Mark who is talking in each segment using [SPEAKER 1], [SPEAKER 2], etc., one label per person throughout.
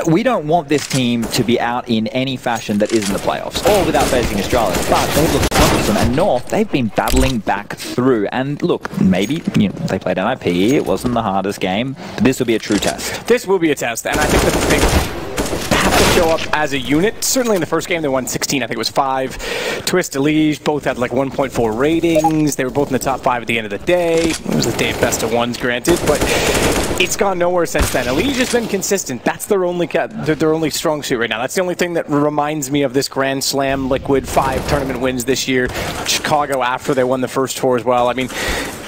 [SPEAKER 1] we don't want this team to be out in any fashion that isn't the playoffs, or without facing Astralis, but they look awesome. And North, they've been battling back through. And look, maybe they played NIP, it wasn't the hardest game, but this will be a true test. This will be a test, and I think that they have to show up as a unit. Certainly in the first game, they won 16, I think it was 5. Twist, Elige, both had like 1.4 ratings. They were both in the top 5 at the end of the day. It was the day of best of ones, granted, but it's gone nowhere since then. Elige has been consistent. That's their only strong suit right now. That's the only thing that reminds me of this Grand Slam Liquid 5 tournament wins this year. Chicago after they won the first 4 as well. I mean,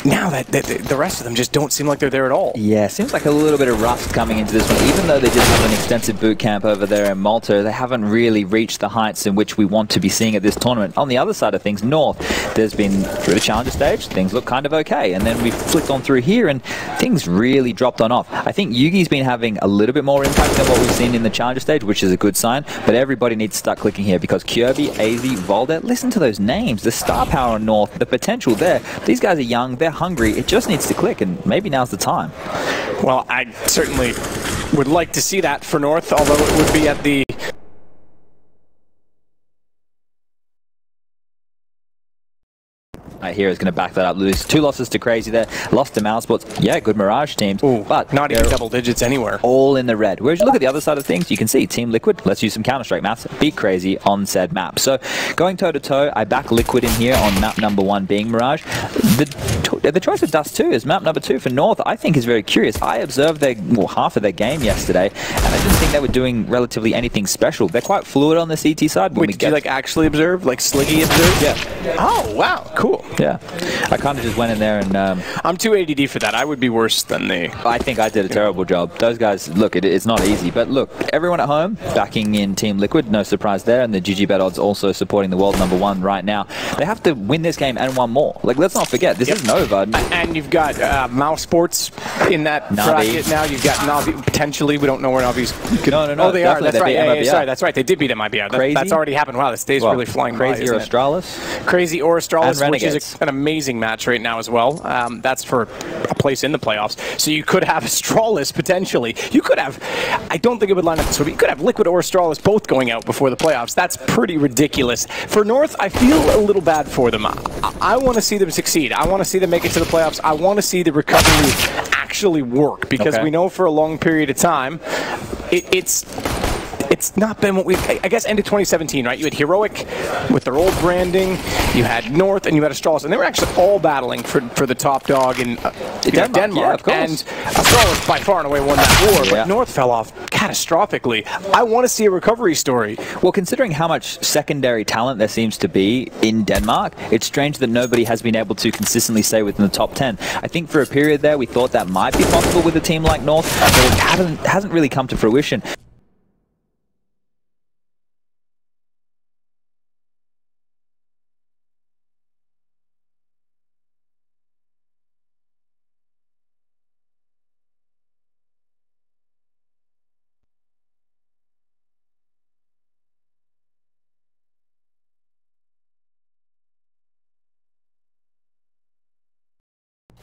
[SPEAKER 1] now that the rest of them just don't seem like they're there at all. Yeah, seems like a little bit of rust coming into this one. Even though they did have an extensive boot camp over there in Malta, they haven't really reached the heights in which we want to be seeing at this tournament. On the other side of things, North, there's been through the challenger stage, things look kind of okay. And then we flicked on through here and things really dropped on off. I think Yugi's been having a little bit more impact than what we've seen in the challenger stage, which is a good sign. But everybody needs to start clicking here because Kirby, AZ, Volder, listen to those names. The star power on North, the potential there. These guys are young, they're hungry. It just needs to click, and maybe now's the time. Well, I certainly would like to see that for North, although it would be at the... Here is going to back that up. Lose 2 losses to Crazy there. Lost to Mousesports. Yeah, good Mirage teams. Ooh, but not even double digits anywhere. All in the red. Whereas you look at the other side of things, you can see Team Liquid. Let's use some Counter-Strike maps. Beat Crazy on said map. So going toe-to-toe, I back Liquid in here on map number 1 being Mirage. The choice of Dust 2 as map number 2 for North, I think is very curious. I observed half of their game yesterday, and I didn't think they were doing relatively anything special. They're quite fluid on the CT side. Wait, did you like actually observe? Like Sliggy observed? Yeah. Oh, wow. Cool. Yeah. I kind of just went in there and... I'm too ADD for that. I would be worse than the... I think I did a terrible job. Those guys, look, it's not easy. But look, everyone at home backing in Team Liquid, no surprise there. And the GG Bet odds also supporting the world number 1 right now. They have to win this game and 1 more. Like, let's not forget, this isn't over. And you've got Mousesports in that bracket now. You've got Navi, potentially. We don't know where Navi's... No. Oh, they are. That's right. Yeah, sorry, that's right. They did beat MIBR. That's already happened. Wow, this day's really flying by, Crazy or Astralis? Crazy or Astralis, which is an amazing match right now as well. That's for a place in the playoffs. So you could have Astralis potentially. You could have, I don't think it would line up this way, but you could have Liquid or Astralis both going out before the playoffs. That's pretty ridiculous. For North, I feel a little bad for them. I want to see them succeed. I want to see them make it to the playoffs. I want to see the recovery actually work because we know for a long period of time it's not been what we, I guess, ended 2017, right? You had Heroic with their old branding, you had North, and you had Astralis, and they were actually all battling for the top dog in Denmark. Yeah, and Astralis by far and away won that war, but North fell off catastrophically. I want to see a recovery story. Well, considering how much secondary talent there seems to be in Denmark, it's strange that nobody has been able to consistently stay within the top 10. I think for a period there, we thought that might be possible with a team like North, but it hasn't really come to fruition.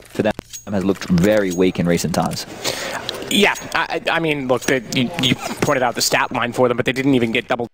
[SPEAKER 1] For them has looked very weak in recent times. Yeah, I mean, look, you pointed out the stat line for them, but they didn't even get double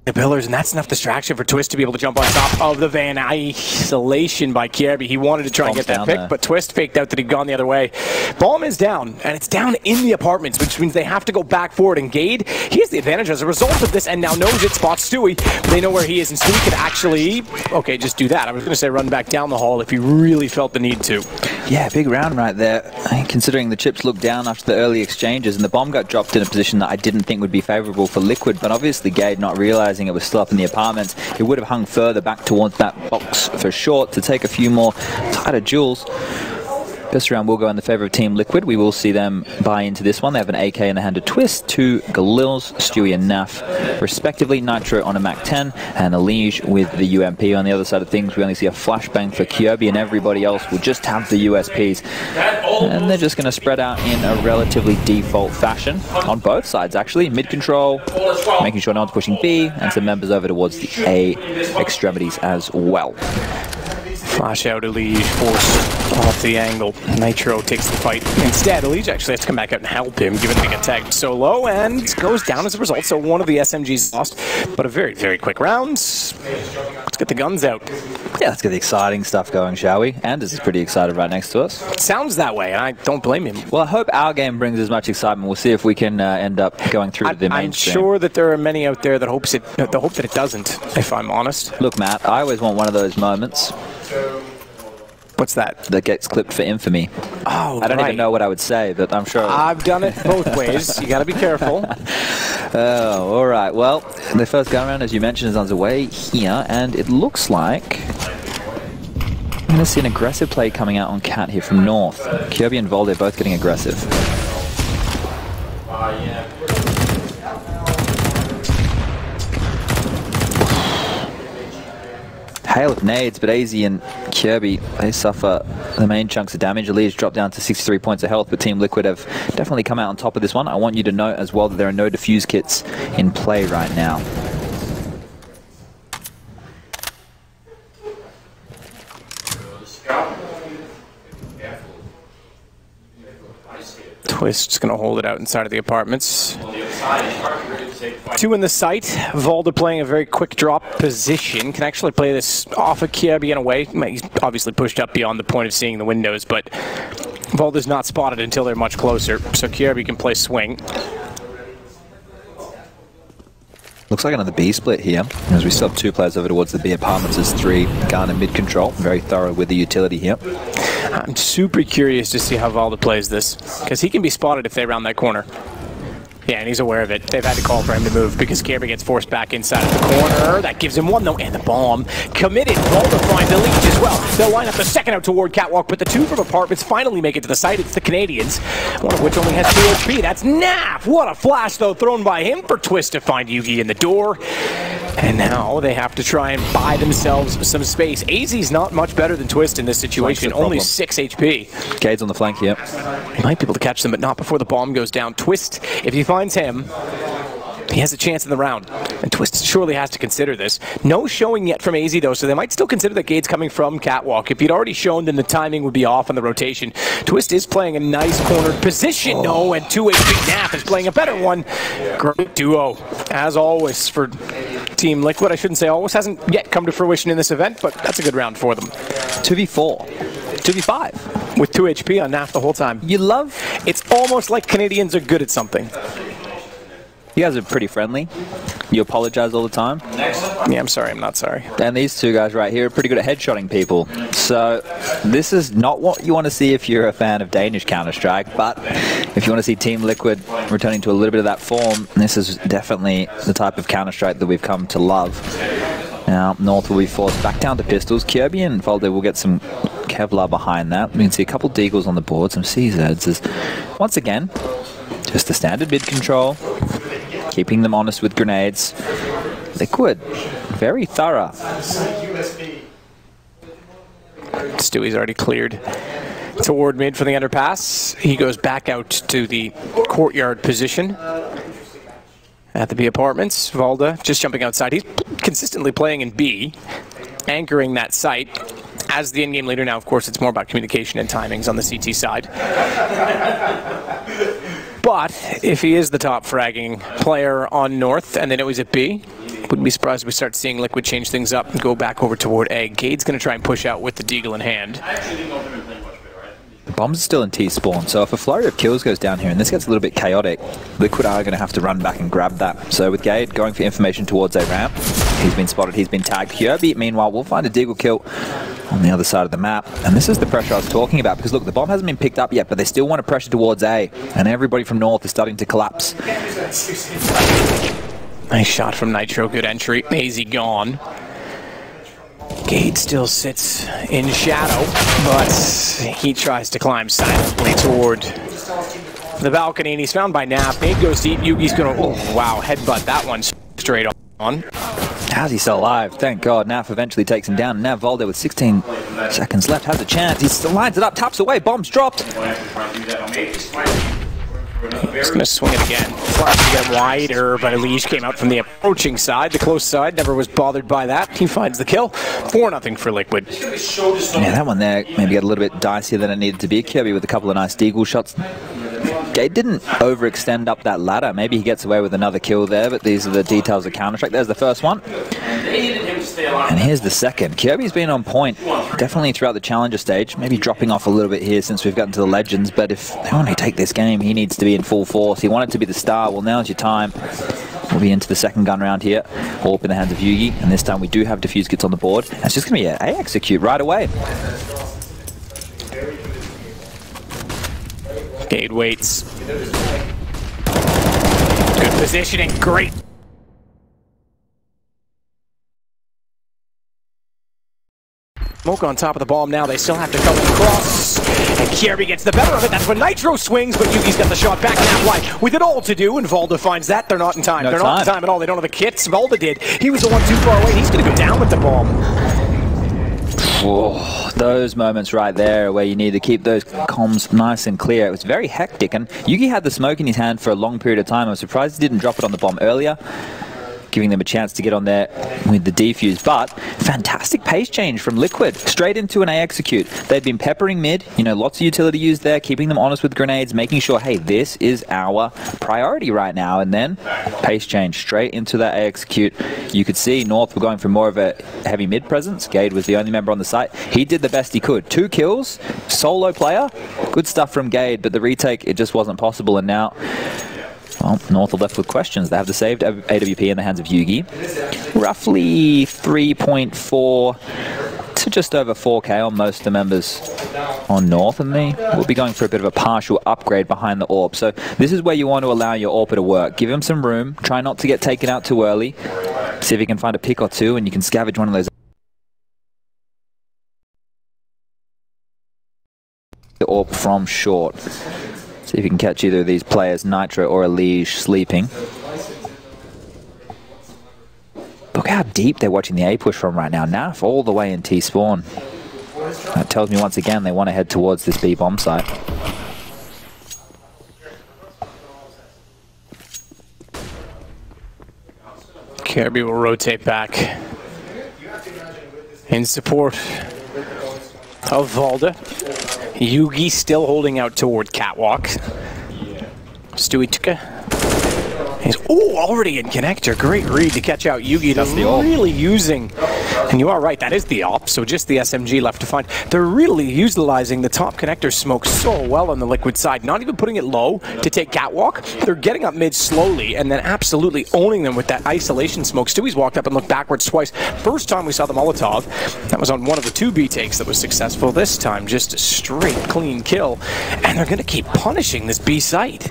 [SPEAKER 1] the pillars, and that's enough distraction for Twist to be able to jump on top of the van. Isolation by Kirby. He wanted to try and get that pick, but Twist faked out that he'd gone the other way. Bomb is down, and it's down in the apartments, which means they have to go back forward. And Gade, he has the advantage as a result of this, and now knows it spots Stewie. They know where he is, and Stewie could actually, okay, just do that. I was going to say run back down the hall if he really felt the need to. Yeah, big round right there, considering the chips looked down after the early exchanges, and the bomb got dropped in a position that I didn't think would be favorable for Liquid, but obviously Gade not realizing it was still up in the apartments. It would have hung further back towards that box for short to take a few more tighter duels. This round will go in the favor of Team Liquid. We will see them buy into this one. They have an AK in the hand of Twist, 2 Galils, Stewie and Naf, respectively. Nitro on a Mac 10, and Elige with the UMP. On the other side of things, we only see a flashbang for Kirby, and everybody else will just have the USPs. And they're just going to spread out in a relatively default fashion on both sides, actually. Mid-control, making sure no one's pushing B, and some members over towards the A extremities as well.
[SPEAKER 2] Flash out Elige, forced off the angle. Nitro takes the fight. Instead, Elige actually has to come back out and help him, given being attacked so low, and goes down as a result. So one of the SMGs lost, but a very, very quick round. Let's get the guns out.
[SPEAKER 1] Yeah, let's get the exciting stuff going, shall we? Anders is pretty excited right next to us.
[SPEAKER 2] It sounds that way, and I don't blame him.
[SPEAKER 1] Well, I hope our game brings as much excitement. We'll see if we can end up going through the mainstream.
[SPEAKER 2] I'm sure that there are many out there that hope that it doesn't, if I'm honest.
[SPEAKER 1] Look, Matt, I always want one of those moments.
[SPEAKER 2] What's that?
[SPEAKER 1] That gets clipped for infamy.
[SPEAKER 2] Oh,
[SPEAKER 1] I don't even know what I would say, but I'm sure.
[SPEAKER 2] I've done it both ways. You got to be careful.
[SPEAKER 1] Oh, all right. Well, the first gun round, as you mentioned, is underway here, and it looks like I'm going to see an aggressive play coming out on Cat here from North. Kirby and Volde both getting aggressive. Hail of nades, but AZ and Kirby, they suffer the main chunks of damage. Elige dropped down to 63 points of health, but Team Liquid have definitely come out on top of this one. I want you to note as well that there are no defuse kits in play right now.
[SPEAKER 2] Twist's going to hold it out inside of the apartments. 2 in the site. Volda playing a very quick drop position. Can actually play this off of Kirby in a way. He's obviously pushed up beyond the point of seeing the windows, but Volda's not spotted until they're much closer, so Kirby can play swing.
[SPEAKER 1] Looks like another B split here, as we still have 2 players over towards the B apartments as 3 Garner mid control. Very thorough with the utility here.
[SPEAKER 2] I'm super curious to see how Volda plays this, because he can be spotted if they round that corner. Yeah, and he's aware of it. They've had to call for him to move because Kirby gets forced back inside of the corner. That gives him 1 though, and the bomb. Committed. Volda finds Elige as well. They'll line up the second out toward Catwalk, but the 2 from apartments finally make it to the site. It's the Canadians, one of which only has 2 HP. That's Naf. What a flash though thrown by him for Twist to find Yugi in the door. And now they have to try and buy themselves some space. AZ's not much better than Twist in this situation. Only 6 HP.
[SPEAKER 1] Gade's on the flank here.
[SPEAKER 2] He might be able to catch them, but not before the bomb goes down. Twist, if he finds him, he has a chance in the round. And Twist surely has to consider this. No showing yet from AZ though, so they might still consider that Gade's coming from Catwalk. If he'd already shown, then the timing would be off on the rotation. Twist is playing a nice cornered position. No, and 2 HP. Naf is playing a better one. Great duo, as always, for Team Liquid. I shouldn't say always, hasn't yet come to fruition in this event, but that's a good round for them.
[SPEAKER 1] 2v4. 2v5.
[SPEAKER 2] With 2 HP on Naf the whole time.
[SPEAKER 1] You love?
[SPEAKER 2] It's almost like Canadians are good at something.
[SPEAKER 1] You guys are pretty friendly. You apologize all the time.
[SPEAKER 2] Yeah, I'm sorry. I'm not sorry.
[SPEAKER 1] And these 2 guys right here are pretty good at headshotting people. So this is not what you want to see if you're a fan of Danish Counter-Strike, but if you want to see Team Liquid returning to a little bit of that form, this is definitely the type of Counter-Strike that we've come to love. Now, North will be forced back down to pistols. Kirby and Volde will get some Kevlar behind that. We can see a couple Deagles on the board, some CZs. As, once again, just the standard mid control. Keeping them honest with grenades. Liquid, very thorough.
[SPEAKER 2] Stewie's already cleared toward mid for the underpass. He goes back out to the courtyard position at the B apartments. Volda just jumping outside. He's consistently playing in B, anchoring that site. As the in-game leader now, of course, it's more about communication and timings on the CT side. But if he is the top fragging player on North and then it was at B, wouldn't be surprised if we start seeing Liquid change things up and go back over toward A. Gade's going to try and push out with the Deagle in hand.
[SPEAKER 1] The bombs are still in T-spawn, so if a flurry of kills goes down here and this gets a little bit chaotic, Liquid are going to have to run back and grab that. So with Gade going for information towards A ramp, he's been spotted, he's been tagged. Kirby, meanwhile, will find a Deagle kill on the other side of the map. And this is the pressure I was talking about, because look, the bomb hasn't been picked up yet, but they still want to pressure towards A, and everybody from North is starting to collapse.
[SPEAKER 2] Nice shot from Nitro, good entry. AZ gone. Gade still sits in shadow, but he tries to climb silently toward the balcony, and he's found by Naf. Nade goes deep. Yugi's gonna, oh wow, headbutt that one straight on.
[SPEAKER 1] How's he still alive? Thank God. Naf eventually takes him down. Now Volde with 16 seconds left has a chance. He still lines it up, taps away, bombs dropped.
[SPEAKER 2] He's going to swing it again. Flash again wider, but Elige came out from the approaching side. The close side never was bothered by that. He finds the kill. 4-0 for Liquid.
[SPEAKER 1] Yeah, that one there maybe got a little bit dicier than it needed to be. Kirby with a couple of nice deagle shots. Gade didn't overextend up that ladder. Maybe he gets away with another kill there, but these are the details of Counter-Strike. There's the first one. And here's the second. Kirby's been on point, definitely throughout the Challenger stage. Maybe dropping off a little bit here since we've gotten to the Legends, but if they want to take this game, he needs to be in full force. He wanted to be the star. Well, now's your time. We'll be into the second gun round here. AWP in the hands of Yugi, and this time we do have defuse kits on the board. And it's just going to be an A execute right away.
[SPEAKER 2] Gade waits. Good positioning, great. Smoke on top of the bomb now. They still have to come across. And Kirby gets the better of it. That's when Nitro swings, but Yugi's got the shot back in that line. With it all to do, and Valda finds that. They're not in time. They're not in time at all. They don't have the kits. Valda did. He was the one too far away. He's going to go down with the bomb.
[SPEAKER 1] Oh, those moments right there where you need to keep those comms nice and clear. It was very hectic, and Yugi had the smoke in his hand for a long period of time. I'm surprised he didn't drop it on the bomb earlier, giving them a chance to get on there with the defuse. But fantastic pace change from Liquid, straight into an A execute. They'd been peppering mid, you know, lots of utility used there, keeping them honest with grenades, making sure, hey, this is our priority right now. And then pace change straight into that A execute. You could see North were going for more of a heavy mid presence. Gade was the only member on the site. He did the best he could. 2 kills, solo player, good stuff from Gade, but the retake, it just wasn't possible. And now, well, North are left with questions. They have the saved AWP in the hands of Yugi. Roughly 3.4 to just over 4K on most of the members on North, and they will be going for a bit of a partial upgrade behind the AWP. So this is where you want to allow your AWPer to work. Give him some room. Try not to get taken out too early. See if you can find a pick or two, and you can scavenge one of those. The AWP from short. See if you can catch either of these players, Nitro or Elige, sleeping. Look how deep they're watching the A push from right now. Naf all the way in T spawn. That tells me once again they want to head towards this B bomb site.
[SPEAKER 2] Kirby will rotate back in support of Valda. Yugi still holding out toward Catwalk. Stewie Tuka. He's already in connector. Great read to catch out Yugi. That's really using, and you are right, that is the op, so just the SMG left to find. They're really utilizing the top connector smoke so well on the Liquid side, not even putting it low to take Catwalk. They're getting up mid slowly and then absolutely owning them with that isolation smoke. Stewie's walked up and looked backwards twice. First time we saw the Molotov, that was on one of the 2 B takes that was successful. This time, just a straight clean kill, and they're going to keep punishing this B site.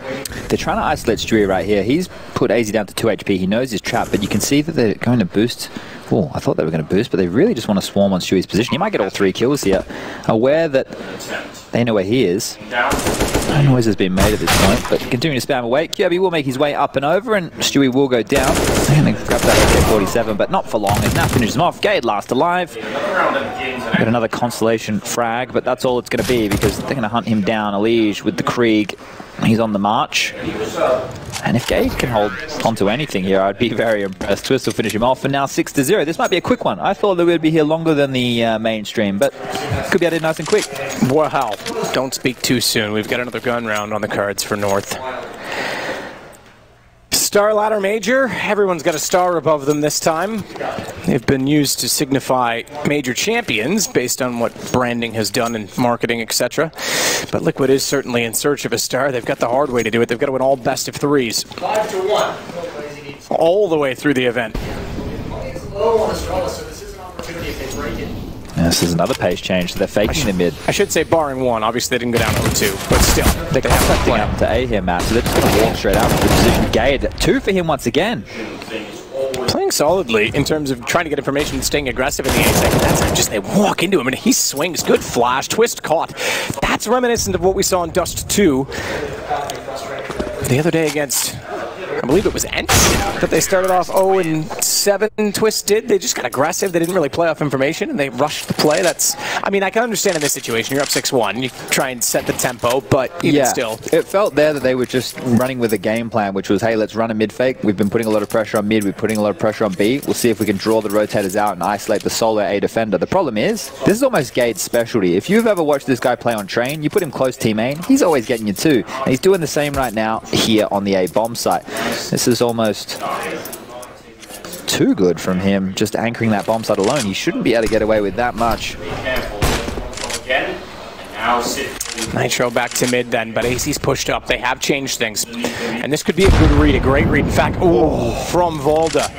[SPEAKER 1] They're trying to isolate Stewie right here. He's put AZ down to 2 HP. He knows his trap, but you can see that they're going to boost. Oh, I thought they were going to boost, but they really just want to swarm on Stewie's position. He might get all 3 kills here. Aware that they know where he is. No noise has been made at this point, but continuing to spam away. Kirby will make his way up and over, and Stewie will go down. They're going to grab that AK-47, but not for long. As now finishes him off. Gade last alive. Got another Constellation frag, but that's all it's going to be because they're going to hunt him down. Elige with the Krieg. He's on the march. And if Gade can hold onto anything here, I'd be very impressed. Twist will finish him off, and now 6-0. This might be a quick one. I thought that we'd be here longer than the mainstream, but could be out nice and quick.
[SPEAKER 2] Wow. Don't speak too soon. We've got another gun round on the cards for North. Star Ladder Major. Everyone's got a star above them this time. They've been used to signify major champions based on what branding has done and marketing, etc. But Liquid is certainly in search of a star. They've got the hard way to do it. They've got to win all best of 3s. 5-1. All the way through the event.
[SPEAKER 1] This is another pace change. They're faking the mid.
[SPEAKER 2] I should say barring one. Obviously, they didn't go down 0-2, but still.
[SPEAKER 1] They can't play up to A here, Matt, so they're just going to walk straight out of the position. Gade, 2 for him once again.
[SPEAKER 2] Playing solidly in terms of trying to get information and staying aggressive in the A second. That's just they walk into him and he swings. Good flash. Twist caught. That's reminiscent of what we saw in Dust 2 the other day against I believe it was Ent that they started off 0-7. Twist did. They just got aggressive. They didn't really play off information, and they rushed the play. I mean, I can understand in this situation. You're up 6-1. You try and set the tempo, but even still.
[SPEAKER 1] It felt there that they were just running with a game plan, which was, hey, let's run a mid fake. We've been putting a lot of pressure on mid. We're putting a lot of pressure on B. We'll see if we can draw the rotators out and isolate the solo A defender. The problem is, this is almost Gade's specialty. If you've ever watched this guy play on train, you put him close team A, he's always getting you too. And he's doing the same right now here on the A bomb site. This is almost too good from him, just anchoring that bomb site alone. He shouldn't be able to get away with that much.
[SPEAKER 2] Nitro back to mid then, but AC's pushed up. They have changed things. And this could be a good read, a great read. In fact, from Volda.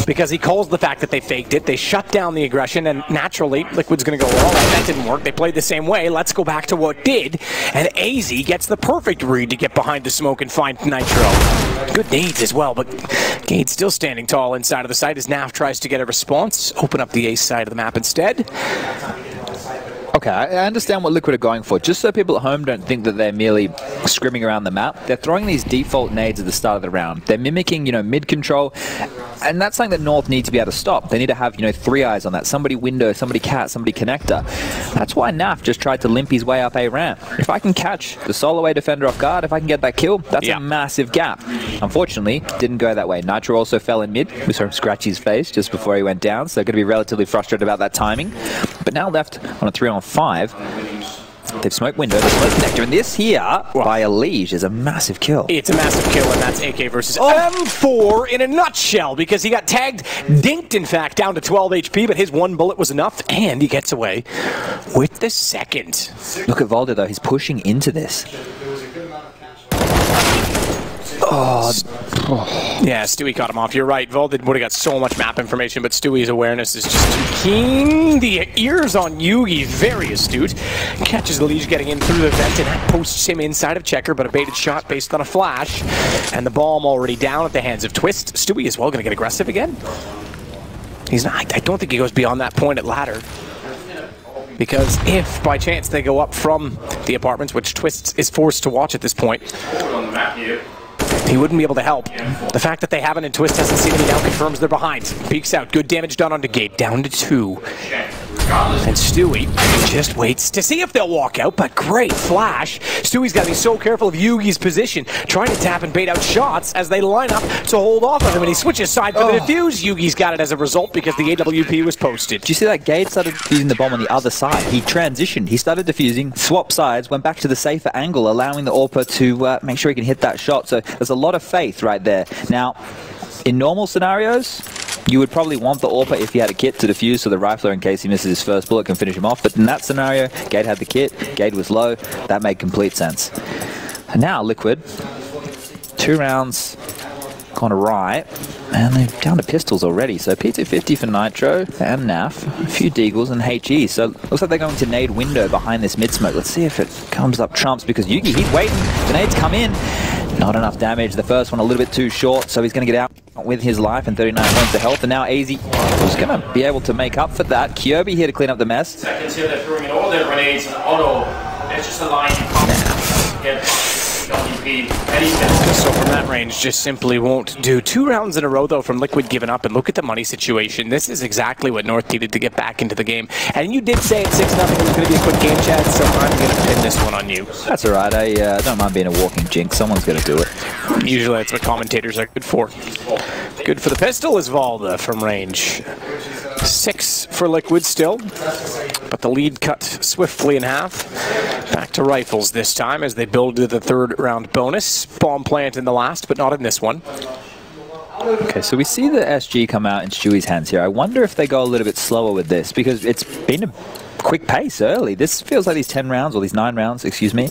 [SPEAKER 2] Because he calls the fact that they faked it. They shut down the aggression, and naturally, Liquid's going to go, all right, that didn't work. They played the same way. Let's go back to what did. And AZ gets the perfect read to get behind the smoke and find Nitro. Good nades as well, but Gade's still standing tall inside of the site as Naf tries to get a response. Open up the ace side of the map instead.
[SPEAKER 1] Okay, I understand what Liquid are going for. Just so people at home don't think that they're merely scrimming around the map, they're throwing these default nades at the start of the round. They're mimicking, mid control, and that's something that North need to be able to stop. They need to have, 3 eyes on that. Somebody window, somebody cat, somebody connector. That's why Naf just tried to limp his way up A ramp. If I can catch the solo A defender off guard, if I can get that kill, that's a massive gap. Unfortunately, didn't go that way. Nitro also fell in mid. We saw him scratch his face just before he went down, so going to be relatively frustrated about that timing. But now left on a 3-on-5. They've smoked window, they've smoked connector, and this here by a Liege is a massive kill.
[SPEAKER 2] It's a massive kill, and that's AK versus M4 in a nutshell, because he got tagged, dinked in fact, down to 12 HP, but his one bullet was enough, and he gets away with the second.
[SPEAKER 1] Look at Volda though, he's pushing into this.
[SPEAKER 2] Yeah, Stewie caught him off. You're right. Volda would have got so much map information, but Stewie's awareness is just too keen. The ears on Yugi, very astute. Catches the Liege getting in through the vent, and that posts him inside of Checker, but a baited shot based on a flash. And the bomb already down at the hands of Twist. Stewie as well going to get aggressive again. He's not. I don't think he goes beyond that point at ladder. Because if, by chance, they go up from the apartments, which Twist is forced to watch at this point, he wouldn't be able to help. The fact that they haven't and Twist hasn't seen him now confirms they're behind. Peeks out. Good damage done onto Gate. Down to 2. And Stewie just waits to see if they'll walk out, but great flash. Stewie's got to be so careful of Yugi's position, trying to tap and bait out shots as they line up to hold off of him, and he switches side for the defuse. Yugi's got it as a result because the AWP was posted.
[SPEAKER 1] Do you see that Gade started using the bomb on the other side? He transitioned, he started defusing, swapped sides, went back to the safer angle, allowing the AWPer to make sure he can hit that shot. So there's a lot of faith right there. Now, in normal scenarios, you would probably want the AWPer if he had a kit to defuse so the rifler, in case he misses his first bullet, can finish him off. But in that scenario, Gade had the kit, Gade was low, that made complete sense. And now Liquid, 2 rounds gone right, and they're down to pistols already. So P250 for Nitro and Naf, a few Deagles and HE. So looks like they're going to nade window behind this mid smoke. Let's see if it comes up trumps, because Yugi, he's waiting, the nades come in. Not enough damage. The first one a little bit too short, so he's going to get out with his life and 39 points of health. And now AZ is going to be able to make up for that. Kyobi here to clean up the mess.
[SPEAKER 3] Seconds here, they're throwing in all their grenades and auto. It's just a line.
[SPEAKER 2] So from that range, just simply won't do. 2 rounds in a row, though, from Liquid giving up, and look at the money situation. This is exactly what North needed to get back into the game. And you did say at 6-0 it was going to be a quick game, Chad, so I'm going to pin this one on you.
[SPEAKER 1] That's all right. I don't mind being a walking jinx. Someone's going to do it.
[SPEAKER 2] Usually that's what commentators are good for. Good for the pistol is Volda from range. 6 for Liquid still, but the lead cut swiftly in half. Back to rifles this time as they build to the 3rd round bonus. Bomb plant in the last, but not in this one.
[SPEAKER 1] Okay, so we see the SG come out in Stewie's hands here. I wonder if they go a little bit slower with this, because it's been a quick pace early. This feels like these 10 rounds, or these 9 rounds, excuse me,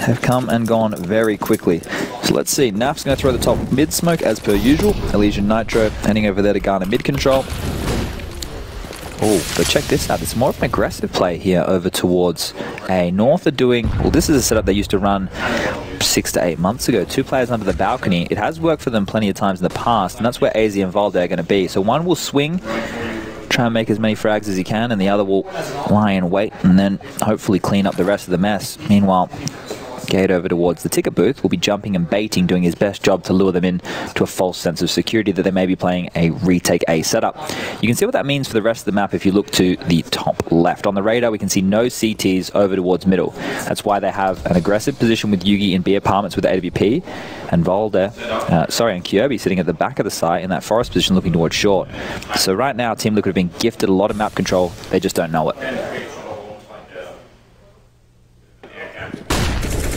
[SPEAKER 1] have come and gone very quickly. So let's see. Naf's going to throw the top mid smoke as per usual. Elysian Nitro heading over there to garner mid control. Oh, but check this out. It's more of an aggressive play here over towards A. North are doing, well, this is a setup they used to run 6 to 8 months ago. 2 players under the balcony. It has worked for them plenty of times in the past, and that's where AZ and Volda are going to be. So one will swing, try and make as many frags as he can, and the other will lie in wait and then hopefully clean up the rest of the mess. Meanwhile, gate over towards the ticket booth, will be jumping and baiting, doing his best job to lure them in to a false sense of security that they may be playing a retake A setup. You can see what that means for the rest of the map if you look to the top left. On the radar, we can see no CTs over towards middle. That's why they have an aggressive position with Yugi in B apartments with AWP, and Volder, and Kirby sitting at the back of the site in that forest position looking towards short. So right now, Team Liquid have been gifted a lot of map control. They just don't know it.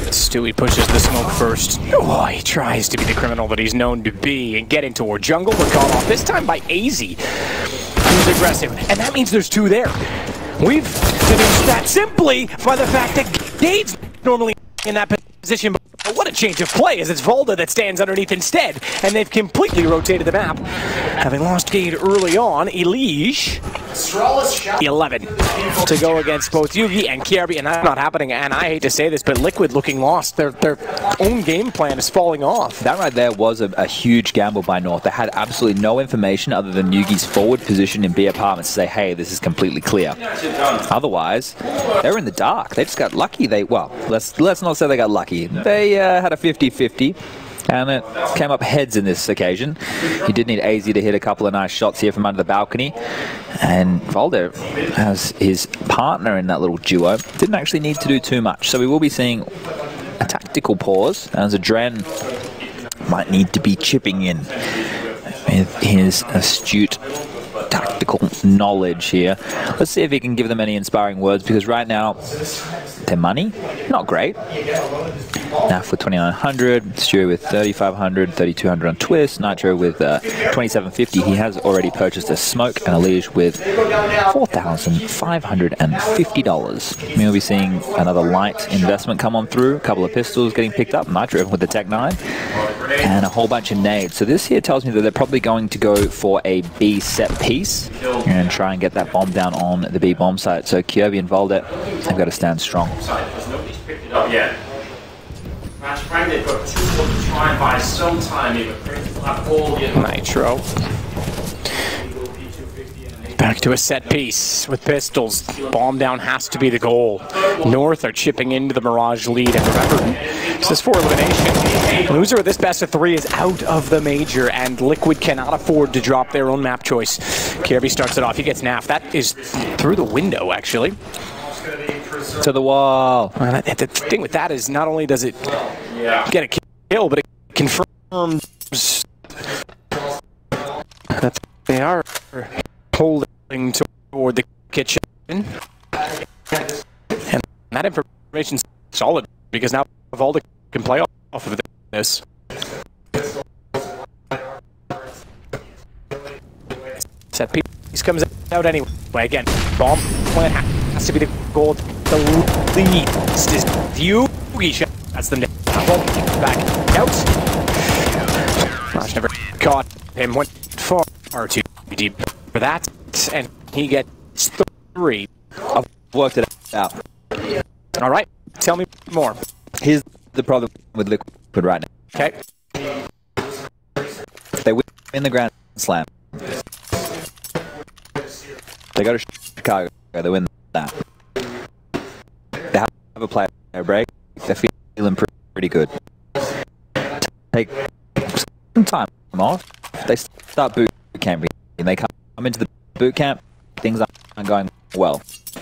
[SPEAKER 2] Stewie pushes the smoke first. Oh, he tries to be the criminal that he's known to be and get into our jungle. We're caught off, this time by AZ, who's aggressive. And that means there's two there. We've deduced that simply by the fact that Gade's normally in that position. But what a change of play, as it's Volda that stands underneath instead. And they've completely rotated the map. Having lost Gade early on, Elige, 11 to go against both Yugi and Kirby, and that's not happening. And I hate to say this, but Liquid looking lost. Their own game plan is falling off.
[SPEAKER 1] That right there was a huge gamble by North. They had absolutely no information other than Yugi's forward position in B apartments to say, hey, this is completely clear. Otherwise, they were in the dark. They just got lucky. Well, let's not say they got lucky. They had a 50-50. And it came up heads in this occasion. You did need AZ to hit a couple of nice shots here from under the balcony. And Volder, as his partner in that little duo, didn't actually need to do too much. So we will be seeing a tactical pause, as Adren might need to be chipping in with his astute tactical knowledge here. Let's see if he can give them any inspiring words, because right now, their money, not great. Naf with 2,900, Stewie with 3,500, 3,200 on Twist, Nitro with 2,750. He has already purchased a smoke, and Elige with $4,550. We'll be seeing another light investment come on through, a couple of pistols getting picked up, Nitro with the Tech 9, and a whole bunch of nades. So this here tells me that they're probably going to go for a B set piece and try and get that bomb down on the B bomb site. So Kirby and Voldet, they've got to stand strong.
[SPEAKER 3] Nobody's picked it up yet. Frank, they've got 2 more to try and buy some time here, but all the
[SPEAKER 2] Nitro. Back to a set piece with pistols. Bomb down has to be the goal. North are chipping into the Mirage lead, and remember, this is for elimination. Loser of this best of 3 is out of the major, and Liquid cannot afford to drop their own map choice. Kirby starts it off. He gets Naf. That is through the window, actually.
[SPEAKER 1] To the wall.
[SPEAKER 2] The thing with that is not only does it get a kill, but it confirms that they are holding toward the kitchen. And that information's solid, because now Valda can play off of this. Set piece comes out anyway. Again, bomb plant has to be the goal. The lead is Yugi shots them down. Back out. Gosh, never caught him. Went far too deep for that, and he gets 3.
[SPEAKER 1] I've worked it out.
[SPEAKER 2] All right, tell me more.
[SPEAKER 1] Here's the problem with Liquid right now.
[SPEAKER 2] Okay.
[SPEAKER 1] They win the Grand Slam. They go to Chicago. They win that. They have a player break. They're feeling pretty good. Take some time off. They start boot camping. They come into the boot camp. Things aren't going well.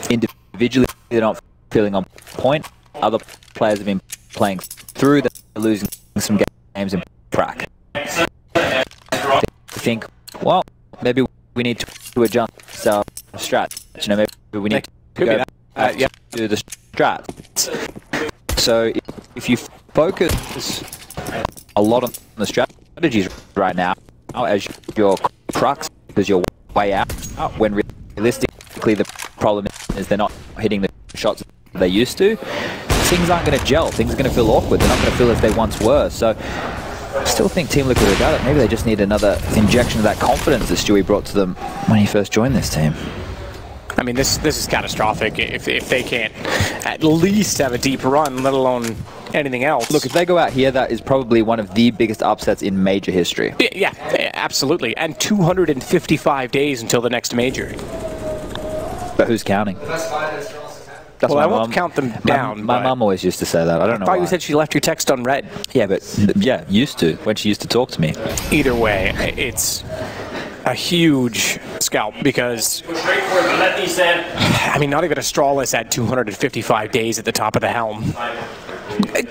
[SPEAKER 1] Individually, they're not feeling on point. Other players have been playing through. They're losing some games in prac. They think, well, maybe we need to adjust our strat. You know, maybe we need to go back to the strat. So if you focus a lot on the strategies right now as your crux, as your way out, when realistically the problem is they're not hitting the shots they used to, things aren't going to gel. Things are going to feel awkward. They're not going to feel as they once were. So I still think Team Liquid have got it. Maybe they just need another injection of that confidence that Stewie brought to them when he first joined this team.
[SPEAKER 2] I mean, this is catastrophic if they can't at least have a deep run, let alone anything else.
[SPEAKER 1] Look, if they go out here, that is probably one of the biggest upsets in major history.
[SPEAKER 2] Yeah, absolutely. And 255 days until the next major.
[SPEAKER 1] But who's counting? That's
[SPEAKER 2] well, I won't count them down.
[SPEAKER 1] My mum always used to say that. I don't know why.
[SPEAKER 2] I thought you said she left your text on red.
[SPEAKER 1] Yeah, but used to, when she used to talk to me.
[SPEAKER 2] Either way, it's a huge scalp because, I mean, not even Astralis had 255 days at the top of the helm.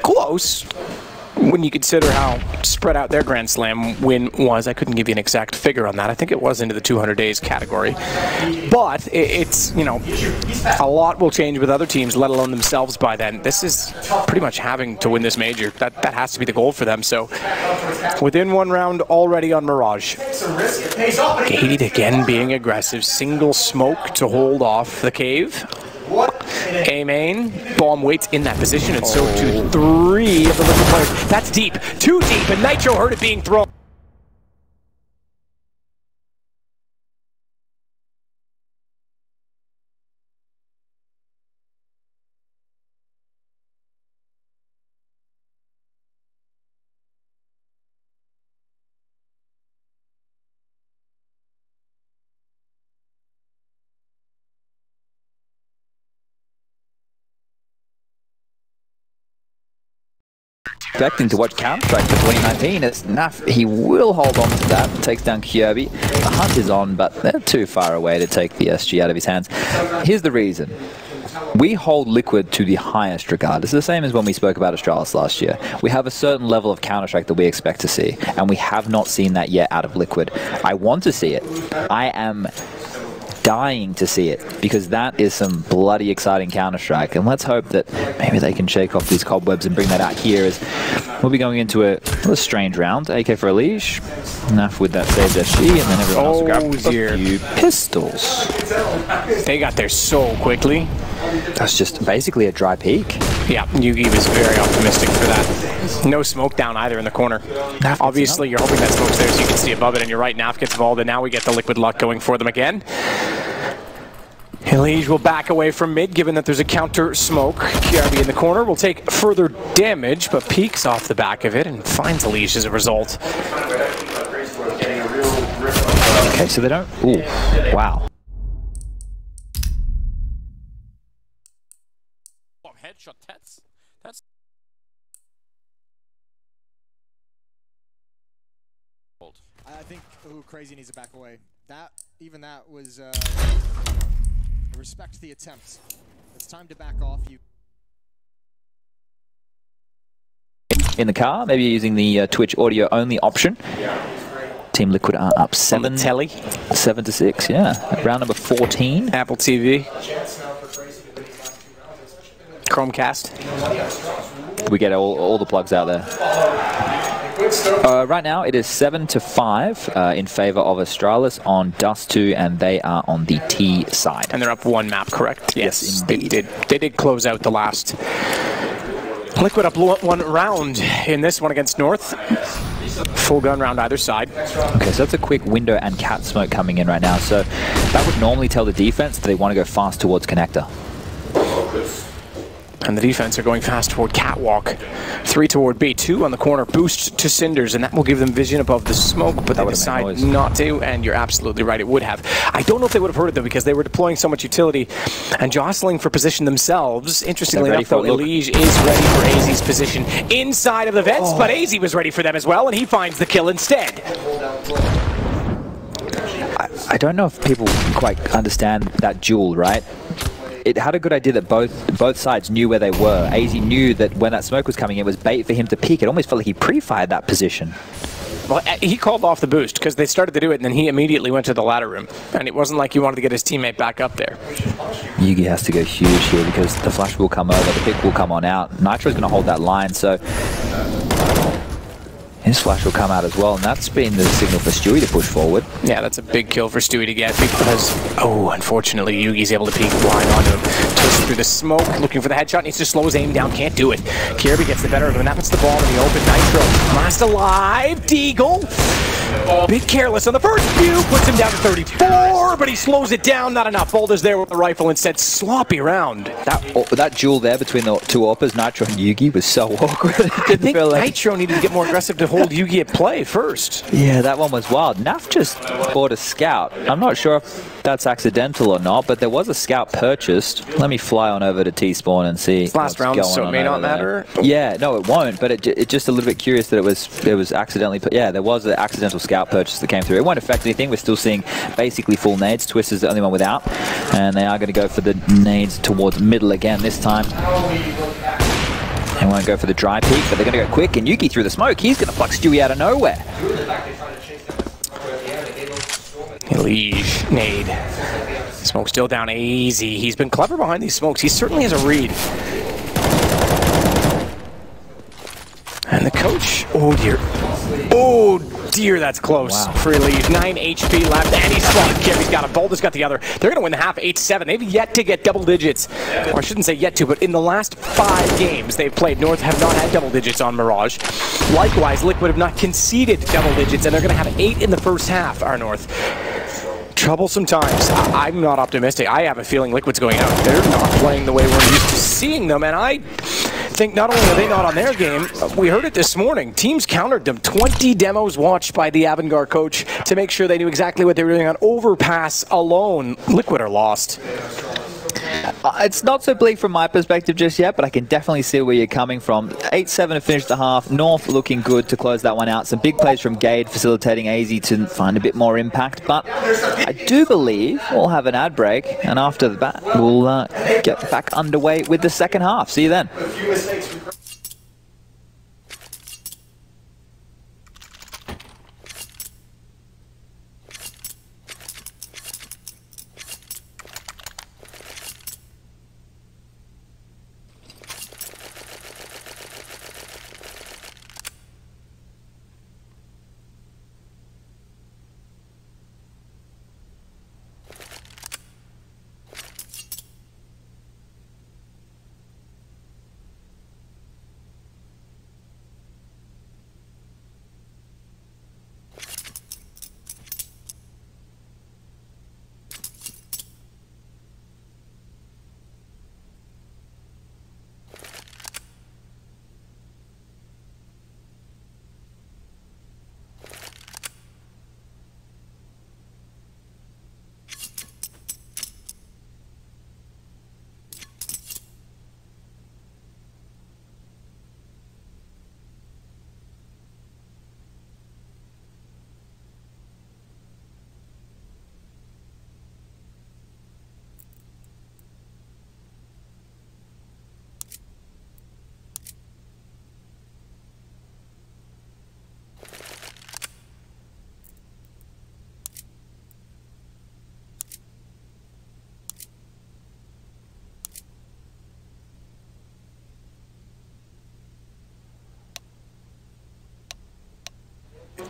[SPEAKER 2] Close. When you consider how spread out their Grand Slam win was, I couldn't give you an exact figure on that. I think it was into the 200 days category. But it's, you know, a lot will change with other teams, let alone themselves by then. This is pretty much having to win this major. That has to be the goal for them. So within one round already on Mirage. Gade again being aggressive. Single smoke to hold off the cave. A main, bomb waits in that position, and so too 3 of the Liquid players. That's deep, too deep, and Nitro heard it being thrown.
[SPEAKER 1] Expecting to watch Counter-Strike for 2019. It's Naf. He will hold on to that. Takes down Kirby. The hunt is on, but they're too far away to take the SG out of his hands. Here's the reason. We hold Liquid to the highest regard. It's the same as when we spoke about Astralis last year. We have a certain level of Counter-Strike that we expect to see, and we have not seen that yet out of Liquid. I want to see it. I am dying to see it, because that is some bloody exciting Counter-Strike, and let's hope that maybe they can shake off these cobwebs and bring that out here, as we'll be going into a strange round. AK for Elige, Naf with that saved SG, and then everyone else will grab a few pistols.
[SPEAKER 2] They got there so quickly.
[SPEAKER 1] That's just basically a dry peek.
[SPEAKER 2] Yeah, Yugi was very optimistic for that. No smoke down either in the corner. Obviously, you're hoping that smoke's there so you can see above it, and you're right, Naf gets involved, and now we get the Liquid luck going for them again. Elige will back away from mid, given that there's a counter smoke. Kirby in the corner will take further damage, but peeks off the back of it and finds Elige as a result.
[SPEAKER 1] Okay, so they don't... Ooh, wow.
[SPEAKER 2] Headshot, that's...
[SPEAKER 4] I think CR4ZY needs to back away. Even that was respect the attempt. It's time to back off.
[SPEAKER 1] In the car, maybe using the Twitch audio only option. Team Liquid are up 7 to 6. Yeah, round number 14.
[SPEAKER 2] Apple TV. Chromecast.
[SPEAKER 1] We get all the plugs out there. Right now it is 7 to 5 in favor of Astralis on Dust 2, and they are on the T side.
[SPEAKER 2] And they're up 1 map, correct?
[SPEAKER 1] Yes, indeed.
[SPEAKER 2] They did close out the last. Liquid up 1 round in this one against North. Full gun round either side.
[SPEAKER 1] Okay, so that's a quick window and cat smoke coming in right now. So that would normally tell the defense that they want to go fast towards connector.
[SPEAKER 2] And the defense are going fast toward Catwalk. 3 toward B, 2 on the corner, boost to Cinders, and that will give them vision above the smoke, but they decide not to, and you're absolutely right, it would have. I don't know if they would have heard it, though, because they were deploying so much utility and jostling for position themselves. Interestingly enough, though, Elige is ready for AZ's position inside of the vents, but AZ was ready for them as well, and he finds the kill instead.
[SPEAKER 1] I don't know if people quite understand that duel, right? It had a good idea that both sides knew where they were. AZ knew that when that smoke was coming in, it was bait for him to peek. It almost felt like he pre-fired that position.
[SPEAKER 2] Well, he called off the boost because they started to do it, and then he immediately went to the ladder room. And it wasn't like he wanted to get his teammate back up there.
[SPEAKER 1] Yugi has to go huge here because the flash will come over, the pick will come on out. Nitro's going to hold that line, so his flash will come out as well, and that's been the signal for Stewie to push forward.
[SPEAKER 2] Yeah, that's a big kill for Stewie to get because, unfortunately, Yugi's able to peek blind onto him. Twist through the smoke, looking for the headshot, needs to slow his aim down, can't do it. Kirby gets the better of him, and that puts the ball in the open. Nitro, last alive, Deagle. Bit careless on the first view, puts him down to 34, but he slows it down, not enough. Boulder's there with the rifle, instead sloppy round.
[SPEAKER 1] That duel there between the two Orpas, Nitro and Yugi, was so awkward.
[SPEAKER 2] I think Nitro needed to get more aggressive to hold Yugi at play first.
[SPEAKER 1] Yeah, that one was wild. Naf just bought a scout. I'm not sure if that's accidental or not, but there was a scout purchased. Let me fly on over to T-Spawn and see
[SPEAKER 2] last round, so it may not matter.
[SPEAKER 1] Yeah, no, it won't, but it's just a little bit curious that it was accidentally, yeah, there was an accidental scout purchase that came through. It won't affect anything. We're still seeing basically full nades. Twist is the only one without, and they are going to go for the nades towards middle again this time. They won't go for the dry peak, but they're going to go quick, and Yuki through the smoke. He's going to pluck Stewie out of nowhere.
[SPEAKER 2] Liege, nade. Smoke still down easy. He's been clever behind these smokes. He certainly has a read. And the coach, oh dear, that's close.
[SPEAKER 1] Wow.
[SPEAKER 2] Free Liege, 9 HP left, and he's spotted. Kerry's got it, Boulder's got the other. They're going to win the half, 8-7. They've yet to get double digits. Or I shouldn't say yet to, but in the last 5 games they've played, North have not had double digits on Mirage. Likewise, Liquid have not conceded double digits, and they're going to have 8 in the first half, our North. Troublesome times. I'm not optimistic. I have a feeling Liquid's going out. They're not playing the way we're used to seeing them, and I think not only are they not on their game, we heard it this morning, teams countered them. 20 demos watched by the Avangard coach to make sure they knew exactly what they were doing on overpass alone. Liquid are lost.
[SPEAKER 1] It's not so bleak from my perspective just yet, but I can definitely see where you're coming from. 8-7 to finish the half. North looking good to close that one out. Some big plays from Gade facilitating AZ to find a bit more impact, but I do believe we'll have an ad break, and after that we'll get back underway with the second half. See you then.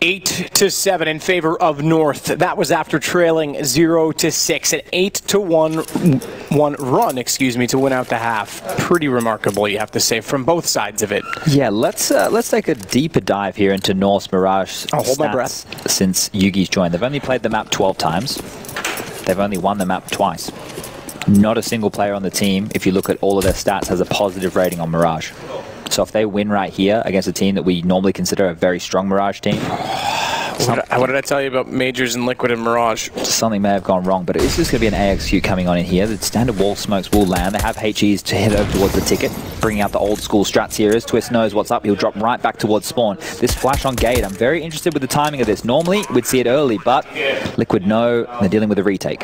[SPEAKER 2] Eight to 7 in favor of North. That was after trailing 0-6. An 8-1 run, excuse me, to win out the half. Pretty remarkable, you have to say, from both sides of it.
[SPEAKER 1] Yeah, let's take a deeper dive here into North's Mirage
[SPEAKER 2] hold my breath.
[SPEAKER 1] Since Yugi's joined. They've only played the map 12 times. They've only won the map twice. Not a single player on the team, if you look at all of their stats, has a positive rating on Mirage. So if they win right here against a team that we normally consider a very strong Mirage team...
[SPEAKER 2] What did I tell you about Majors and Liquid and Mirage?
[SPEAKER 1] Something may have gone wrong, but it's just going to be an AXQ coming on in here. The standard wall smokes will land. They have HEs to head over towards the ticket, bringing out the old school strats here. As Twist knows what's up, he'll drop right back towards spawn. This flash on Gade, I'm very interested with the timing of this. Normally, we'd see it early, but Liquid know they're dealing with a retake.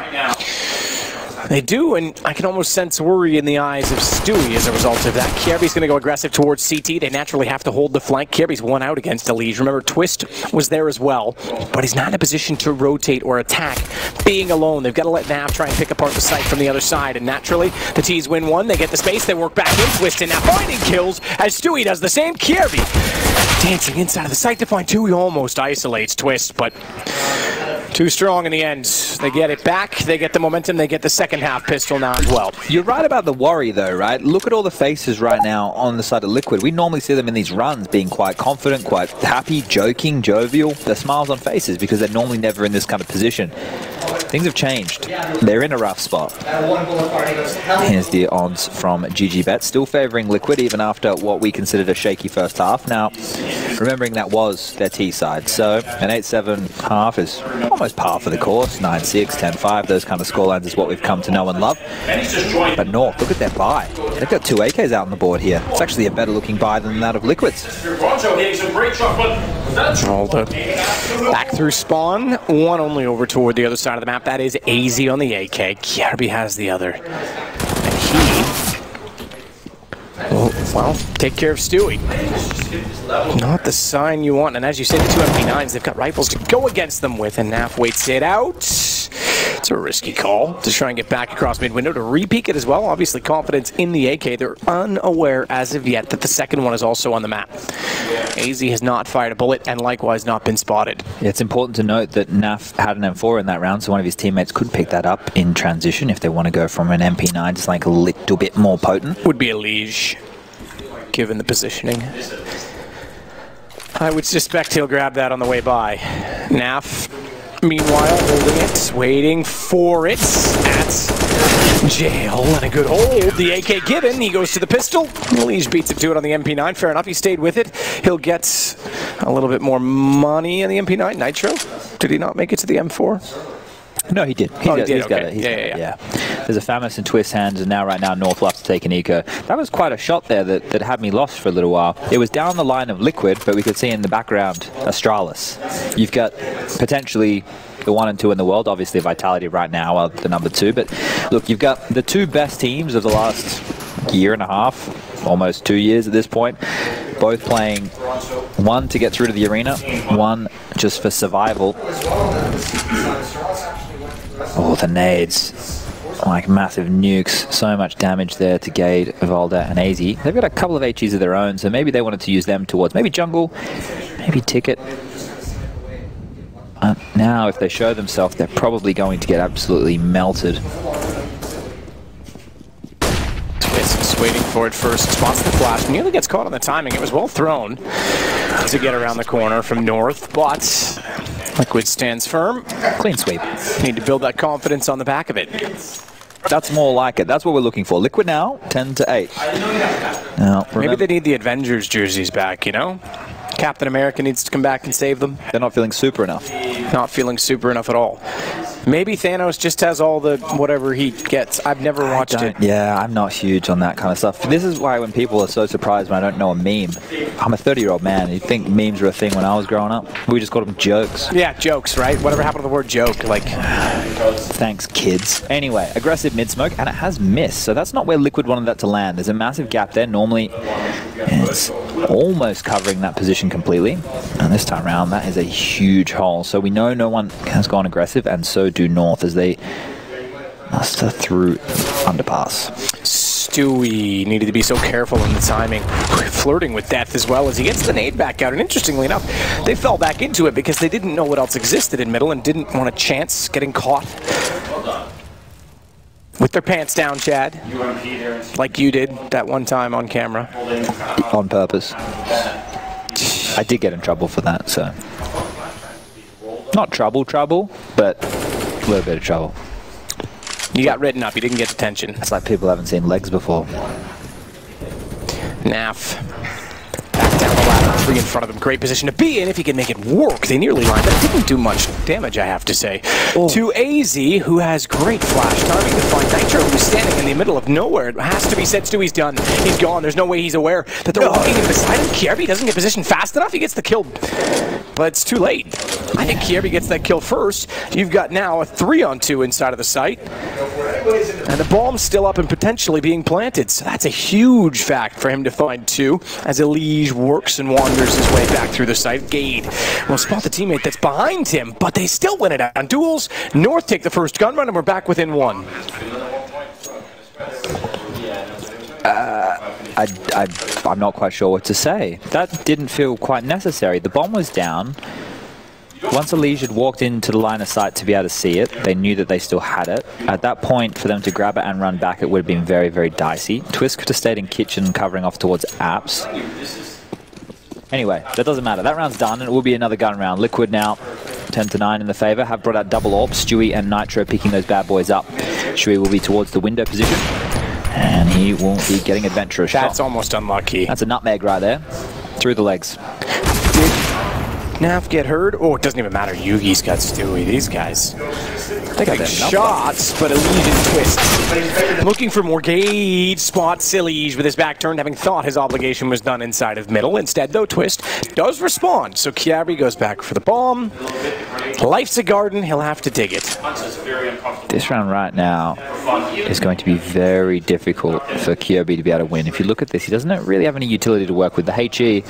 [SPEAKER 2] They do, and I can almost sense worry in the eyes of Stewie as a result of that. Kirby's going to go aggressive towards CT. They naturally have to hold the flank. Kirby's won out against Elige. Remember, Twist was there as well, but he's not in a position to rotate or attack being alone. They've got to let Nav try and pick apart the site from the other side, and naturally, the T's win one. They get the space. They work back in. Twist and now finding kills as Stewie does the same. Kirby dancing inside of the site to find two. He almost isolates Twist, but Too strong in the end. They get it back, they get the momentum, they get the second half pistol now as well.
[SPEAKER 1] You're right about the worry though, right? Look at all the faces right now on the side of Liquid. We normally see them in these runs being quite confident, quite happy, joking, jovial. Their smiles on faces because they're normally never in this kind of position. Things have changed. They're in a rough spot. Here's the odds from GGBet, still favoring Liquid even after what we considered a shaky first half. Now, remembering that was their T side, so an 8-7 half is almost par for the course. 9-6, 10-5, those kind of scorelines is what we've come to know and love. But North, look at their buy. They've got 2 AKs out on the board here. It's actually a better looking buy than that of Liquid's.
[SPEAKER 2] Back through spawn, one only over toward the other side of the map. That is AZ on the AK. CR4ZY has the other. And he... well, take care of Stewie. Not the sign you want. And as you say, the 2 MP9s, they've got rifles to go against them with. And Naf waits it out. It's a risky call to try and get back across mid-window to re-peek it as well. Obviously, confidence in the AK. They're unaware as of yet that the second one is also on the map. AZ has not fired a bullet and likewise not been spotted.
[SPEAKER 1] It's important to note that Naf had an M4 in that round, so one of his teammates could pick that up in transition if they want to go from an MP9 just like a little bit more potent.
[SPEAKER 2] Would be a Liege, given the positioning. I would suspect he'll grab that on the way by. Naf, meanwhile, holding it, waiting for it at jail, and a good hold. The AK given, he goes to the pistol. Liege beats it to it on the MP9. Fair enough, he stayed with it. He'll get a little bit more money in the MP9. Nitro, did he not make it to the M4?
[SPEAKER 1] No, he did. He's got it. Yeah. There's a Famous in Twist hands, and now right now North will have to take an eco. That was quite a shot there that had me lost for a little while. It was down the line of Liquid, but we could see in the background Astralis. You've got potentially the 1 and 2 in the world. Obviously Vitality right now are the number 2, but look, you've got the 2 best teams of the last year and a half, almost 2 years at this point, both playing, one to get through to the arena, one just for survival. Oh, the nades, like massive nukes, so much damage there to Gade, Valda, and AZ. They've got a couple of HEs of their own, so maybe they wanted to use them towards maybe jungle, maybe ticket. Now, if they show themselves, they're probably going to get absolutely melted.
[SPEAKER 2] Just waiting for it first, spots the flash, nearly gets caught on the timing. It was well thrown to get around the corner from North, but Liquid stands firm.
[SPEAKER 1] Clean sweep.
[SPEAKER 2] Need to build that confidence on the back of it.
[SPEAKER 1] That's more like it. That's what we're looking for. Liquid now, 10-8. Now,
[SPEAKER 2] maybe they need the Avengers jerseys back, you know? Captain America needs to come back and save them.
[SPEAKER 1] They're not feeling super enough.
[SPEAKER 2] Not feeling super enough at all. Maybe Thanos just has all the whatever he gets. I've never watched it.
[SPEAKER 1] Yeah, I'm not huge on that kind of stuff. This is why when people are so surprised when I don't know a meme. I'm a 30-year-old man. You'd think memes were a thing when I was growing up. We just called them jokes.
[SPEAKER 2] Yeah, jokes, right? Whatever happened to the word joke? Like,
[SPEAKER 1] thanks, kids. Anyway, aggressive mid-smoke, and it has missed. So that's not where Liquid wanted that to land. There's a massive gap there. Normally, it's almost covering that position completely. And this time around, that is a huge hole. So we know no one has gone aggressive, and so do North as they muster through underpass.
[SPEAKER 2] Stewie needed to be so careful in the timing, flirting with death as well as he gets the nade back out. And interestingly enough, they fell back into it because they didn't know what else existed in middle and didn't want a chance getting caught with their pants down, Chad, like you did that one time on camera.
[SPEAKER 1] On purpose. I did get in trouble for that, so. Not trouble, but a little bit of trouble.
[SPEAKER 2] You got written up, you didn't get detention.
[SPEAKER 1] It's like people haven't seen legs before.
[SPEAKER 2] Naf. Back down the ladder, 3 in front of him. Great position to be in if he can make it work. They nearly lined up. Didn't do much damage, I have to say. Oh. To AZ, who has great flash timing to find Nitro, who's standing in the middle of nowhere. It has to be said, Stewie's done. He's gone. There's no way he's aware that they're walking in beside him. CR4ZY doesn't get positioned fast enough. He gets the kill, but it's too late. I think CR4ZY gets that kill first. You've got now a 3-on-2 inside of the site. And the bomb's still up and potentially being planted. So that's a huge fact for him to find 2 as Elige works and wanders his way back through the site. Gade will spot the teammate that's behind him, but they still win it on duels. North take the first gun run and we're back within 1.
[SPEAKER 1] I'm not quite sure what to say. That didn't feel quite necessary. The bomb was down. Once Elige had walked into the line of sight to be able to see it, they knew that they still had it. At that point, for them to grab it and run back, it would have been very, very dicey. Twist could have stayed in kitchen, covering off towards apps. Anyway, that doesn't matter. That round's done, and it will be another gun round. Liquid now 10-9 in the favor. Have brought out double AWP. Stewie and Nitro picking those bad boys up. Stewie will be towards the window position, and he will be getting adventurous shot.
[SPEAKER 2] That's almost unlucky.
[SPEAKER 1] That's a nutmeg right there. Through the legs.
[SPEAKER 2] Nav get hurt? Oh, it doesn't even matter. Yugi's got Stewie. These guys. They got shots, but Elige and Twist. Looking for more gauge spots. Elige with his back turned, having thought his obligation was done inside of middle. Instead, though, Twist does respond. So Kiabi goes back for the bomb. Life's a garden. He'll have to dig it.
[SPEAKER 1] This round right now is going to be very difficult for Kiabi to be able to win. If you look at this, he doesn't really have any utility to work with. The HE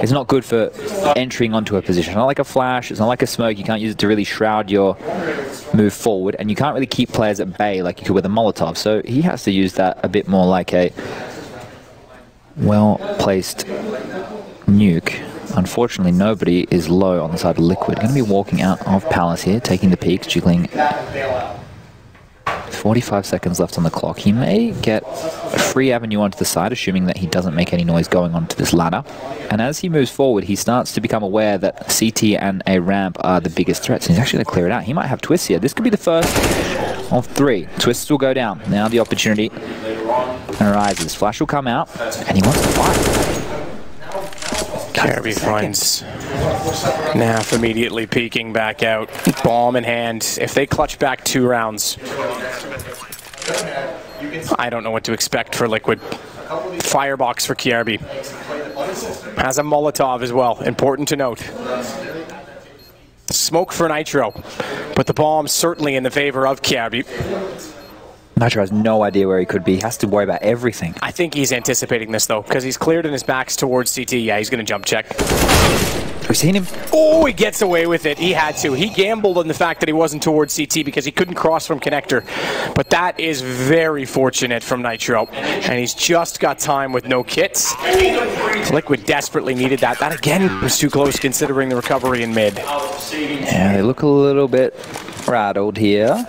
[SPEAKER 1] is not good for entering onto a position. It's not like a flash, it's not like a smoke. You can't use it to really shroud your move forward, and you can't really keep players at bay like you could with a Molotov. So he has to use that a bit more like a well-placed nuke. Unfortunately, nobody is low on the side of Liquid. Going to be walking out of Palace here, taking the peaks, jiggling. 45 seconds left on the clock. He may get a free avenue onto the side, assuming that he doesn't make any noise going onto this ladder. And as he moves forward, he starts to become aware that CT and a ramp are the biggest threats. And he's actually going to clear it out. He might have Twists here. This could be the first of 3. Twists will go down. Now the opportunity arises. Flash will come out, and he wants to fight.
[SPEAKER 2] Kirby finds Naf immediately peeking back out. Bomb in hand. If they clutch back 2 rounds, I don't know what to expect for Liquid. Firebox for Kiarbi. Has a Molotov as well. Important to note. Smoke for Nitro. But the bomb certainly in the favor of Kiarbi.
[SPEAKER 1] Nitro has no idea where he could be. He has to worry about everything.
[SPEAKER 2] I think he's anticipating this, though, because he's cleared and his back's towards CT. Yeah, he's going to jump check.
[SPEAKER 1] We've seen him.
[SPEAKER 2] Oh, he gets away with it. He had to. He gambled on the fact that he wasn't towards CT because he couldn't cross from connector. But that is very fortunate from Nitro. And he's just got time with no kits. Liquid desperately needed that. That, again, was too close considering the recovery in mid.
[SPEAKER 1] Yeah, they look a little bit rattled here,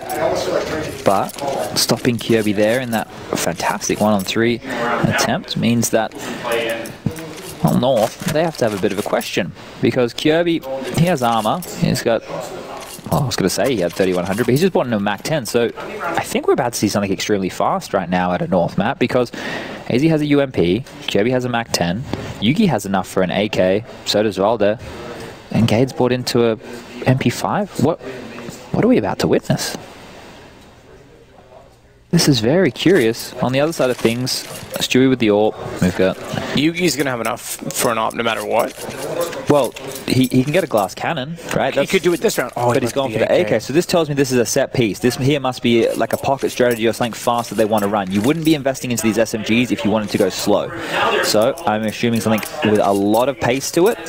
[SPEAKER 1] but stopping Kirby there in that fantastic 1-on-3 attempt means that, well, North, they have to have a bit of a question, because Kirby, he has armor, he's got, well, I was going to say he had 3100, but he's just bought into a Mac 10, so I think we're about to see something extremely fast right now at a North map, because AZ has a UMP, Kirby has a Mac 10, Yugi has enough for an AK, so does Valda, and Gade's bought into a MP5. What are we about to witness? This is very curious. On the other side of things, Stewie with the AWP. We've got...
[SPEAKER 2] Yugi's going to have enough for an AWP no matter what.
[SPEAKER 1] Well, he can get a glass cannon, right?
[SPEAKER 2] He could do it this round. Oh,
[SPEAKER 1] but he's gone for the AK. So this tells me this is a set piece. This here must be like a pocket strategy or something fast that they want to run. You wouldn't be investing into these SMGs if you wanted to go slow. So I'm assuming something with a lot of pace to it.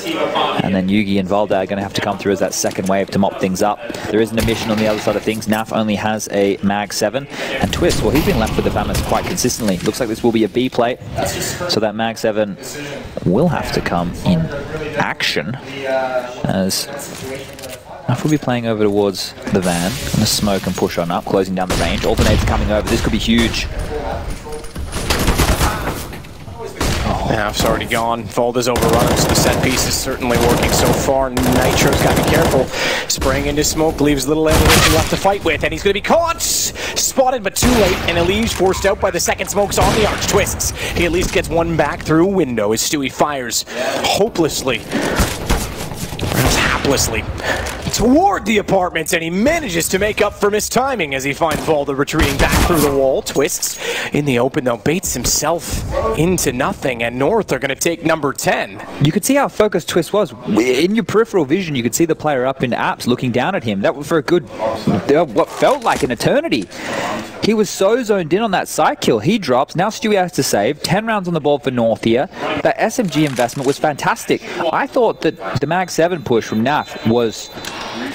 [SPEAKER 1] And then Yugi and Valda are going to have to come through as that second wave to mop things up. There is an emission on the other side of things. Naf only has a Mag 7. And Twist, well, he's been left with the FAMAS quite consistently. Looks like this will be a B plate. So that Mag 7 will have to come in action, as Naf will be playing over towards the van. Gonna smoke and push on up, closing down the range. Alternates coming over. This could be huge.
[SPEAKER 2] Naf's already gone. Valda's overrun, so the set piece is certainly working so far. Nitro's got to be careful. Spraying into smoke, leaves little ammunition left to fight with, and he's going to be caught! Spotted, but too late, and Elige forced out by the second smokes on the arch. Twists. He at least gets one back through a window as Stewie fires hopelessly, perhaps haplessly, toward the apartments, and he manages to make up for mistiming as he finds Valda retreating back through the wall. Twists in the open, though, baits himself into nothing, and North are going to take number 10.
[SPEAKER 1] You could see how focused Twist was. In your peripheral vision, you could see the player up in apps looking down at him. That was for a good, what felt like an eternity. He was so zoned in on that side kill. He drops. Now Stewie has to save. 10 rounds on the board for North here. That SMG investment was fantastic. I thought that the Mag 7 push from Naf was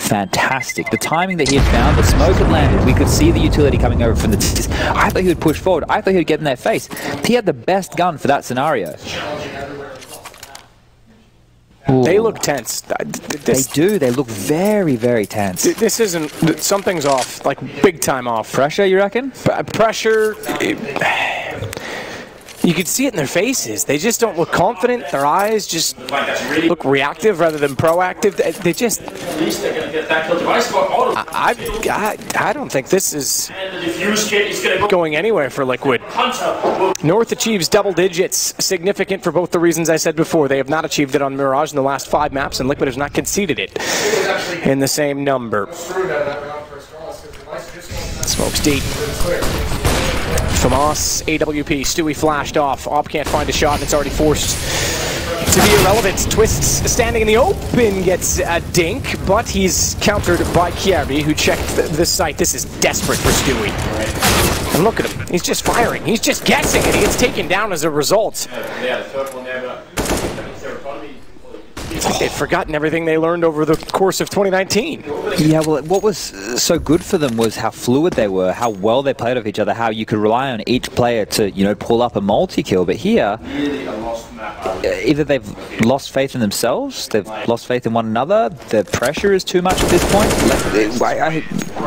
[SPEAKER 1] fantastic. The timing that he had found, the smoke had landed. We could see the utility coming over from the T's. I thought he would push forward. I thought he would get in their face. He had the best gun for that scenario. Ooh.
[SPEAKER 2] They look tense.
[SPEAKER 1] They do. They look very, very tense.
[SPEAKER 2] This isn't... Something's off. Like, big time off.
[SPEAKER 1] Pressure, you reckon?
[SPEAKER 2] Pressure... You can see it in their faces. They just don't look confident. Their eyes just look reactive rather than proactive. They just... I don't think this is going anywhere for Liquid. North achieves double digits, significant for both the reasons I said before. They have not achieved it on Mirage in the last 5 maps, and Liquid has not conceded it in the same number. Smokes deep. Famas, AWP, Stewie flashed off. Op can't find a shot, and it's already forced to be irrelevant. Twists standing in the open gets a dink, but he's countered by Kierby, who checked the site. This is desperate for Stewie. And look at him. He's just firing. He's just guessing, and he gets taken down as a result. They've forgotten everything they learned over the course of 2019.
[SPEAKER 1] Yeah, well, what was so good for them was how fluid they were, how well they played off each other, how you could rely on each player to, you know, pull up a multi-kill. But here, either they've lost faith in themselves, they've lost faith in one another, the pressure is too much at this point. I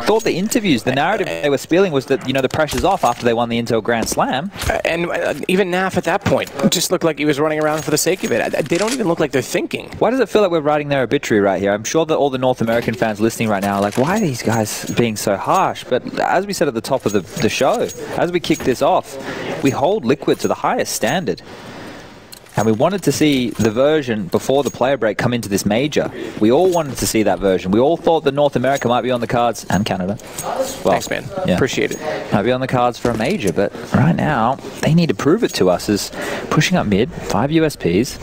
[SPEAKER 1] thought the interviews, the narrative they were spilling was that, you know, the pressure's off after they won the Intel Grand Slam.
[SPEAKER 2] And even Naf at that point just looked like he was running around for the sake of it. They don't even look like they're thinking.
[SPEAKER 1] Why does it feel like we're writing their obituary right here? I'm sure that all the North American fans listening right now are like, why are these guys being so harsh? But as we said at the top of the show, as we kick this off, we hold Liquid to the highest standard. And we wanted to see the version before the player break come into this major. We all wanted to see that version. We all thought that North America might be on the cards, and Canada. Well,
[SPEAKER 2] thanks, man. Yeah. Appreciate it.
[SPEAKER 1] Might be on the cards for a major, but right now, they need to prove it to us as pushing up mid, 5 USPs.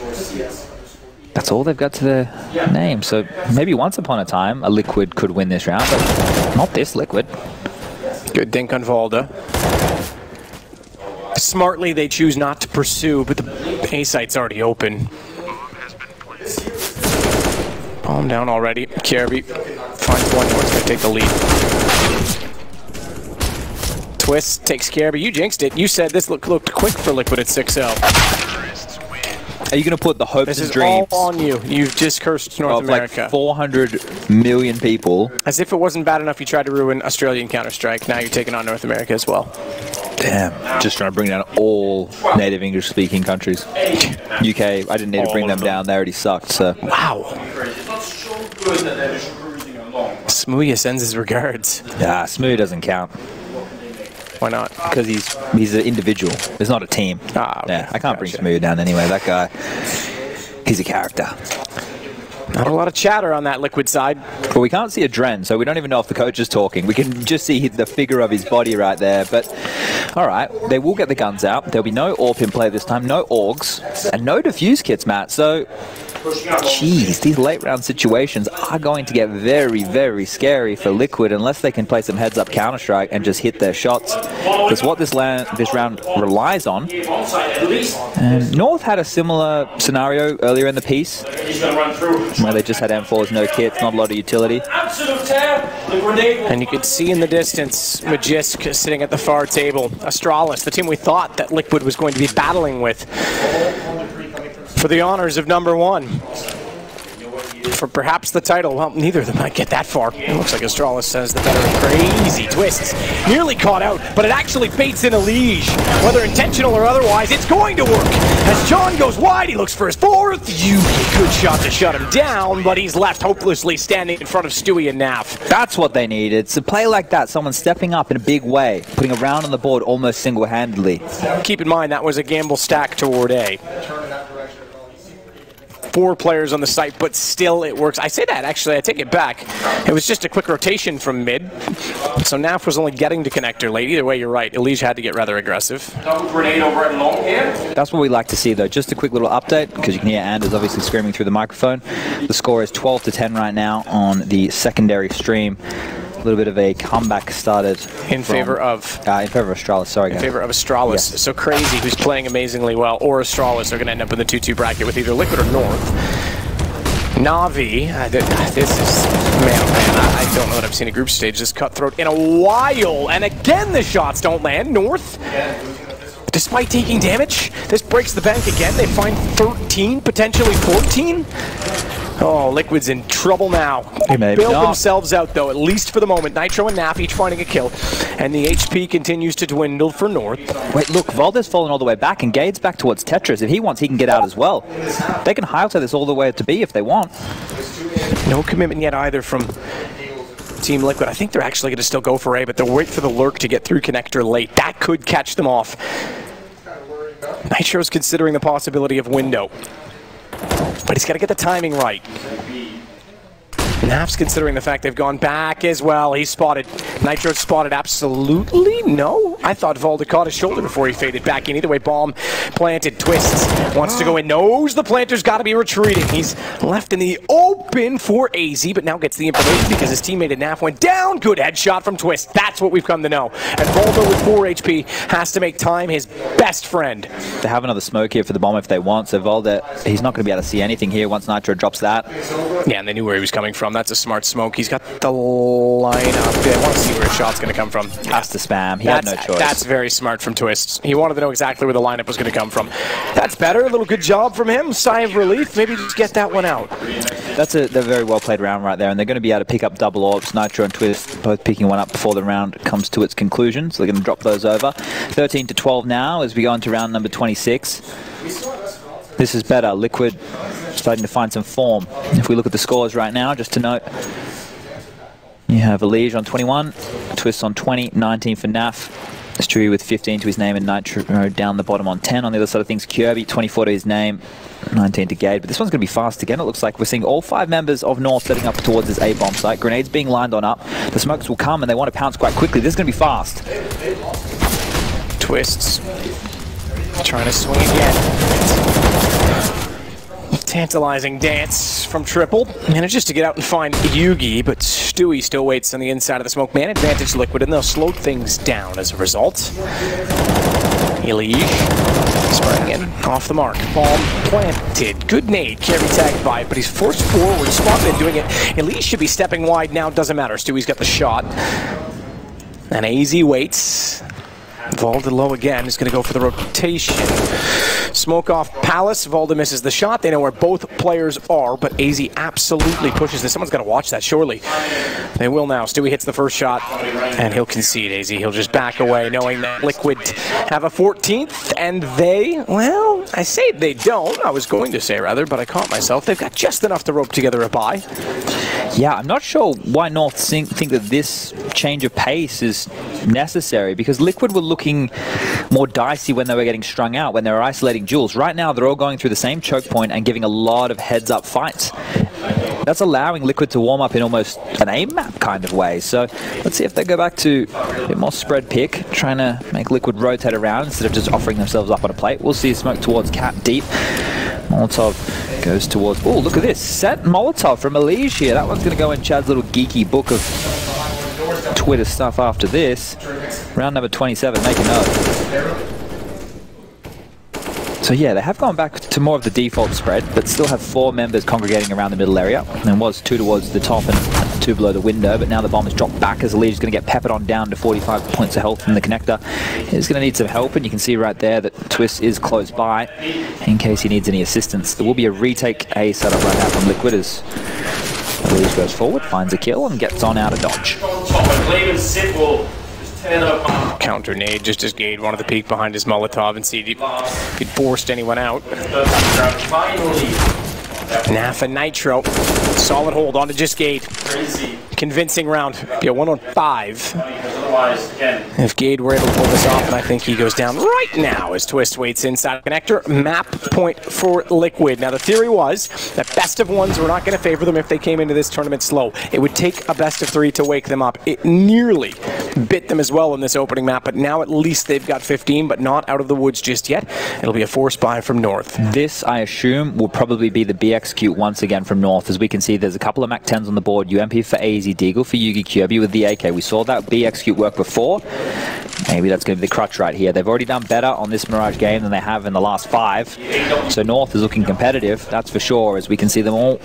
[SPEAKER 1] That's all they've got to their name. So maybe once upon a time, a Liquid could win this round, but not this Liquid.
[SPEAKER 2] Good dink on Valda. Smartly, they choose not to pursue, but the A site's already open. Bomb down already. Kierby finds one. North's going to take the lead. Twist takes Kierby. You jinxed it. You said this looked quick for Liquid at 6-0.
[SPEAKER 1] Are you going to put the hopes and dreams?
[SPEAKER 2] This is all on you. You've just cursed North America.
[SPEAKER 1] Like 400 million people.
[SPEAKER 2] As if it wasn't bad enough you tried to ruin Australian Counter-Strike. Now you're taking on North America as well.
[SPEAKER 1] Damn. Just trying to bring down all native English-speaking countries. UK, I didn't need to bring them down. They already sucked, so.
[SPEAKER 2] Wow. Smooya sends his regards.
[SPEAKER 1] Yeah, Smooya doesn't count.
[SPEAKER 2] Why not?
[SPEAKER 1] Because he's an individual. It's not a team.
[SPEAKER 2] Ah, okay.
[SPEAKER 1] Yeah, I can't bring Smooya down anyway. That guy, he's a character.
[SPEAKER 2] Not a lot of chatter on that Liquid side.
[SPEAKER 1] But we can't see a Dren, so we don't even know if the coach is talking. We can just see the figure of his body right there. But, all right, they will get the guns out. There'll be no AWP in play this time, no AUGs, and no defuse kits, Matt. So, jeez, these late round situations are going to get very, very scary for Liquid unless they can play some heads-up Counter-Strike and just hit their shots. Because what this round relies on. And North had a similar scenario earlier in the piece, where they just had M4s, no kits, not a lot of utility.
[SPEAKER 2] And you could see in the distance Magisk sitting at the far table. Astralis, the team we thought that Liquid was going to be battling with for the honors of #1. For perhaps the title. Well, neither of them might get that far. It looks like Astralis says the better. Crazy twists. Nearly caught out, but it actually baits in a Liege. Whether intentional or otherwise, it's going to work. As John goes wide, he looks for his fourth. Good shot to shut him down, but he's left hopelessly standing in front of Stewie and Naf.
[SPEAKER 1] That's what they needed. It's a play like that, someone stepping up in a big way, putting a round on the board almost single-handedly.
[SPEAKER 2] Keep in mind, that was a gamble stack toward A. 4 players on the site, but still it works. I say that, actually, I take it back. It was just a quick rotation from mid, so Naf was only getting to connector late. Either way, you're right. Elige had to get rather aggressive.
[SPEAKER 1] That's what we like to see, though. Just a quick little update, because you can hear Anders obviously screaming through the microphone. The score is 12-10 right now on the secondary stream. A little bit of a comeback started
[SPEAKER 2] in favor of
[SPEAKER 1] Astralis. Sorry, guys.
[SPEAKER 2] In favor of Astralis. Yes. So Crazy, who's playing amazingly well, or Astralis are going to end up in the 2-2 bracket with either Liquid or North. Navi, this is, man, I don't know that I've seen a group stage this cutthroat in a while. And again, the shots don't land. North despite taking damage, this breaks the bank again. They find 13, potentially 14. Oh, Liquid's in trouble now. They build themselves out, though, at least for the moment. Nitro and Naf each finding a kill, and the HP continues to dwindle for North.
[SPEAKER 1] Wait, look, Volder's fallen all the way back, and Gade's back towards Tetris. If he wants, he can get out as well. They can hightail this all the way to B if they want.
[SPEAKER 2] No commitment yet either from Team Liquid. I think they're actually going to still go for A, but they'll wait for the lurk to get through connector late. That could catch them off. Nitro's considering the possibility of window, but he's got to get the timing right. Naf's considering the fact they've gone back as well. He's spotted. Nitro's spotted absolutely no. I thought Volder caught his shoulder before he faded back in. Either way, bomb planted. Twists. Wants to go in. Knows the planter's got to be retreating. He's left in the open for AZ, but now gets the information because his teammate at Naf went down. Good headshot from Twist. That's what we've come to know. And Volder with 4 HP has to make time his best friend.
[SPEAKER 1] They have another smoke here for the bomb if they want, so Volder, he's not going to be able to see anything here once Nitro drops that.
[SPEAKER 2] Yeah, and they knew where he was coming from. That's a smart smoke. He's got the lineup. I want to see where his shot's going to come from.
[SPEAKER 1] Has to spam. He had no choice.
[SPEAKER 2] That's very smart from Twist. He wanted to know exactly where the lineup was going to come from. That's better. A little good job from him. Sigh of relief. Maybe just get that one out.
[SPEAKER 1] That's a very well played round right there, and they're going to be able to pick up double orbs. Nitro and Twist both picking one up before the round comes to its conclusion, so they're going to drop those over. 13 to 12 now as we go into round number 26. This is better. Liquid starting to find some form. If we look at the scores right now, just to note, you have Elige on 21, Twist on 20, 19 for Naf, Stewie with 15 to his name, and Nitro down the bottom on 10. On the other side of things, Kirby, 24 to his name, 19 to Gade. But this one's going to be fast again. It looks like we're seeing all 5 members of North setting up towards this A-bomb site. Grenades being lined on up. The smokes will come, and they want to pounce quite quickly. This is going to be fast.
[SPEAKER 2] Twists. Trying to swing again. Tantalizing dance from Triple. Manages to get out and find Yugi, but Stewie still waits on the inside of the smoke. Man advantage Liquid, and they'll slow things down as a result. Elige spraying in off the mark. Bomb planted. Good nade. Carry tagged by it, but he's forced forward. Spotted and doing it. Elige should be stepping wide now. Doesn't matter. Stewie's got the shot. And AZ waits. Volder low again, is going to go for the rotation. Smoke off Palace. Volder misses the shot. They know where both players are, but AZ absolutely pushes this. Someone's got to watch that, surely. They will now. Stewie hits the first shot, and he'll concede, AZ. He'll just back away, knowing that Liquid have a 14th, and they, well, I say they don't. I was going to say, rather, but I caught myself. They've got just enough to rope together a bye.
[SPEAKER 1] Yeah, I'm not sure why North think that this change of pace is necessary, because Liquid were looking more dicey when they were getting strung out, when they were isolating duels. Right now, they're all going through the same choke point and giving a lot of heads-up fights. That's allowing Liquid to warm up in almost an aim map kind of way. So let's see if they go back to a bit more spread pick, trying to make Liquid rotate around instead of just offering themselves up on a plate. We'll see a smoke towards Cat deep. Molotov goes towards... Oh, look at this. Set Molotov from Elige here. That one's going to go in Chad's little geeky book of Twitter stuff after this. Round number 27, make a note. So yeah, they have gone back to more of the default spread, but still have 4 members congregating around the middle area. And was 2 towards the top and 2 below the window, but now the bomb has dropped back as Elige is going to get peppered on down to 45 points of health from the connector. He's going to need some help, and you can see right there that Twist is close by in case he needs any assistance. There will be a retake A setup right now from Liquid as Elige goes forward, finds a kill, and gets on out of dodge.
[SPEAKER 2] Counter nade just as Gade wanted to peek behind his Molotov and see if he'd forced anyone out. Naf and Nitro. Solid hold on to just Gade. Convincing round. Be a 1-on-5. If Gade were able to pull this off, and I think he goes down right now as Twist waits inside connector. Map point for Liquid. Now the theory was that best of ones were not going to favor them if they came into this tournament slow. It would take a best of 3 to wake them up. It nearly bit them as well in this opening map, but now at least they've got 15, but not out of the woods just yet. It'll be a force buy from North.
[SPEAKER 1] This, I assume, will probably be the BXQ once again from North. As we can see, there's a couple of Mac 10s on the board. UMP for AZ, Deagle for Yugi, Kirby with the AK. We saw that BXQ work before. Maybe that's going to be the crutch right here. They've already done better on this Mirage game than they have in the last 5. So North is looking competitive, that's for sure, as we can see them all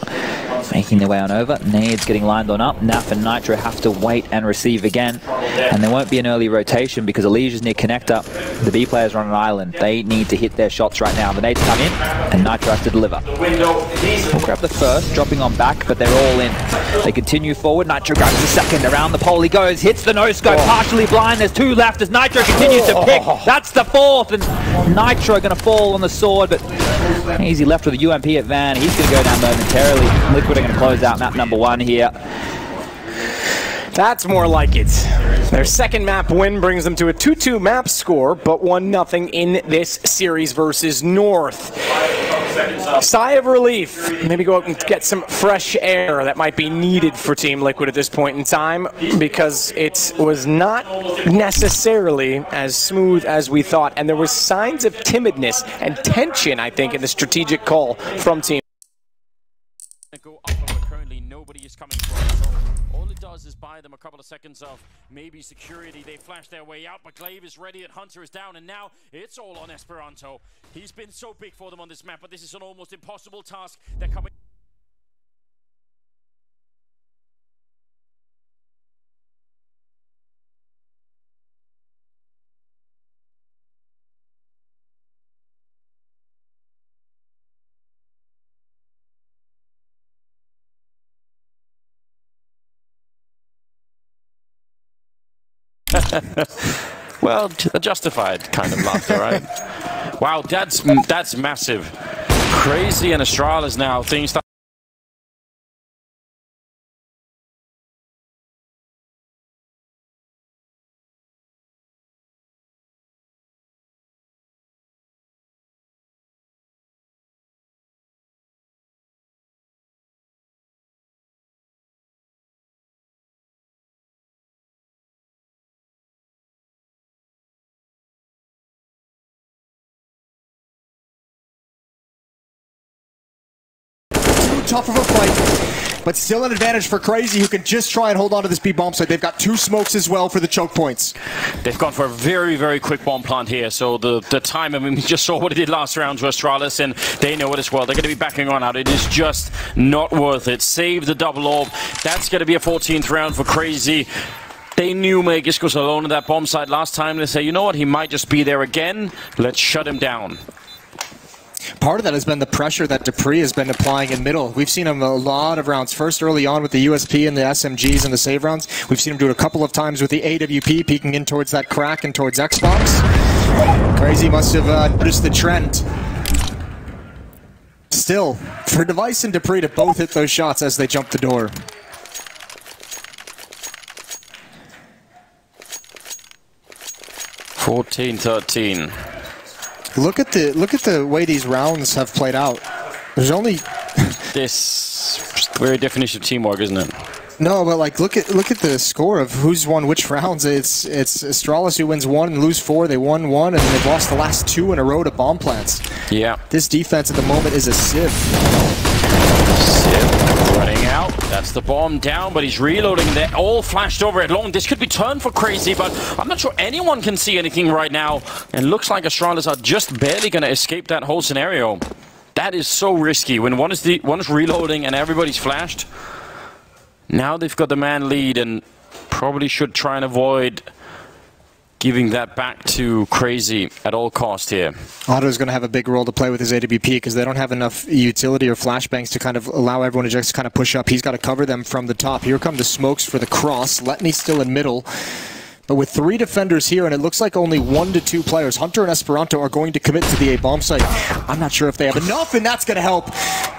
[SPEAKER 1] making their way on over. Nades getting lined on up. Naf and Nitro have to wait and receive again. And there won't be an early rotation because Alesia's near connector. The B players are on an island. They need to hit their shots right now. The nades come in, and Nitro has to deliver. We'll grab the first, dropping on back, but they're all in. They continue forward. Nitro grabs the second. Around the pole he goes, hits the no-scope, partially blind. There's two left as Nitro continues to pick. That's the fourth, and Nitro going to fall on the sword, but easy left with a UMP at Van. He's going to go down momentarily. Liquid are going to close out map number 1 here.
[SPEAKER 2] That's more like it. Their second map win brings them to a 2-2 map score, but 1-0 in this series versus North. Sigh of relief. Maybe go out and get some fresh air that might be needed for Team Liquid at this point in time, because it was not necessarily as smooth as we thought, and there were signs of timidness and tension, I think, in the strategic call from Team.
[SPEAKER 5] Go up, but currently nobody is coming from. So all it does is buy them a couple of seconds of maybe security. They flash their way out, but Glaive is ready and Hunter is down, and now it's all on Esperanto. He's been so big for them on this map, but this is an almost impossible task. They're coming. Well, a justified kind of laughter, right? Wow, that's massive. CR4ZY and Astralis now. Things start.
[SPEAKER 4] Tough of a fight, but still an advantage for CR4ZY, who can just try and hold on to this B bomb site. They've got 2 smokes as well for the choke points.
[SPEAKER 5] They've gone for a very, very quick bomb plant here. So the time, I mean, we just saw what it did last round to Astralis, and they know it as well. They're going to be backing on out. It is just not worth it. Save the double orb. That's going to be a 14th round for CR4ZY. They knew mecz was alone at that bomb site last time. They say, you know what, he might just be there again. Let's shut him down.
[SPEAKER 4] Part of that has been the pressure that dupreeh has been applying in middle. We've seen him a lot of rounds. First early on with the USP and the SMGs and the save rounds. We've seen him do it a couple of times with the AWP, peeking in towards that crack and towards Xbox. CR4ZY must have noticed the trend. Still, for Device and dupreeh to both hit those shots as they jump the door.
[SPEAKER 5] 14-13.
[SPEAKER 4] Look at the way these rounds have played out. There's only
[SPEAKER 5] this very definition of teamwork, isn't it?
[SPEAKER 4] No, but like look at the score of who's won which rounds. It's Astralis who wins 1 and lose 4. They won 1 and they've lost the last 2 in a row to bomb plants.
[SPEAKER 5] Yeah.
[SPEAKER 4] This defense at the moment is a sieve.
[SPEAKER 5] Sieve running out. That's the bomb down, but he's reloading. They're all flashed over at long. This could be turned for CR4ZY, but I'm not sure anyone can see anything right now. And looks like Astralis are just barely going to escape that whole scenario. That is so risky when one is reloading and everybody's flashed. Now they've got the man lead and probably should try and avoid giving that back to CR4ZY at all cost here.
[SPEAKER 4] Otto's going to have a big role to play with his AWP because they don't have enough utility or flashbangs to kind of allow everyone to just kind of push up. He's got to cover them from the top. Here come the smokes for the cross. Letney's still in middle. But with 3 defenders here, and it looks like only 1 to 2 players, Hunter and Esperanto are going to commit to the A bomb site. I'm not sure if they have enough, and that's going to help.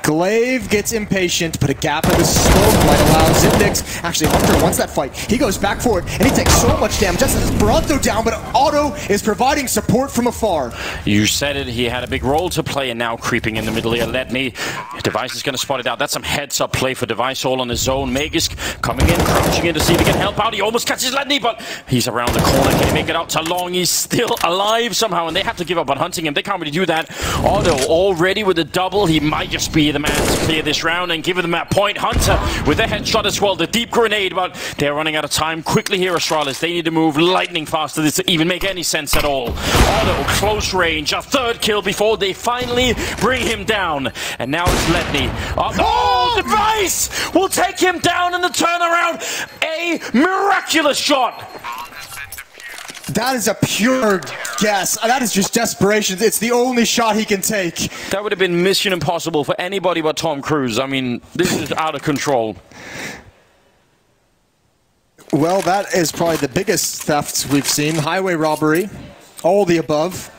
[SPEAKER 4] Glaive gets impatient, but a gap in the smoke might allow Zipnix. Actually, Hunter wants that fight. He goes back for it, and he takes so much damage. That's Esperanto down, but Otto is providing support from afar.
[SPEAKER 5] You said it. He had a big role to play, and now creeping in the middle here. Letney. Device is going to spot it out. That's some heads-up play for Device, all on his own. mecz coming in, crouching in to see if he can help out. He almost catches Letney, but he's around the corner. Can he make it out to long? He's still alive somehow, and they have to give up on hunting him. They can't really do that. Otto already with a double. He might just be the man to clear this round and give them that point. Hunter with a headshot as well. The deep grenade, but they're running out of time quickly here, Astralis. They need to move lightning fast for this to even make any sense at all. Otto, close range. A 3rd kill before they finally bring him down. And now it's Letney. Oh, Device will take him down in the turnaround. A miraculous shot.
[SPEAKER 4] That is a pure guess. That is just desperation. It's the only shot he can take.
[SPEAKER 5] That would have been mission impossible for anybody but Tom Cruise. I mean, this is out of control.
[SPEAKER 4] Well, that is probably the biggest theft we've seen. Highway robbery, all the above.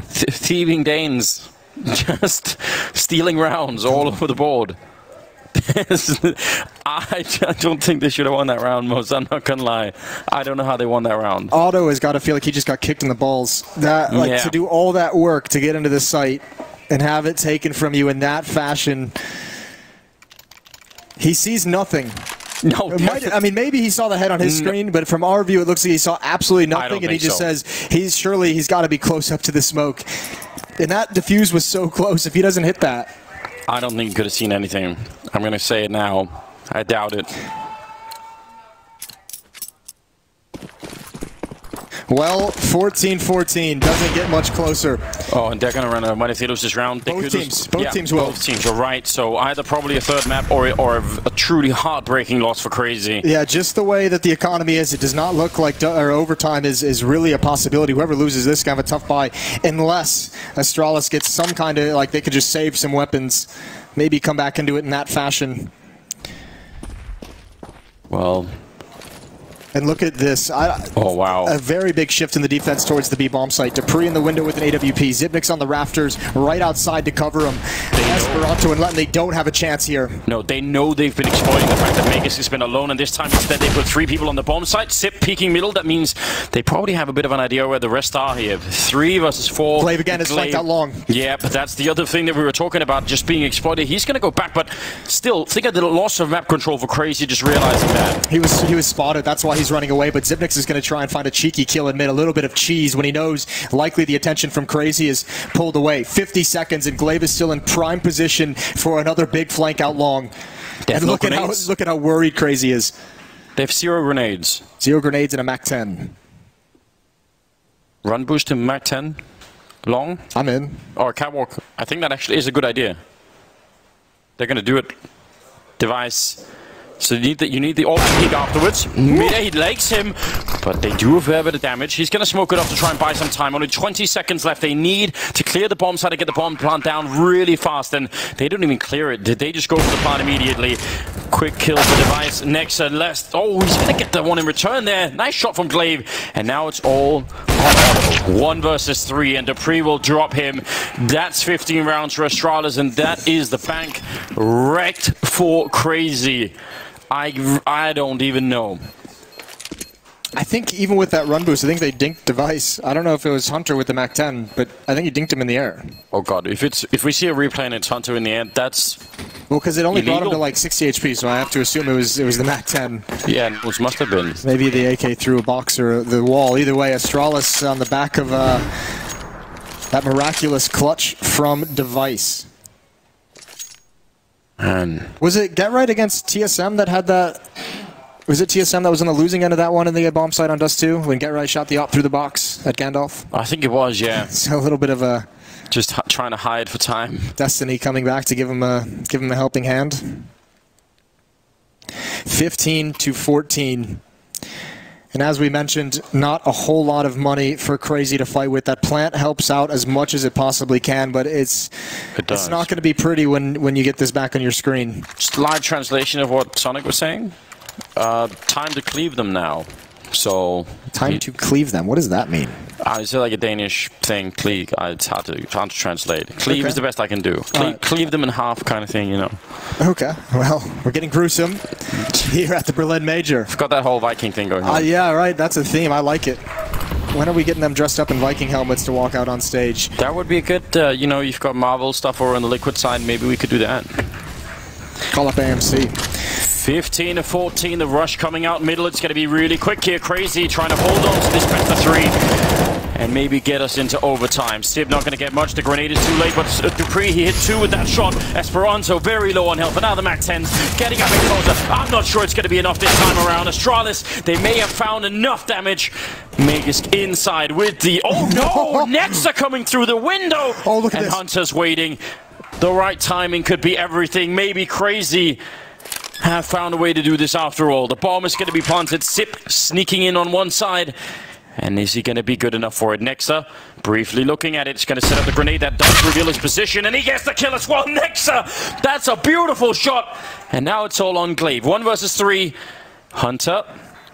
[SPEAKER 5] Thieving Danes, just stealing rounds all over the board. I don't think they should have won that round, Mos. I'm not gonna lie. I don't know how they won that round.
[SPEAKER 4] Otto has got to feel like he just got kicked in the balls. That, like, to do all that work to get into the site and have it taken from you in that fashion. He sees nothing.
[SPEAKER 5] No,
[SPEAKER 4] I mean, maybe he saw the head on his screen, but from our view, it looks like he saw absolutely nothing, and he just says he's got to be close up to the smoke. And that defuse was so close. If he doesn't hit that,
[SPEAKER 5] I don't think he could have seen anything. I'm going to say it now. I doubt it.
[SPEAKER 4] Well, 14-14 doesn't get much closer.
[SPEAKER 5] Oh, and they're going to run a money if they lose this round.
[SPEAKER 4] Both teams will.
[SPEAKER 5] Both teams are right. So either probably a third map or a truly heartbreaking loss for CR4ZY.
[SPEAKER 4] Yeah, just the way that the economy is, it does not look like overtime is really a possibility. Whoever loses this can have a tough bye, unless Astralis gets some kind of, like, they could just save some weapons, maybe come back and do it in that fashion.
[SPEAKER 5] Well...
[SPEAKER 4] And look at this.
[SPEAKER 5] Oh, wow.
[SPEAKER 4] A very big shift in the defense towards the B bomb site. Dupree in the window with an AWP. Zipnik's on the rafters right outside to cover him. Esperanto and Letton, they don't have a chance here.
[SPEAKER 5] No, they know they've been exploiting the fact that mecz has been alone, and this time instead they put 3 people on the bomb site. Zip peeking middle. That means they probably have a bit of an idea where the rest are here. 3 versus 4.
[SPEAKER 4] Glaive again is flanked out long.
[SPEAKER 5] Yeah, but that's the other thing that we were talking about, just being exploited. He's going to go back, but still, think of the loss of map control for CR4ZY, just realizing that.
[SPEAKER 4] He was spotted. That's why he's running away, but Zipnix is going to try and find a cheeky kill and mid, a little bit of cheese when he knows likely the attention from CR4ZY is pulled away. 50 seconds, and Glaive is still in prime position for another big flank out long. And look at how worried CR4ZY is.
[SPEAKER 5] They have 0 grenades.
[SPEAKER 4] 0 grenades and a Mac 10.
[SPEAKER 5] Run boost to Mac 10. Long.
[SPEAKER 4] I'm in.
[SPEAKER 5] Or catwalk. I think that actually is a good idea. They're going to do it. Device. So you need the ult peek afterwards. Mid-8 legs him, but they do a fair bit of damage. He's going to smoke it off to try and buy some time. Only 20 seconds left. They need to clear the bomb site to get the bomb plant down really fast, and they don't even clear it. Did they just go for the plant immediately? Quick kill for Device. Nexa left. Oh, he's going to get the one in return there. Nice shot from Glaive, and now it's all 1 versus 3, and Dupree will drop him. That's 15 rounds for Astralis, and that is the bank wrecked for CR4ZY. I don't even know.
[SPEAKER 4] I think even with that run boost, I think they dinked Device. I don't know if it was Hunter with the Mac 10, but I think he dinked him in the air.
[SPEAKER 5] Oh god, if we see a replay and it's Hunter in the air, that's
[SPEAKER 4] well, because it only
[SPEAKER 5] illegal.
[SPEAKER 4] brought him to like 60 HP, so I have to assume it was the Mac 10.
[SPEAKER 5] Yeah, which must have been.
[SPEAKER 4] Maybe the AK threw a box or the wall. Either way, Astralis on the back of that miraculous clutch from Device.
[SPEAKER 5] And
[SPEAKER 4] was it Get Right against TSM that had that? Was it TSM that was on the losing end of that one in the bomb site on Dust 2 when Get Right shot the op through the box at Gandalf?
[SPEAKER 5] I think it was, yeah.
[SPEAKER 4] It's a little bit of a
[SPEAKER 5] just trying to hide for time.
[SPEAKER 4] Destiny coming back to give him a helping hand. 15-14. And as we mentioned, not a whole lot of money for CR4ZY to fight with. That plant helps out as much as it possibly can, but it's not going to be pretty when you get this back on your screen.
[SPEAKER 5] Just live translation of what Sonic was saying. Time to cleave them now. So
[SPEAKER 4] time to cleave them. What does that mean?
[SPEAKER 5] It's like a Danish thing. Cleave. It's hard to translate. Cleave is the best I can do. Cleave them in half, kind of thing, you know.
[SPEAKER 4] Okay. Well, we're getting gruesome here at the Berlin Major.
[SPEAKER 5] I've got that whole Viking thing going on.
[SPEAKER 4] Yeah, right. That's a theme. I like it. When are we getting them dressed up in Viking helmets to walk out on stage?
[SPEAKER 5] That would be a good. You know, you've got Marvel stuff over on the Liquid side. Maybe we could do that.
[SPEAKER 4] Call up AMC.
[SPEAKER 5] 15-14, the rush coming out middle. It's going to be really quick here. CR4ZY trying to hold on to this best of 3 and maybe get us into overtime. Sib not going to get much. The grenade is too late, but Dupree, he hit 2 with that shot. Esperanto very low on health, but now the Mac 10's getting up and closer. I'm not sure it's going to be enough this time around. Astralis, they may have found enough damage. mecz inside with the... Oh no! Nexa coming through the window!
[SPEAKER 4] Oh, look at
[SPEAKER 5] and
[SPEAKER 4] this.
[SPEAKER 5] Hunter's waiting. The right timing could be everything. Maybe CR4ZY have found a way to do this after all. The bomb is going to be planted. Sip sneaking in on one side. And is he going to be good enough for it? Nexa, briefly looking at it, it's going to set up the grenade. That does reveal his position, and he gets the kill as well. Nexa, that's a beautiful shot. And now it's all on Glaive. 1 versus 3. Hunter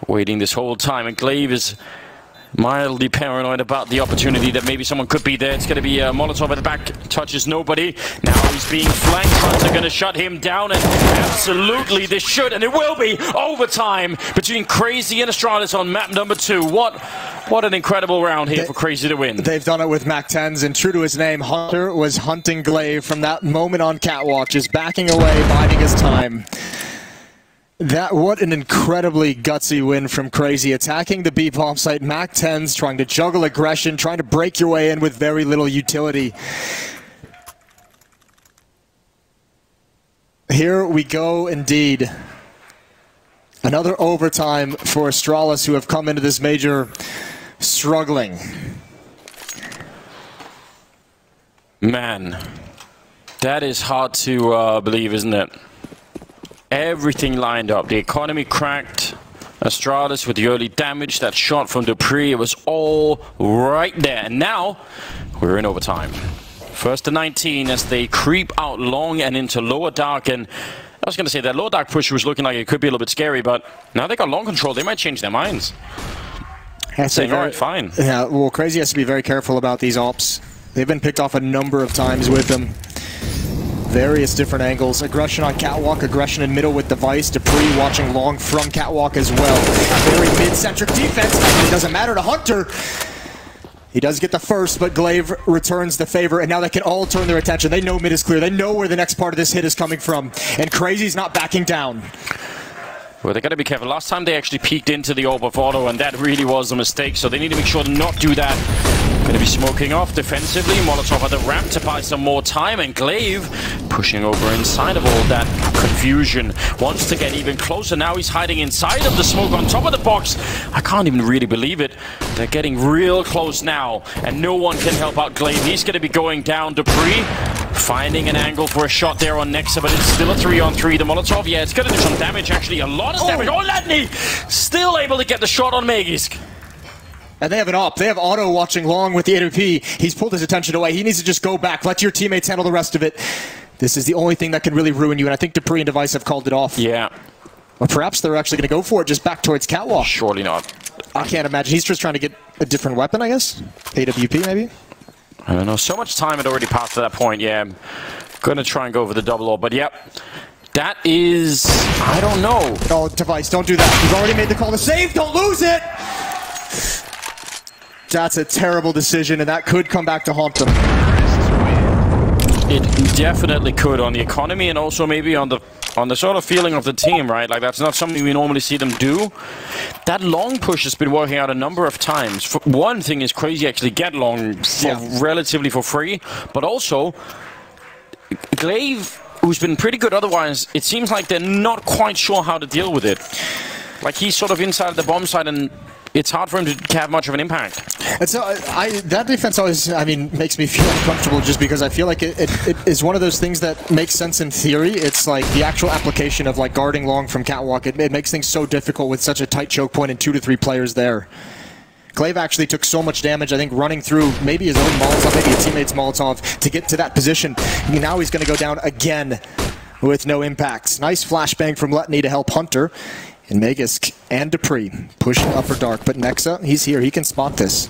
[SPEAKER 5] waiting this whole time, and Glaive is mildly paranoid about the opportunity that maybe someone could be there. It's going to be Molotov at the back, touches nobody. Now he's being flanked. Hunter going to shut him down, and absolutely this should, and it will be, overtime between CR4ZY and Astralis on map number 2. What an incredible round here for CR4ZY to win. They've
[SPEAKER 4] done it with Mac-10s, and true to his name, Hunter was hunting Glaive from that moment on Catwalk, just backing away, biding his time. What an incredibly gutsy win from CR4ZY, attacking the B bomb site, Mac-10s, trying to juggle aggression, trying to break your way in with very little utility. Here we go indeed. Another overtime for Astralis, who have come into this major struggling.
[SPEAKER 5] Man, that is hard to believe, isn't it? Everything lined up. The economy cracked. Astralis with the early damage. That shot from dupreeh, it was all right there. And now we're in overtime. First to 19 as they creep out long and into lower dark. And I was going to say that lower dark push was looking like it could be a little bit scary, but now they got long control. They might change their minds. Saying, all right, fine.
[SPEAKER 4] Yeah, well, CR4ZY has to be very careful about these ops. They've been picked off a number of times with them. Various different angles. Aggression on Catwalk, aggression in middle with Device. dupreeh watching long from Catwalk as well. Very mid-centric defense. It doesn't matter to Hunter. He does get the first, but Glaive returns the favor, and now they can all turn their attention. They know mid is clear. They know where the next part of this hit is coming from. And CR4ZY's not backing down.
[SPEAKER 5] Well, they got to be careful. Last time they actually peeked into the orb of auto, and that really was a mistake, so they need to make sure to not do that. Going to be smoking off defensively. Molotov at the ramp to buy some more time, and Glaive pushing over inside of all that confusion. Wants to get even closer. Now he's hiding inside of the smoke on top of the box. I can't even really believe it. They're getting real close now, and no one can help out Glaive. He's going to be going down. dupreeh finding an angle for a shot there on Nexa, but it's still a 3-on-3. The Molotov, yeah, it's going to do some damage, actually. A lot of damage. Oh, Ledney still able to get the shot on mecz.
[SPEAKER 4] And they have an op. They have Auto watching long with the AWP. He's pulled his attention away. He needs to just go back. Let your teammates handle the rest of it. This is the only thing that can really ruin you, and I think dupreeh and Device have called it off.
[SPEAKER 5] Yeah.
[SPEAKER 4] Or perhaps they're actually going to go for it just back towards Catwalk.
[SPEAKER 5] Surely not.
[SPEAKER 4] I can't imagine. He's just trying to get a different weapon, I guess? AWP, maybe?
[SPEAKER 5] I don't know. So much time had already passed to that point. Yeah, I'm going to try and go for the double orb, but yep. That is... I don't know.
[SPEAKER 4] Oh, Device, don't do that. You've already made the call to save. Don't lose it! That's a terrible decision, and that could come back to haunt them.
[SPEAKER 5] It definitely could on the economy, and also maybe on the sort of feeling of the team, right? Like, that's not something we normally see them do. That long push has been working out a number of times. For one thing is CR4ZY actually get long relatively for free, but also Glaive, who's been pretty good otherwise, it seems like they're not quite sure how to deal with it. Like, he's sort of inside the bomb site, and it's hard for him to have much of an impact.
[SPEAKER 4] And so that defense always, I mean, makes me feel uncomfortable just because I feel like it is one of those things that makes sense in theory. It's like the actual application of like guarding long from Catwalk. It makes things so difficult with such a tight choke point and 2 to 3 players there. Glaive actually took so much damage, I think, running through maybe his own Molotov, maybe a teammate's Molotov to get to that position. Now he's going to go down again with no impact. Nice flashbang from Letney to help Hunter. And mecz and dupreeh pushing upper dark, but Nexa, he's here. He can spot this.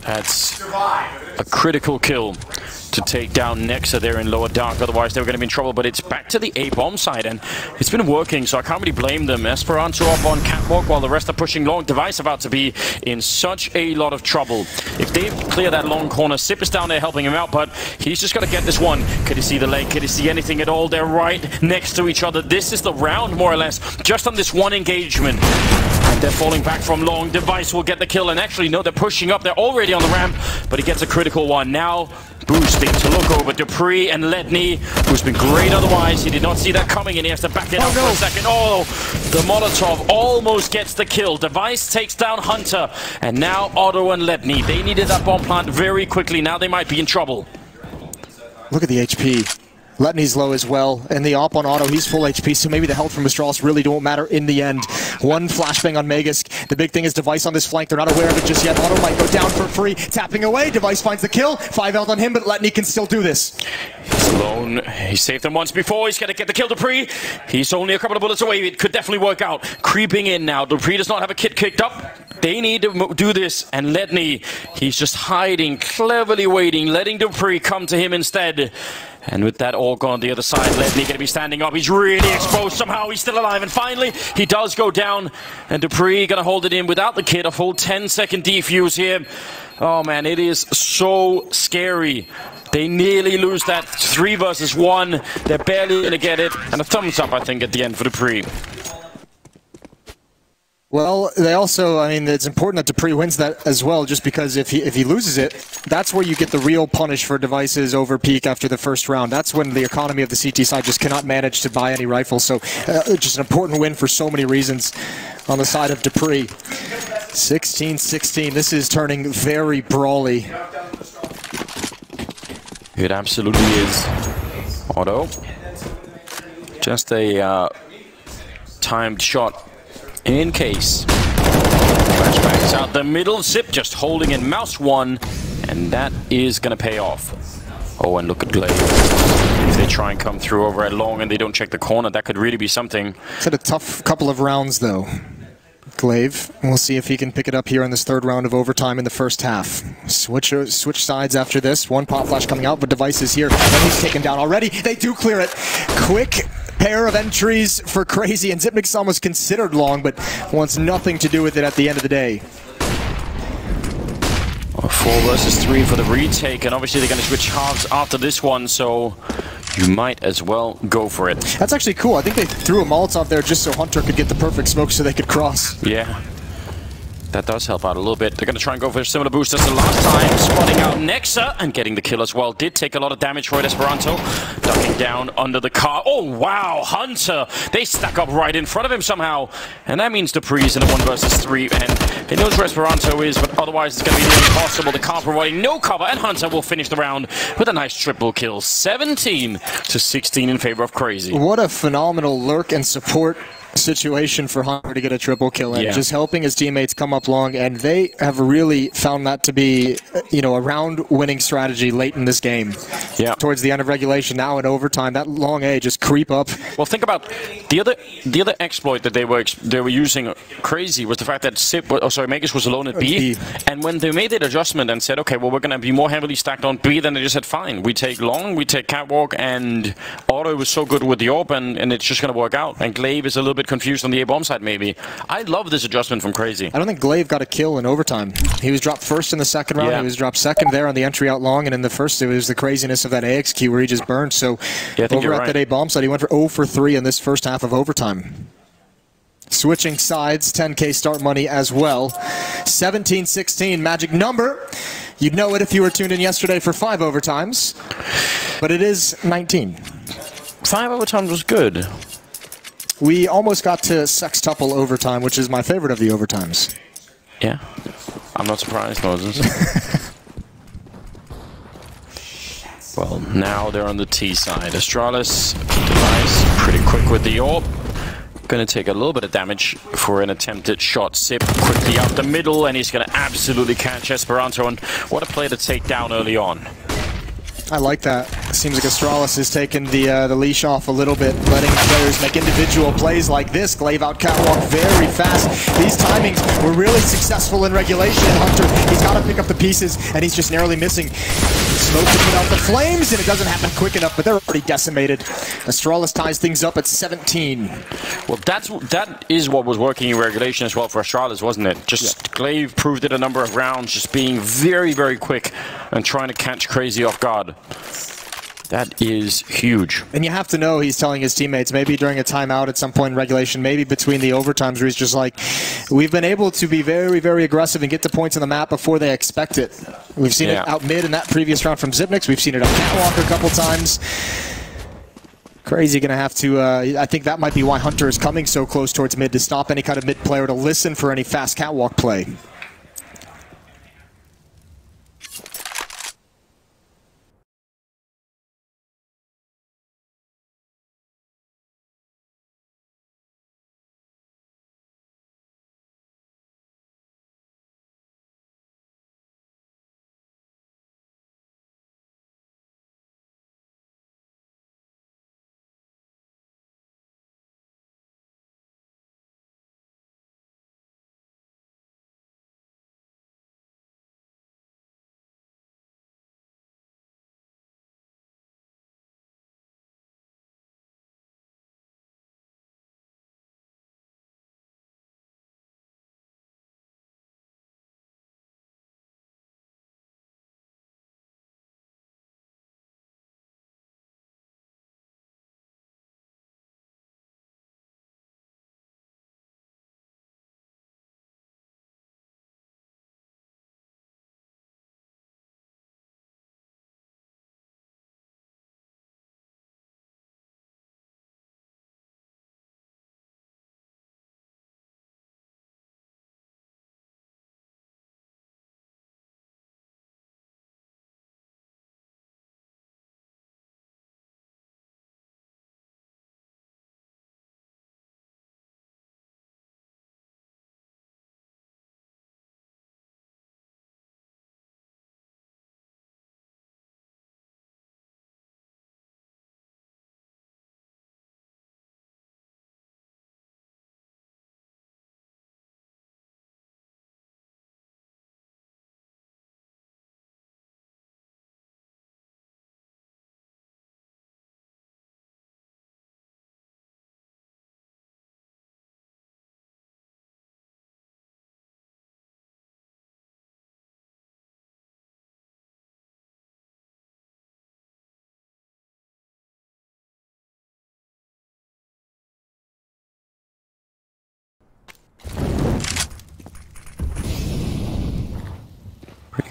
[SPEAKER 5] That's a critical kill to take down Nexa there in lower dark. Otherwise, they were going to be in trouble. But it's back to the A-bomb side, and it's been working, so I can't really blame them. Esperanto up on Catwalk while the rest are pushing long. Device about to be in such a lot of trouble. If they clear that long corner, Sip is down there helping him out, but he's just got to get this one. Could he see the leg? Could he see anything at all? They're right next to each other. This is the round, more or less, just on this one engagement. And they're falling back from long. Device will get the kill, and actually, no, they're pushing up. They're already on the ramp, but he gets a critical one. Now, boosting to look over dupreeh and Ledney, who's been great otherwise. He did not see that coming, and he has to back it up for a second. Oh, the Molotov almost gets the kill. Device takes down Hunter, and now Otto and Ledney. They needed that bomb plant very quickly. Now they might be in trouble.
[SPEAKER 4] Look at the HP. Letney's low as well, and the op on auto, he's full HP, so maybe the health from Astralis really don't matter in the end. One flashbang on mecz. The big thing is Device on this flank. They're not aware of it just yet. Auto might go down for free. Tapping away. Device finds the kill. 5 health on him, but Letney can still do this.
[SPEAKER 5] He's alone. He saved them once before. He's going to get the kill, Dupree. He's only a couple of bullets away. It could definitely work out. Creeping in now. Dupree does not have a kit kicked up. They need to do this, and Letney, he's just hiding, cleverly waiting, letting Dupree come to him instead. And with that all gone on the other side, Letney going to be standing up. He's really exposed. Somehow he's still alive. And finally, he does go down. And Dupree going to hold it in without the kit. A full 10-second defuse here. Oh, man, it is so scary. They nearly lose that 3 versus 1. They're barely going to get it. And a thumbs up, I think, at the end for Dupree.
[SPEAKER 4] Well, they also, I mean, it's important that Dupree wins that as well, just because if he loses it, that's where you get the real punish for Devices over Peak after the first round. That's when the economy of the CT side just cannot manage to buy any rifles. So just an important win for so many reasons on the side of Dupree. 16-16. This is turning very brawly.
[SPEAKER 5] It absolutely is. Auto. Just a timed shot. In case. Flashbacks out the middle. Zip just holding in mouse 1. And that is going to pay off. Oh, and look at Glaive. If they try and come through over at long and they don't check the corner, that could really be something.
[SPEAKER 4] It's had a tough couple of rounds, though. Glaive. We'll see if he can pick it up here in this third round of overtime in the first half. Switch sides after this. One pop flash coming out, but Device is here. And he's taken down already. They do clear it. Quick pair of entries for CR4ZY, and Zipnik's almost considered long, but wants nothing to do with it at the end of the day.
[SPEAKER 5] 4 versus 3 for the retake, and obviously they're going to switch halves after this one, so you might as well go for it.
[SPEAKER 4] That's actually cool. I think they threw a Molotov there just so Hunter could get the perfect smoke so they could cross.
[SPEAKER 5] Yeah. That does help out a little bit. They're going to try and go for a similar boost as the last time. Spotting out Nexa and getting the kill as well. Did take a lot of damage for it, Esperanto. Ducking down under the car. Oh, wow. Hunter. They stack up right in front of him somehow. And that means Dupree's in a 1 versus 3. And he knows where Esperanto is, but otherwise it's going to be nearly impossible. The car providing no cover. And Hunter will finish the round with a nice triple kill. 17-16 in favor of CR4ZY.
[SPEAKER 4] What a phenomenal lurk and support situation for Hunter to get a triple kill and just helping his teammates come up long, and they have really found that to be, you know, a round-winning strategy late in this game.
[SPEAKER 5] Yeah.
[SPEAKER 4] Towards the end of regulation, now in overtime, that long A just creep up.
[SPEAKER 5] Well, think about the other exploit that they were using CR4ZY was the fact that mecz was alone at B, and when they made that adjustment and said, okay, well, we're going to be more heavily stacked on B, then they just said, fine, we take long, we take catwalk, and Auto was so good with the AWP, and it's just going to work out. And Glaive is a little bit confused on the A-bomb side, maybe. I love this adjustment from CR4ZY.
[SPEAKER 4] I don't think Glaive got a kill in overtime. He was dropped first in the second round. He was dropped second there on the entry out long, and in the first, it was the craziness of that AXQ where he just burned. So over at that A-bomb side, he went for 0 for 3 in this first half of overtime. Switching sides, 10K start money as well. 17-16, magic number. You'd know it if you were tuned in yesterday for 5 overtimes, but it is 19.
[SPEAKER 5] 5 overtimes was good.
[SPEAKER 4] We almost got to sextuple overtime, which is my favorite of the overtimes.
[SPEAKER 5] Yeah, I'm not surprised, Moses. Well, now they're on the T side. Astralis, Device, pretty quick with the AWP. Going to take a little bit of damage for an attempted shot. Zip quickly out the middle, and he's going to absolutely catch Esperanto. And what a play to take down early on.
[SPEAKER 4] I like that. Seems like Astralis has taken the leash off a little bit, letting players make individual plays like this. Glaive out catwalk very fast. These timings were really successful in regulation. Hunter, he's got to pick up the pieces, and he's just narrowly missing. Smoke to put out the flames, and it doesn't happen quick enough, but they're already decimated. Astralis ties things up at 17.
[SPEAKER 5] Well, that is what was working in regulation as well for Astralis, wasn't it? Just Glaive proved it a number of rounds, just being very, very quick and trying to catch CR4ZY off guard. That is huge.
[SPEAKER 4] And you have to know he's telling his teammates, maybe during a timeout at some point in regulation, maybe between the overtimes, where he's just like, we've been able to be very, very aggressive and get to points on the map before they expect it. We've seen it out mid in that previous round from Zipnik's. We've seen it on catwalk a couple times. CR4ZY going to have to, I think that might be why Hunter is coming so close towards mid, to stop any kind of mid player, to listen for any fast catwalk play.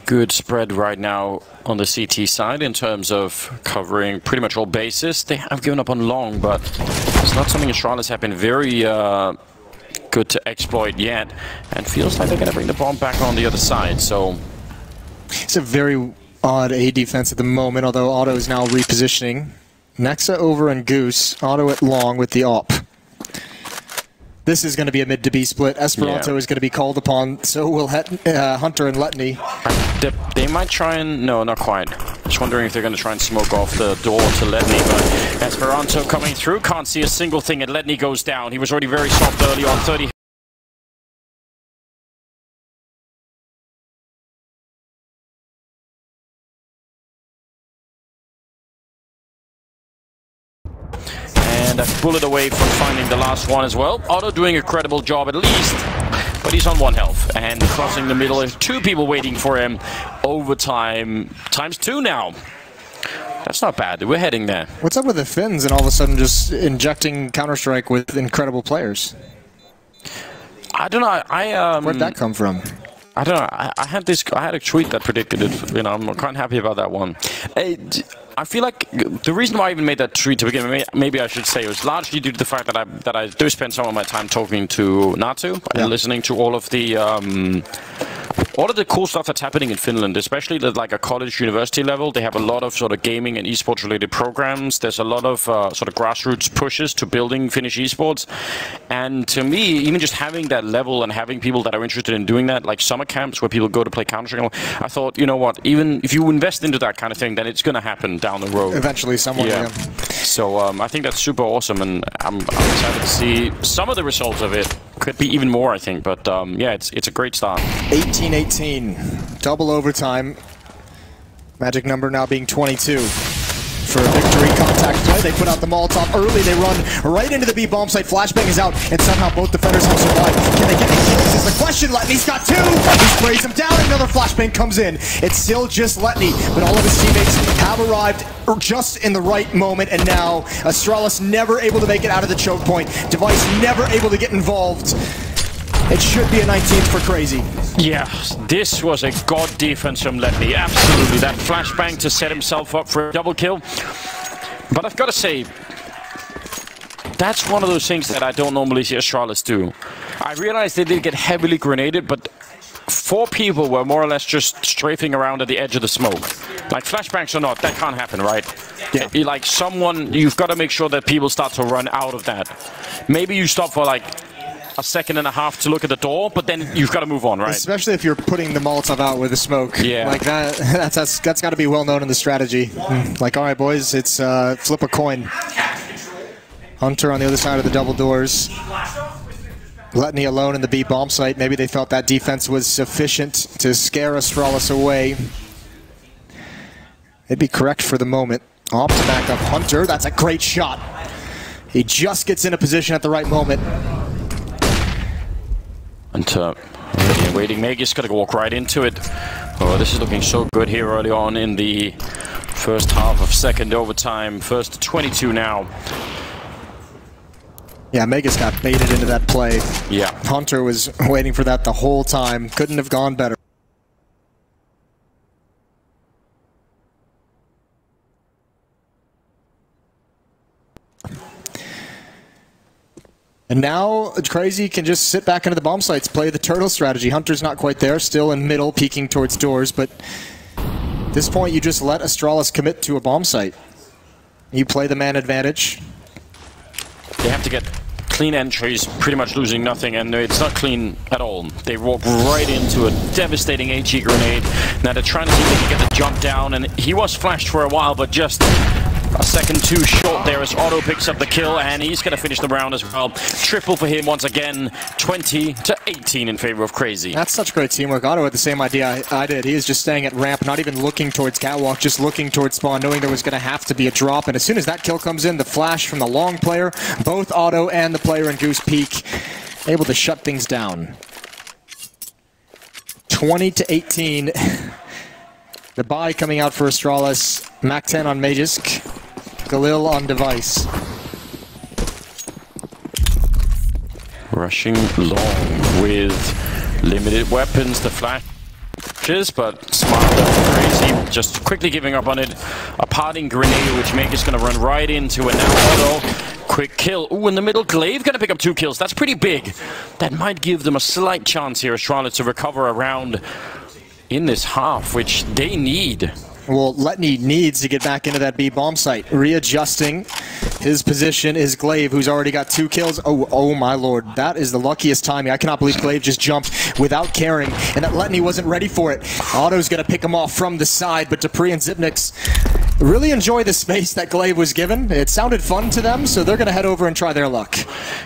[SPEAKER 5] good spread right now on the CT side in terms of covering pretty much all bases. They have given up on long, but it's not something Astralis have been very good to exploit yet, and feels like they're going to bring the bomb back on the other side. So
[SPEAKER 4] it's a very odd A defense at the moment, although Otto is now repositioning. Nexa over and Goose, Otto at long with the op. This is going to be a mid to B split. Esperanto is going to be called upon, so will Hunter and Letney.
[SPEAKER 5] They might try and... No, not quite. Just wondering if they're going to try and smoke off the door to Letney, but Esperanto coming through, can't see a single thing, and Letney goes down. He was already very soft early on, 30. And a bullet away from finding the last one as well. Otto doing a credible job at least, but he's on 1 health. And crossing the middle, there's 2 people waiting for him. Overtime ×2 now. That's not bad. We're heading there.
[SPEAKER 4] What's up with the Finns and all of a sudden just injecting Counter-Strike with incredible players?
[SPEAKER 5] I don't know.
[SPEAKER 4] Where'd that come from?
[SPEAKER 5] I don't know. I had a tweet that predicted it. You know, I'm quite happy about that one. I feel like the reason why I even made that tweet to begin with, maybe I should say, was largely due to the fact that I do spend some of my time talking to Natu and listening to all of the cool stuff that's happening in Finland, especially at like a college university level. They have a lot of sort of gaming and esports related programs. There's a lot of sort of grassroots pushes to building Finnish esports. And to me, even just having that level and having people that are interested in doing that, like summer camps where people go to play Counter-Strike, I thought, you know what, even if you invest into that kind of thing, then it's going to happen down the road.
[SPEAKER 4] Eventually someone will.
[SPEAKER 5] So I think that's super awesome, and I'm excited to see some of the results of it. Could be even more, I think, but yeah, it's a great start.
[SPEAKER 4] 18-18, double overtime. Magic number now being 22. For a victory contact play, they put out the Molotov early, they run right into the B bomb site, flashbang is out, and somehow both defenders have survived. Can they get the kills is the question. Letney's got 2, he sprays him down, another flashbang comes in. It's still just Letney, but all of his teammates have arrived just in the right moment, and now Astralis never able to make it out of the choke point. Device never able to get involved. It should be a 19th for Crazy.
[SPEAKER 5] Yeah, this was a god defense from Letney. Absolutely, that flashbang to set himself up for a double kill. But I've got to say, that's one of those things that I don't normally see Astralis do. I realized they did get heavily grenaded, but 4 people were more or less just strafing around at the edge of the smoke. Like flashbangs or not, that can't happen, right? Yeah. Like someone, you've got to make sure that people start to run out of that. Maybe you stop for like a second and a half to look at the door, but then you've got to move on, right? Especially
[SPEAKER 4] if you're putting the Molotov out with the smoke.
[SPEAKER 5] Yeah.
[SPEAKER 4] Like that's got to be well known in the strategy. Like, all right, boys, it's flip a coin. Hunter on the other side of the double doors. Letney alone in the B bomb site. Maybe they felt that defense was sufficient to scare Astralis away. They'd be correct for the moment. Off to back up Hunter. That's a great shot. He just gets in a position at the right moment.
[SPEAKER 5] Hunter waiting. mecz got to walk right into it. Oh, this is looking so good here early on in the first half of second overtime. First 22 now.
[SPEAKER 4] Yeah, mecz got baited into that play.
[SPEAKER 5] Yeah.
[SPEAKER 4] Hunter was waiting for that the whole time. Couldn't have gone better. And now Crazy can just sit back into the bomb sites, play the turtle strategy. Hunter's not quite there, still in middle, peeking towards doors, but at this point you just let Astralis commit to a bomb site. You play the man advantage.
[SPEAKER 5] They have to get clean entries, pretty much losing nothing, and it's not clean at all. They walk right into a devastating HE grenade. Now they're trying to see if they can get the jump down, and he was flashed for a while, but just a second too short there as Otto picks up the kill, and he's going to finish the round as well. Triple for him once again, 20-18 in favor of Crazy.
[SPEAKER 4] That's such great teamwork. Otto had the same idea I did. He was just staying at ramp, not even looking towards catwalk, just looking towards spawn, knowing there was going to have to be a drop. And as soon as that kill comes in, the flash from the long player, both Otto and the player in Goose peak, able to shut things down. 20-18. The buy coming out for Astralis. Mac 10 on mecz. Galil on device.
[SPEAKER 5] Rushing long with limited weapons. The flash approaches, but smart Crazy just quickly giving up on it. A parting grenade, which Meg is going to run right into, and now Otto, quick kill. Ooh, in the middle, Glaive going to pick up 2 kills. That's pretty big. That might give them a slight chance here, Astralis, to recover a round in this half, which they need.
[SPEAKER 4] Well, Letney needs to get back into that B bomb site. Readjusting his position is Glaive, who's already got 2 kills. Oh my lord. That is the luckiest timing. I cannot believe Glaive just jumped without caring, and that Letney wasn't ready for it. Otto's going to pick him off from the side, but dupreeh and Zipnix really enjoy the space that Glaive was given. It sounded fun to them, so they're going to head over and try their luck.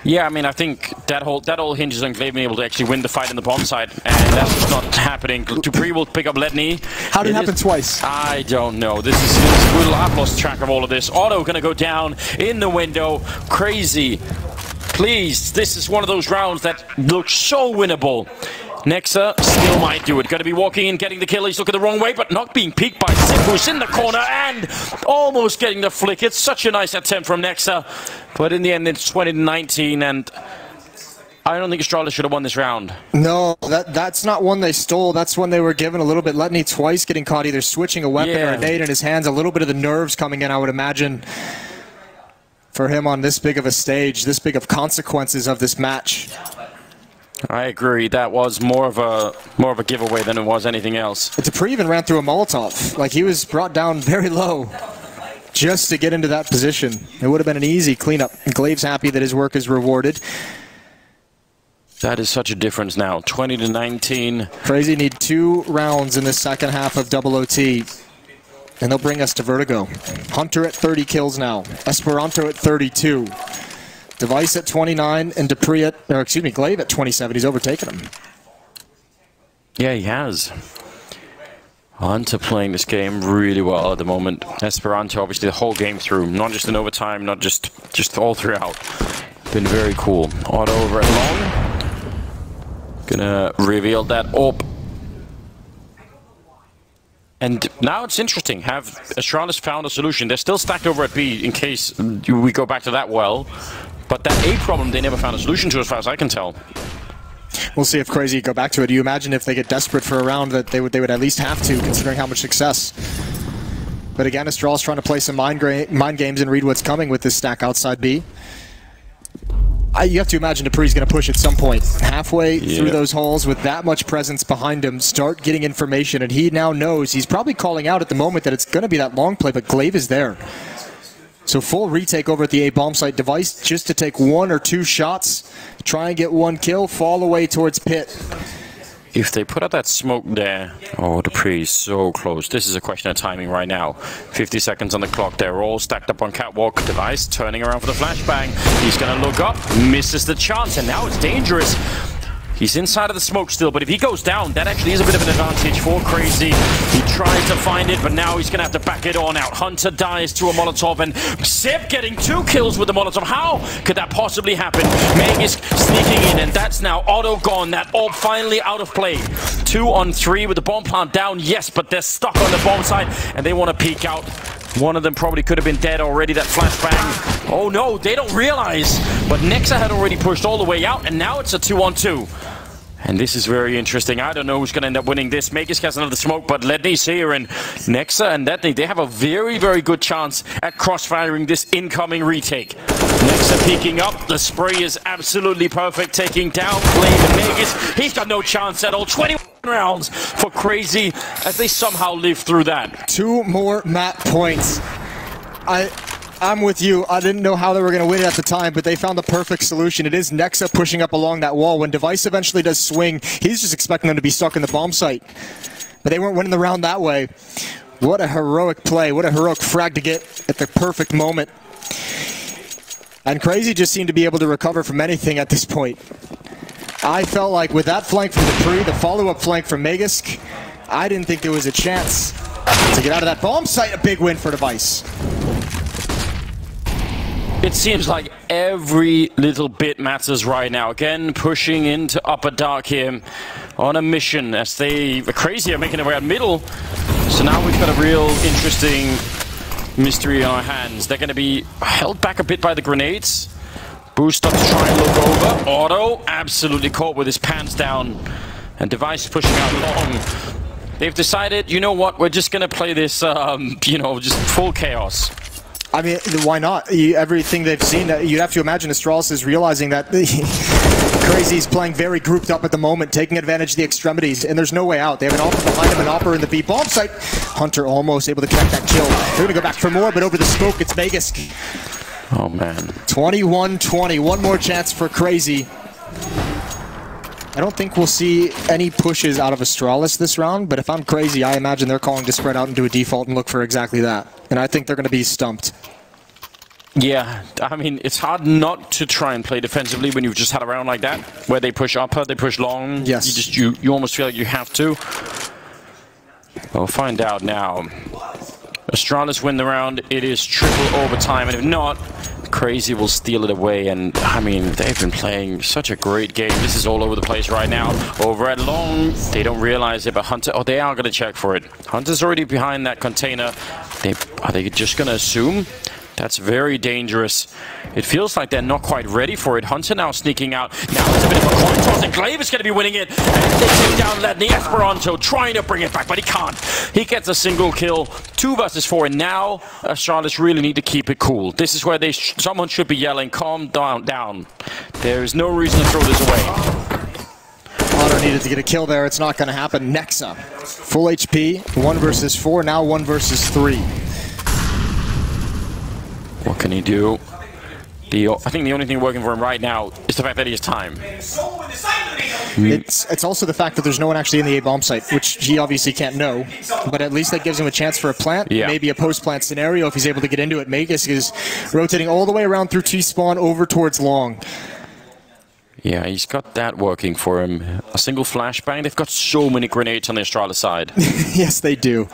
[SPEAKER 5] Yeah, I mean, I think that all hinges on Glaive being able to actually win the fight in the bomb side, and that's just not happening. dupreeh will pick up Letney.
[SPEAKER 4] How did it happen twice?
[SPEAKER 5] I don't know. This is I've lost track of all of this. Otto going to go down in the window. Crazy. Please, this is one of those rounds that looks so winnable. Nexa still might do it. Going to be walking in, getting the kill. He's looking the wrong way, but not being peeked by Zip, who's in the corner and almost getting the flick. It's such a nice attempt from Nexa, but in the end, it's 20-19, and I don't think Astralis should have won this round.
[SPEAKER 4] No, that's not one they stole. That's one they were given a little bit. Letney twice getting caught either switching a weapon or a nade in his hands. A little bit of the nerves coming in, I would imagine, for him on this big of a stage, this big of consequences of this match.
[SPEAKER 5] I agree. That was more of a giveaway than it was anything else.
[SPEAKER 4] dupreeh even ran through a Molotov. Like, he was brought down very low just to get into that position. It would have been an easy cleanup. Glaive's happy that his work is rewarded.
[SPEAKER 5] That is such a difference now. 20-19.
[SPEAKER 4] Crazy need 2 rounds in the second half of double OT, and they'll bring us to Vertigo. Hunter at 30 kills now. Esperanto at 32. Device at 29 and dupreeh at, or excuse me, Glaive at 27. He's overtaken him.
[SPEAKER 5] Yeah, he has. Hunter playing this game really well at the moment. Esperanto obviously the whole game through, not just in overtime, not just all throughout. Been very cool. Otto over at long. Gonna reveal that orb. And now it's interesting. Have Astralis found a solution? They're still stacked over at B in case we go back to that well. But that A problem, they never found a solution to, as far as I can tell.
[SPEAKER 4] We'll see if Crazy go back to it. Do you imagine if they get desperate for a round that they would at least have to, considering how much success? But again, Astralis trying to play some mind games and read what's coming with this stack outside B. You have to imagine dupreeh's going to push at some point. Halfway through those holes with that much presence behind him, start getting information, and he now knows he's probably calling out at the moment that it's going to be that long play, but Glaive is there. So full retake over at the A bomb site. Device just to take 1 or 2 shots, try and get 1 kill, fall away towards pit.
[SPEAKER 5] If they put out that smoke there, oh, dupreeh is so close. This is a question of timing right now. 50 seconds on the clock. They're all stacked up on catwalk. Device turning around for the flashbang. He's going to look up, misses the chance, and now it's dangerous. He's inside of the smoke still, but if he goes down, that actually is a bit of an advantage for Crazy. He tries to find it, but now he's going to have to back it on out. Hunter dies to a Molotov, and Zip getting 2 kills with the Molotov. How could that possibly happen? mecz sneaking in, and that's now Otto gone. That orb finally out of play. 2 on 3 with the bomb plant down, yes, but they're stuck on the bomb side, and they want to peek out. One of them probably could have been dead already, that flashbang. Oh no, they don't realize. But Nexa had already pushed all the way out, and now it's a 2-on-2. And this is very interesting. I don't know who's going to end up winning this. mecz has another smoke, but Letney's here, and Nexa and Letney, they have a very, very good chance at cross-firing this incoming retake. Nexa peeking up. The spray is absolutely perfect, taking down Glaive and mecz. He's got no chance at all. 21 rounds for Crazy as they somehow live through that.
[SPEAKER 4] 2 more map points. I'm with you. I didn't know how they were going to win it at the time, but they found the perfect solution. It is Nexa pushing up along that wall. When Device eventually does swing, he's just expecting them to be stuck in the bomb site. But they weren't winning the round that way. What a heroic play. What a heroic frag to get at the perfect moment. And Crazy just seemed to be able to recover from anything at this point. I felt like with that flank from dupreeh, the follow-up flank from mecz, I didn't think there was a chance to get out of that bomb site. A big win for Device.
[SPEAKER 5] It seems like every little bit matters right now. Again, pushing into Upper Dark here on a mission as they Crazy are making their way out middle. So now we've got a real interesting mystery on our hands. They're going to be held back a bit by the grenades. Boost up to try and look over. Otto absolutely caught with his pants down. And Device pushing out long. they've decided, you know what, we're just going to play this, you know, just full chaos.
[SPEAKER 4] I mean, why not? Everything they've seen, you'd have to imagine Astralis is realizing that CR4ZY's playing very grouped up at the moment, taking advantage of the extremities, and there's no way out. They have an Opera behind him, an Opera in the B bomb site. Hunter almost able to connect that kill. They're going to go back for more, but over the smoke, it's mecz.
[SPEAKER 5] Oh, man.
[SPEAKER 4] 21-20. One more chance for CR4ZY. I don't think we'll see any pushes out of Astralis this round, but if I'm CR4ZY, I imagine they're calling to spread out and do a default and look for exactly that. And I think they're going to be stumped.
[SPEAKER 5] Yeah, I mean, it's hard not to try and play defensively when you've just had a round like that, where they push upper, they push long.
[SPEAKER 4] Yes.
[SPEAKER 5] You almost feel like you have to. We'll find out now. Astralis win the round. It is triple overtime, and if not, CR4ZY will steal it away. And I mean, they've been playing such a great game. This is all over the place right now. Over at long, they don't realize it, but Hunter, oh, they are going to check for it. Hunter's already behind that container. Are they just going to assume? That's very dangerous. It feels like they're not quite ready for it. Hunter now sneaking out. Now it's a bit of a coin toss, and Glaive is going to be winning it. And they take down Ledney. Esperanto trying to bring it back, but he can't. He gets a single kill. 2 versus 4, and now Astralis really need to keep it cool. This is where someone should be yelling, calm down. There is no reason to throw this away.
[SPEAKER 4] Otto needed to get a kill there. It's not going to happen. Nexa, full HP, 1 versus 4, now 1 versus 3.
[SPEAKER 5] What can he do? I think the only thing working for him right now is the fact that he has time.
[SPEAKER 4] It's also the fact that there's no one actually in the A bomb site, which he obviously can't know. But at least that gives him a chance for a plant, maybe a post-plant scenario if he's able to get into it. mecz is rotating all the way around through T-spawn over towards long.
[SPEAKER 5] Yeah, he's got that working for him. A single flashbang. They've got so many grenades on the Astralis side.
[SPEAKER 4] Yes, they do.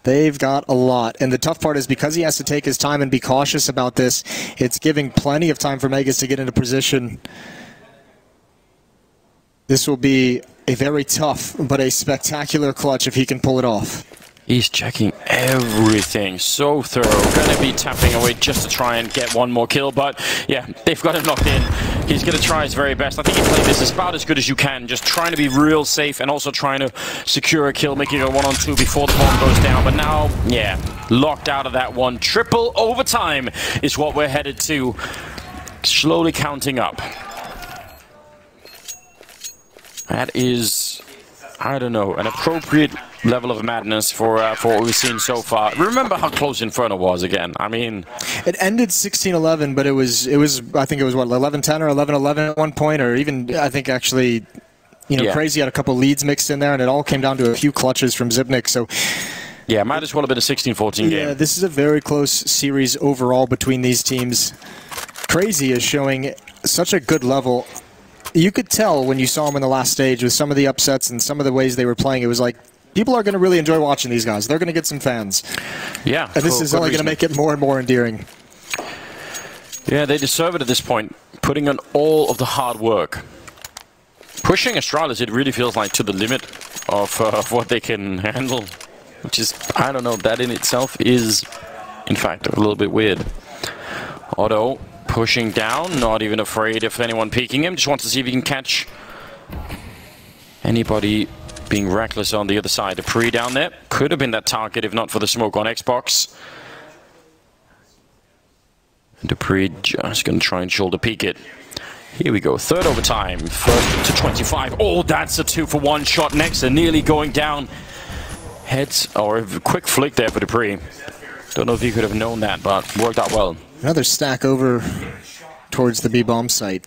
[SPEAKER 4] They've got a lot, and the tough part is because he has to take his time and be cautious about this, it's giving plenty of time for mecz to get into position. This will be a very tough but a spectacular clutch if he can pull it off.
[SPEAKER 5] He's checking everything, so thorough. Gonna be tapping away just to try and get one more kill, but yeah, they've got him locked in. He's gonna try his very best. I think he played this as about as good as you can, just trying to be real safe and also trying to secure a kill, making a 1-on-2 before the bomb goes down. But now, yeah, locked out of that one. Triple overtime is what we're headed to. Slowly counting up. That is, I don't know, an appropriate level of madness for what we've seen so far. Remember how close Inferno was again. I mean,
[SPEAKER 4] it ended 16-11, but it was I think it was what, 11-10 or 11-11 at one point, or even I think actually, you know, CR4ZY had a couple leads mixed in there, and it all came down to a few clutches from Zipnik. So
[SPEAKER 5] yeah, might as well have been a 16-14 game.
[SPEAKER 4] Yeah, this is a very close series overall between these teams. CR4ZY is showing such a good level. You could tell when you saw them in the last stage with some of the upsets and some of the ways they were playing. It was like, people are going to really enjoy watching these guys. They're going to get some fans.
[SPEAKER 5] Yeah.
[SPEAKER 4] And this is only going to make it more and more endearing.
[SPEAKER 5] Yeah, they deserve it at this point, putting on all of the hard work. Pushing Astralis, it really feels like to the limit of what they can handle. Which is, I don't know, that in itself is, in fact, a little bit weird. Otto pushing down, not even afraid of anyone peeking him. Just wants to see if he can catch anybody being reckless on the other side. dupreeh down there. Could have been that target if not for the smoke on Xbox. dupreeh just going to try and shoulder peek it. Here we go. Third overtime. First to 25. Oh, that's a 2-for-1 shot. Nexa nearly going down. Heads, or a quick flick there for dupreeh. Don't know if he could have known that, but worked out well.
[SPEAKER 4] Another stack over towards the B bomb site.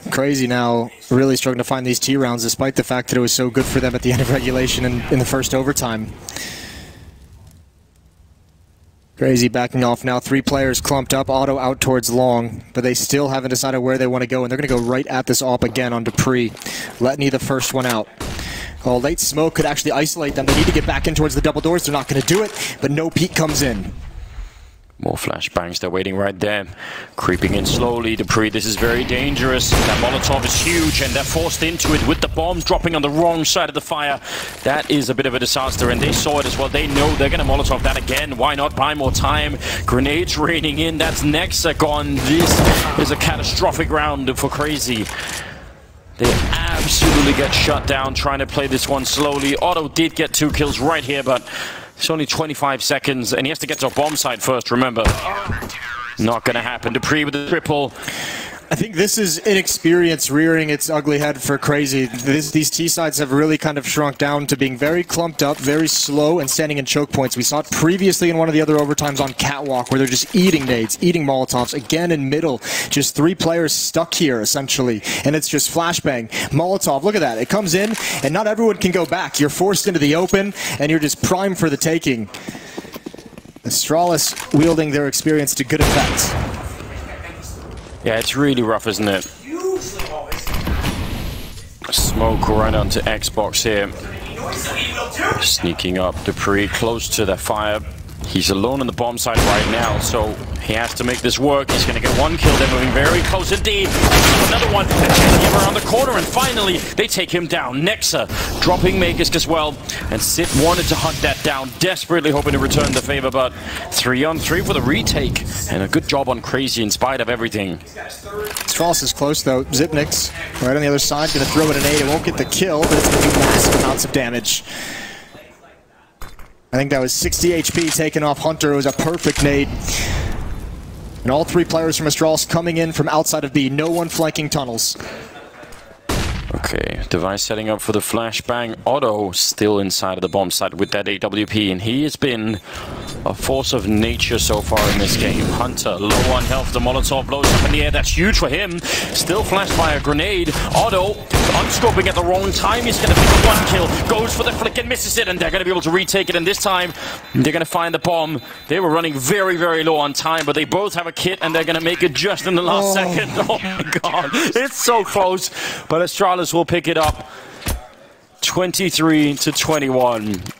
[SPEAKER 4] CR4ZY now really struggling to find these T rounds despite the fact that it was so good for them at the end of regulation and in the first overtime. CR4ZY backing off now. 3 players clumped up. Otto out towards long, but they still haven't decided where they want to go, and they're going to go right at this op again on dupreeh. Letney the first one out. Oh, late smoke could actually isolate them. They need to get back in towards the double doors. They're not going to do it, but no peek comes in.
[SPEAKER 5] More flashbangs, they're waiting right there. Creeping in slowly, dupreeh, this is very dangerous. That Molotov is huge, and they're forced into it with the bomb dropping on the wrong side of the fire. That is a bit of a disaster, and they saw it as well. They know they're going to Molotov that again. Why not buy more time? Grenades raining in, that's Nexa gone. This is a catastrophic round for CR4ZY. They absolutely gets shut down trying to play this one slowly. Otto did get 2 kills right here, but it's only 25 seconds, and he has to get to a bomb site first, remember. Not going to happen. Dupree with the triple.
[SPEAKER 4] I think this is inexperience rearing its ugly head for Crazy. These T-sides have really kind of shrunk down to being very clumped up, very slow, and standing in choke points. We saw it previously in one of the other overtimes on Catwalk, where they're just eating nades, eating Molotovs. Again in middle, just 3 players stuck here, essentially. And it's just flashbang. Molotov, look at that. It comes in, and not everyone can go back. You're forced into the open, and you're just primed for the taking. Astralis wielding their experience to good effect.
[SPEAKER 5] Yeah, it's really rough, isn't it? Smoke right onto Xbox here. Sneaking up, Dupree close to the fire. He's alone on the bomb site right now, so he has to make this work. He's going to get 1 kill. They're moving very close indeed. Another one. They're chasing him around the corner, and finally they take him down. Nexa dropping mecz as well, and Sid wanted to hunt that down, desperately hoping to return the favor, but 3-on-3 for the retake, and a good job on Crazy in spite of everything.
[SPEAKER 4] Astralis is close though. Zipnix right on the other side, going to throw it an 8. It won't get the kill, but it's going to do massive amounts of damage. I think that was 60 HP taken off Hunter. It was a perfect nade. And all 3 players from Astralis coming in from outside of B. No one flanking tunnels.
[SPEAKER 5] Okay, Device setting up for the flashbang. Otto still inside of the bomb site with that AWP, and he has been a force of nature so far in this game. Hunter, low on health, the Molotov blows up in the air. That's huge for him. Still flashed by a grenade. Otto, unscoping at the wrong time. He's going to pick up 1 kill. Goes for the flick and misses it, and they're going to be able to retake it. And this time, they're going to find the bomb. They were running very, very low on time, but they both have a kit, and they're going to make it just in the last second. Oh my god, it's so close. But Astralis will pick it up 23-21.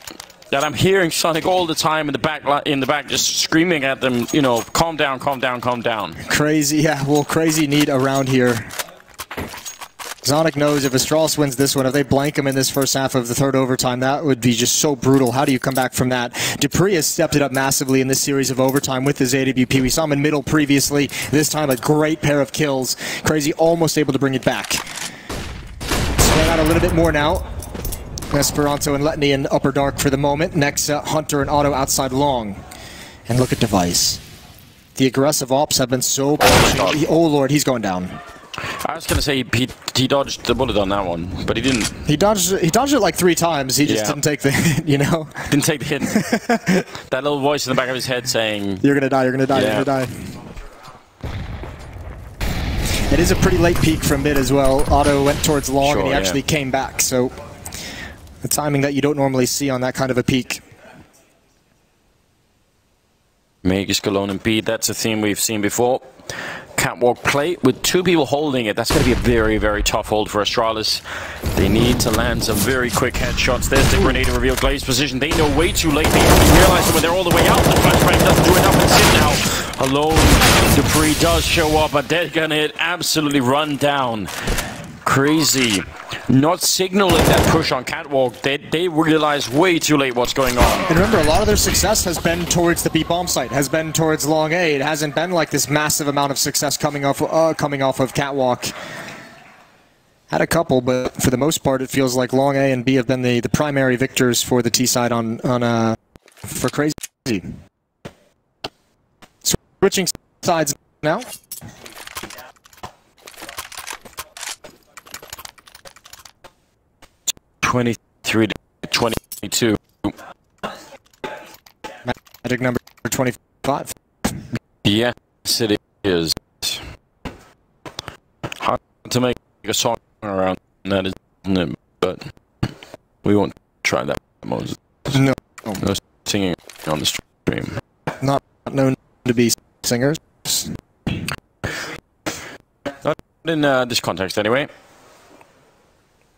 [SPEAKER 5] That I'm hearing Sonic all the time in the back just screaming at them, you know, calm down, calm down, calm down.
[SPEAKER 4] Crazy, yeah, well, Crazy need around here. Sonic knows if Astralis wins this one, if they blank him in this first half of the 3rd overtime, that would be just so brutal. How do you come back from that? Dupree has stepped it up massively in this series of overtime with his AWP. We saw him in middle previously. This time a great pair of kills. Crazy almost able to bring it back. Spread out a little bit more now. Esperanto and Letney in upper dark for the moment. Next, Hunter and Otto outside long. And look at Device. The aggressive ops have been so... Oh lord, he's going down.
[SPEAKER 5] I was going to say he dodged the bullet on that one, but he didn't.
[SPEAKER 4] He dodged it like 3 times. He just didn't take the hit, you know?
[SPEAKER 5] Didn't take the hit. That little voice in the back of his head saying...
[SPEAKER 4] You're going to die, you're going to die, you're going to die. It is a pretty late peak from mid as well. Otto went towards long and he actually came back, so... The timing that you don't normally see on that kind of a peak.
[SPEAKER 5] mecz alone and B, that's a theme we've seen before. Catwalk play with 2 people holding it. That's going to be a very, very tough hold for Astralis. They need to land some very quick headshots. There's the grenade to reveal Glade's position. They know way too late. They only realize it when they're all the way out. The flashbang doesn't do enough and sit now. Alone, Dupree does show up, but they're going to absolutely run down. Crazy. Not signaling that push on Catwalk. They realize way too late what's going on.
[SPEAKER 4] And remember, a lot of their success has been towards the B bomb site, has been towards long A. It hasn't been like this massive amount of success coming off of Catwalk. Had a couple, but for the most part, it feels like long A and B have been the primary victors for the T side for Crazy. Switching sides now.
[SPEAKER 5] (23 to 22).
[SPEAKER 4] Magic number 25.
[SPEAKER 5] Yes, it is. Hard to make a song around that, isn't it? But we won't try that.
[SPEAKER 4] No.
[SPEAKER 5] No singing on the stream.
[SPEAKER 4] Not known to be singers.
[SPEAKER 5] Not in this context, anyway.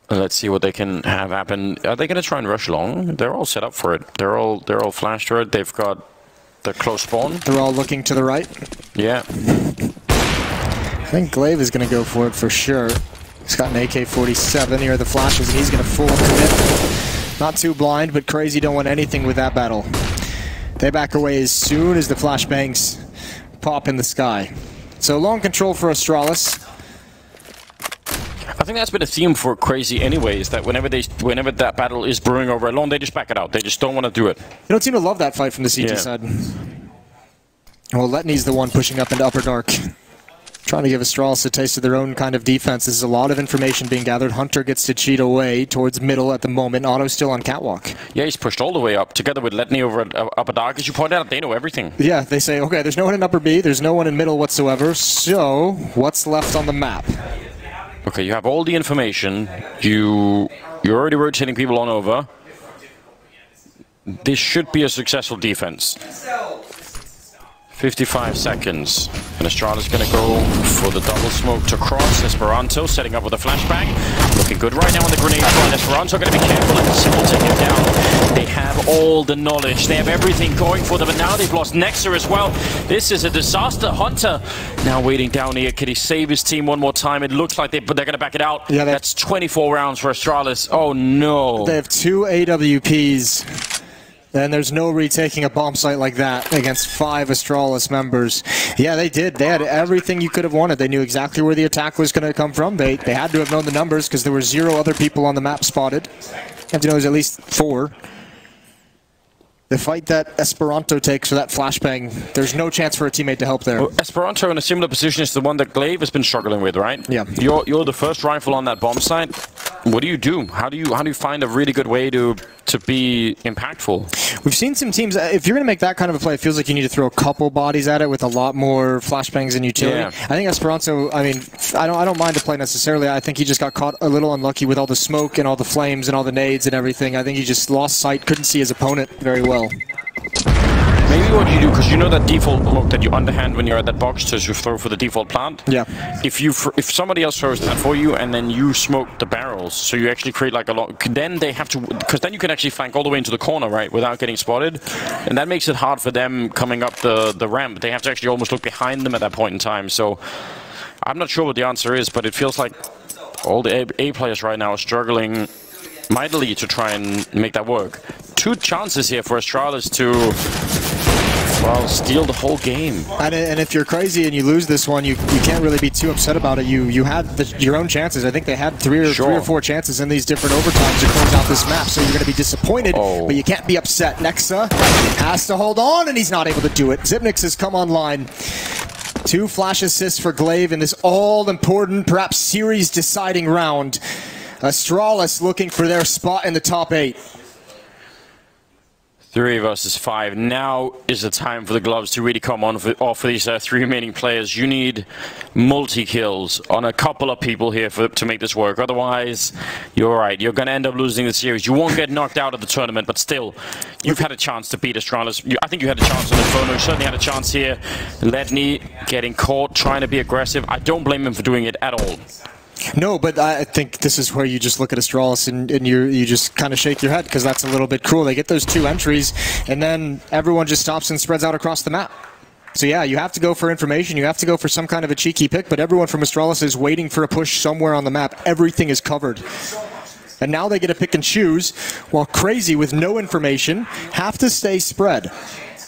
[SPEAKER 5] Let's see what they can have happen. Are they going to try and rush long? They're all set up for it. They're all flashed for it. They've got the close spawn.
[SPEAKER 4] They're all looking to the right.
[SPEAKER 5] Yeah.
[SPEAKER 4] I think Glaive is going to go for it for sure. He's got an AK-47. Here are the flashes, and he's going to full commit. Not too blind, but Crazy don't want anything with that battle. They back away as soon as the flashbangs pop in the sky. So long control for Astralis.
[SPEAKER 5] I think that's been a theme for Crazy anyways, that whenever that battle is brewing over alone, they just back it out. They just don't want to do it.
[SPEAKER 4] They don't seem to love that fight from the CT side. Well, Letney's the one pushing up into Upper Dark. Trying to give Astralis a taste of their own kind of defense. This is a lot of information being gathered. Hunter gets to cheat away towards middle at the moment. Otto's still on catwalk.
[SPEAKER 5] Yeah, he's pushed all the way up, together with Letney over at Upper Dark. As you pointed out, they know everything.
[SPEAKER 4] Yeah, they say, okay, there's no one in Upper B, there's no one in middle whatsoever, so what's left on the map?
[SPEAKER 5] Okay, you have all the information. You're already rotating people on over. This should be a successful defense. 55 seconds. And Astralis going to go for the double smoke to cross. Esperanto setting up with a flashbang. Looking good right now on the grenade front. Esperanto going to be careful and Sybil take him down. They have all the knowledge. They have everything going for them. And now they've lost Nexa as well. This is a disaster. Hunter now waiting down here. Can he save his team one more time? It looks like they're going to back it out. Yeah, that's 24 rounds for Astralis. Oh no.
[SPEAKER 4] They have 2 AWPs. And there's no retaking a bomb site like that against 5 Astralis members. Yeah, they did. They had everything you could have wanted. They knew exactly where the attack was going to come from. They had to have known the numbers because there were 0 other people on the map spotted. You have to know there's at least 4. The fight that Esperanto takes for that flashbang, there's no chance for a teammate to help there.
[SPEAKER 5] Well, Esperanto in a similar position is the one that Glaive has been struggling with, right?
[SPEAKER 4] Yeah.
[SPEAKER 5] You're the first rifle on that bomb site. What do you do? How do you find a really good way to be impactful?
[SPEAKER 4] We've seen some teams, if you're going to make that kind of a play, it feels like you need to throw a couple bodies at it with a lot more flashbangs and utility. Yeah. I think Esperanto, I mean, I don't mind the play necessarily. I think he just got caught a little unlucky with all the smoke and all the flames and all the nades and everything. I think he just lost sight, couldn't see his opponent very well.
[SPEAKER 5] Maybe what you do, because you know that default smoke that you underhand when you're at that box to throw for the default plant.
[SPEAKER 4] Yeah.
[SPEAKER 5] If somebody else throws that for you and then you smoke the barrels, so you actually create like a lot. Then they have to, because then you can actually flank all the way into the corner, right, without getting spotted, and that makes it hard for them coming up the ramp. They have to actually almost look behind them at that point in time. So I'm not sure what the answer is, but it feels like all the A players right now are struggling mightily to try and make that work. 2 chances here for Astralis to, well, steal the whole game.
[SPEAKER 4] And if you're crazy and you lose this one, you can't really be too upset about it. You had your own chances. I think they had 3 or 4 chances in these different overtimes to close out this map, so you're going to be disappointed, but you can't be upset. Nexa has to hold on, and he's not able to do it. Xyp9x has come online. 2 flash assists for Glaive in this all-important, perhaps series-deciding round. Astralis looking for their spot in the top 8.
[SPEAKER 5] 3 versus 5. Now is the time for the gloves to really come on off for these 3 remaining players. You need multi-kills on a couple of people here to make this work. Otherwise, you're right. You're going to end up losing the series. You won't get knocked out of the tournament, but still, you've had a chance to beat Astralis. I think you had a chance on Inferno. You certainly had a chance here. Letney getting caught, trying to be aggressive. I don't blame him for doing it at all.
[SPEAKER 4] No, but I think this is where you just look at Astralis and you just kind of shake your head, because that's a little bit cruel. They get those 2 entries, and then everyone just stops and spreads out across the map. So yeah, you have to go for information, you have to go for some kind of a cheeky pick, but everyone from Astralis is waiting for a push somewhere on the map. Everything is covered. And now they get to pick and choose, while Crazy, with no information, have to stay spread.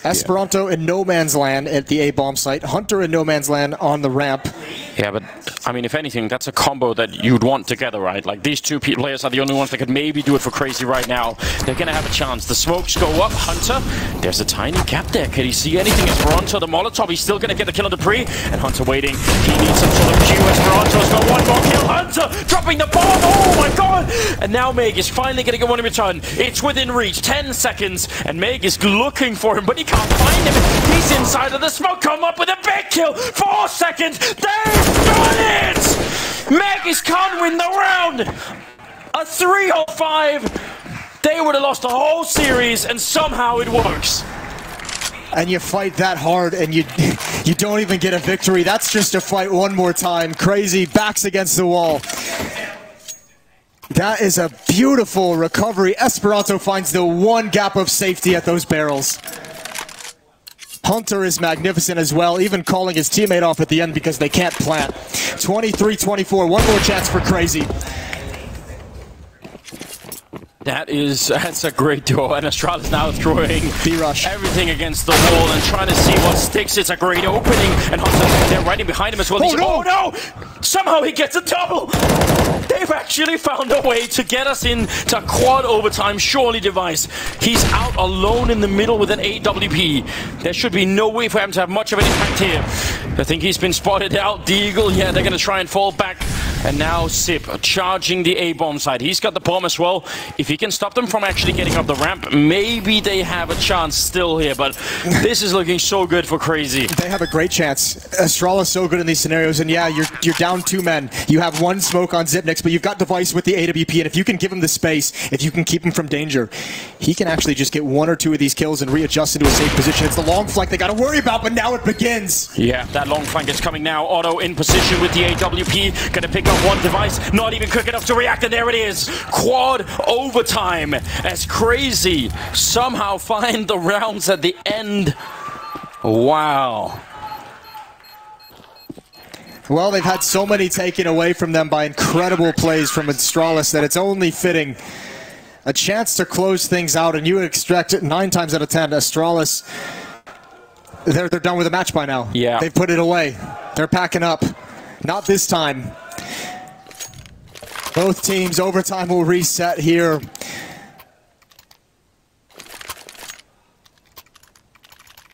[SPEAKER 4] Esperanto in no man's land at the A bomb site. Hunter in no man's land on the ramp.
[SPEAKER 5] Yeah, but I mean, if anything, that's a combo that you'd want together, right? Like, these 2 players are the only ones that could maybe do it for Crazy right now. They're going to have a chance. The smokes go up. Hunter, there's a tiny gap there. Can he see anything? Esperanto, the Molotov, he's still going to get the kill on Dupree. And Hunter waiting. He needs some sort of cue. Esperanto's got 1 more kill. Hunter dropping the bomb. Oh my god! And now Meg is finally getting a one in return. It's within reach. 10 seconds. And Meg is looking for him, but he can't find him. He's inside of the smoke. Come up with a big kill. 4 seconds. They've done it! mecz can't win the round. A 3-5. They would have lost the whole series, and somehow it works.
[SPEAKER 4] And you fight that hard, and you don't even get a victory. That's just a fight one more time. Crazy, backs against the wall. That is a beautiful recovery. Esperanto finds the 1 gap of safety at those barrels. Hunter is magnificent as well, even calling his teammate off at the end because they can't plant. 23-24, 1 more chance for Crazy.
[SPEAKER 5] That's a great duo, and Astralis now throwing
[SPEAKER 4] B-rush.
[SPEAKER 5] Everything against the wall and trying to see what sticks. It's a great opening, and Hunter, they're right in behind him as well.
[SPEAKER 4] Oh no!
[SPEAKER 5] Somehow he gets a double. They've actually found a way to get us into quad overtime. Surely, Device. He's out alone in the middle with an AWP. There should be no way for him to have much of an impact here. I think he's been spotted out. Deagle, yeah, they're going to try and fall back. And now Zip charging the A-bomb side. He's got the bomb as well. If he can stop them from actually getting up the ramp, maybe they have a chance still here. But this is looking so good for Crazy.
[SPEAKER 4] They have a great chance. Astralis so good in these scenarios. And yeah, you're down 2 men. You have 1 smoke on Zipnix, but you've got Device with the AWP. And if you can give him the space, if you can keep him from danger, he can actually just get 1 or 2 of these kills and readjust into a safe position. It's the long flank they got to worry about, but now it begins.
[SPEAKER 5] Yeah, that long flank is coming now. Otto in position with the AWP. Gonna pick up 1 Device. Not even quick enough to react, and there it is. Quad overtime as Crazy somehow find the rounds at the end. Wow.
[SPEAKER 4] Well, they've had so many taken away from them by incredible plays from Astralis that it's only fitting. A chance to close things out, and you would expect 9 times out of 10, Astralis, they're done with the match by now.
[SPEAKER 5] Yeah.
[SPEAKER 4] They've put it away. They're packing up. Not this time. Both teams, overtime will reset here.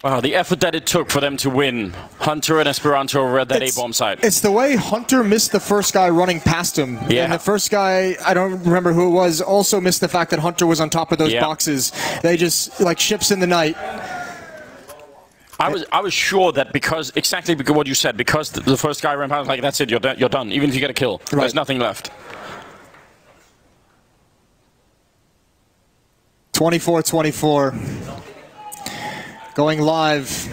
[SPEAKER 5] Wow, the effort that it took for them to win. Hunter and Esperanto were at that A-bomb side.
[SPEAKER 4] It's the way Hunter missed the first guy running past him.
[SPEAKER 5] Yeah.
[SPEAKER 4] And the first guy, I don't remember who it was, also missed the fact that Hunter was on top of those boxes. They just, like ships in the night.
[SPEAKER 5] I was sure that exactly because what you said, because the first guy ran past, like, that's it, you're done. Even if you get a kill, there's nothing left.
[SPEAKER 4] 24-24. Going live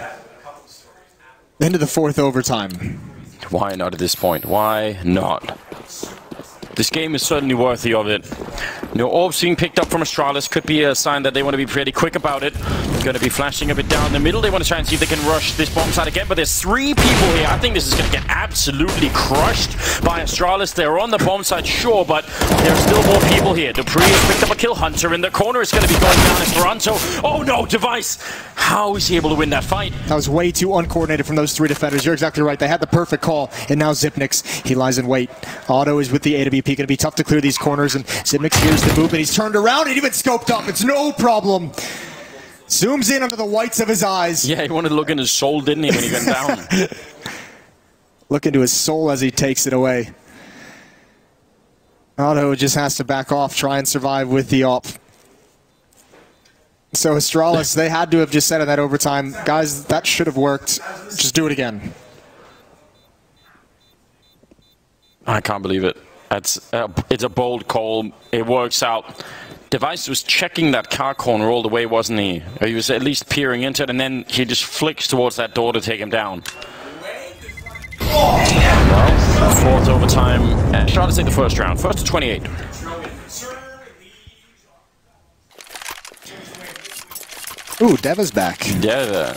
[SPEAKER 4] into the 4th overtime.
[SPEAKER 5] Why not at this point? Why not? This game is certainly worthy of it. No orbs being picked up from Astralis could be a sign that they want to be pretty quick about it. Going to be flashing a bit down the middle. They want to try and see if they can rush this bomb side again, but there's 3 people here. I think this is going to get absolutely crushed by Astralis. They're on the bomb side, sure, but there's still more people here. Dupree has picked up a kill. Hunter in the corner is going to be going down. Esperanto. Oh no, Device! How is he able to win that fight?
[SPEAKER 4] That was way too uncoordinated from those 3 defenders. You're exactly right. They had the perfect call, and now Zipnix, he lies in wait. Otto is with the AWP. Going to be tough to clear these corners, and Zipnix hears the movement. He's turned around and even scoped up. It's no problem. Zooms in under the whites of his eyes.
[SPEAKER 5] Yeah, he wanted to look in his soul, didn't he, when he went down?
[SPEAKER 4] Look into his soul as he takes it away. Otto just has to back off, try and survive with the op. So Astralis, they had to have just said in that overtime, guys, that should have worked. Just do it again.
[SPEAKER 5] I can't believe it. It's a bold call. It works out. Device was checking that car corner all the way, wasn't he? He was at least peering into it, and then he just flicks towards that door to take him down. Well, 4th overtime. And try to take the first round. 1st to 28.
[SPEAKER 4] Ooh, Deva's back.
[SPEAKER 5] Deva.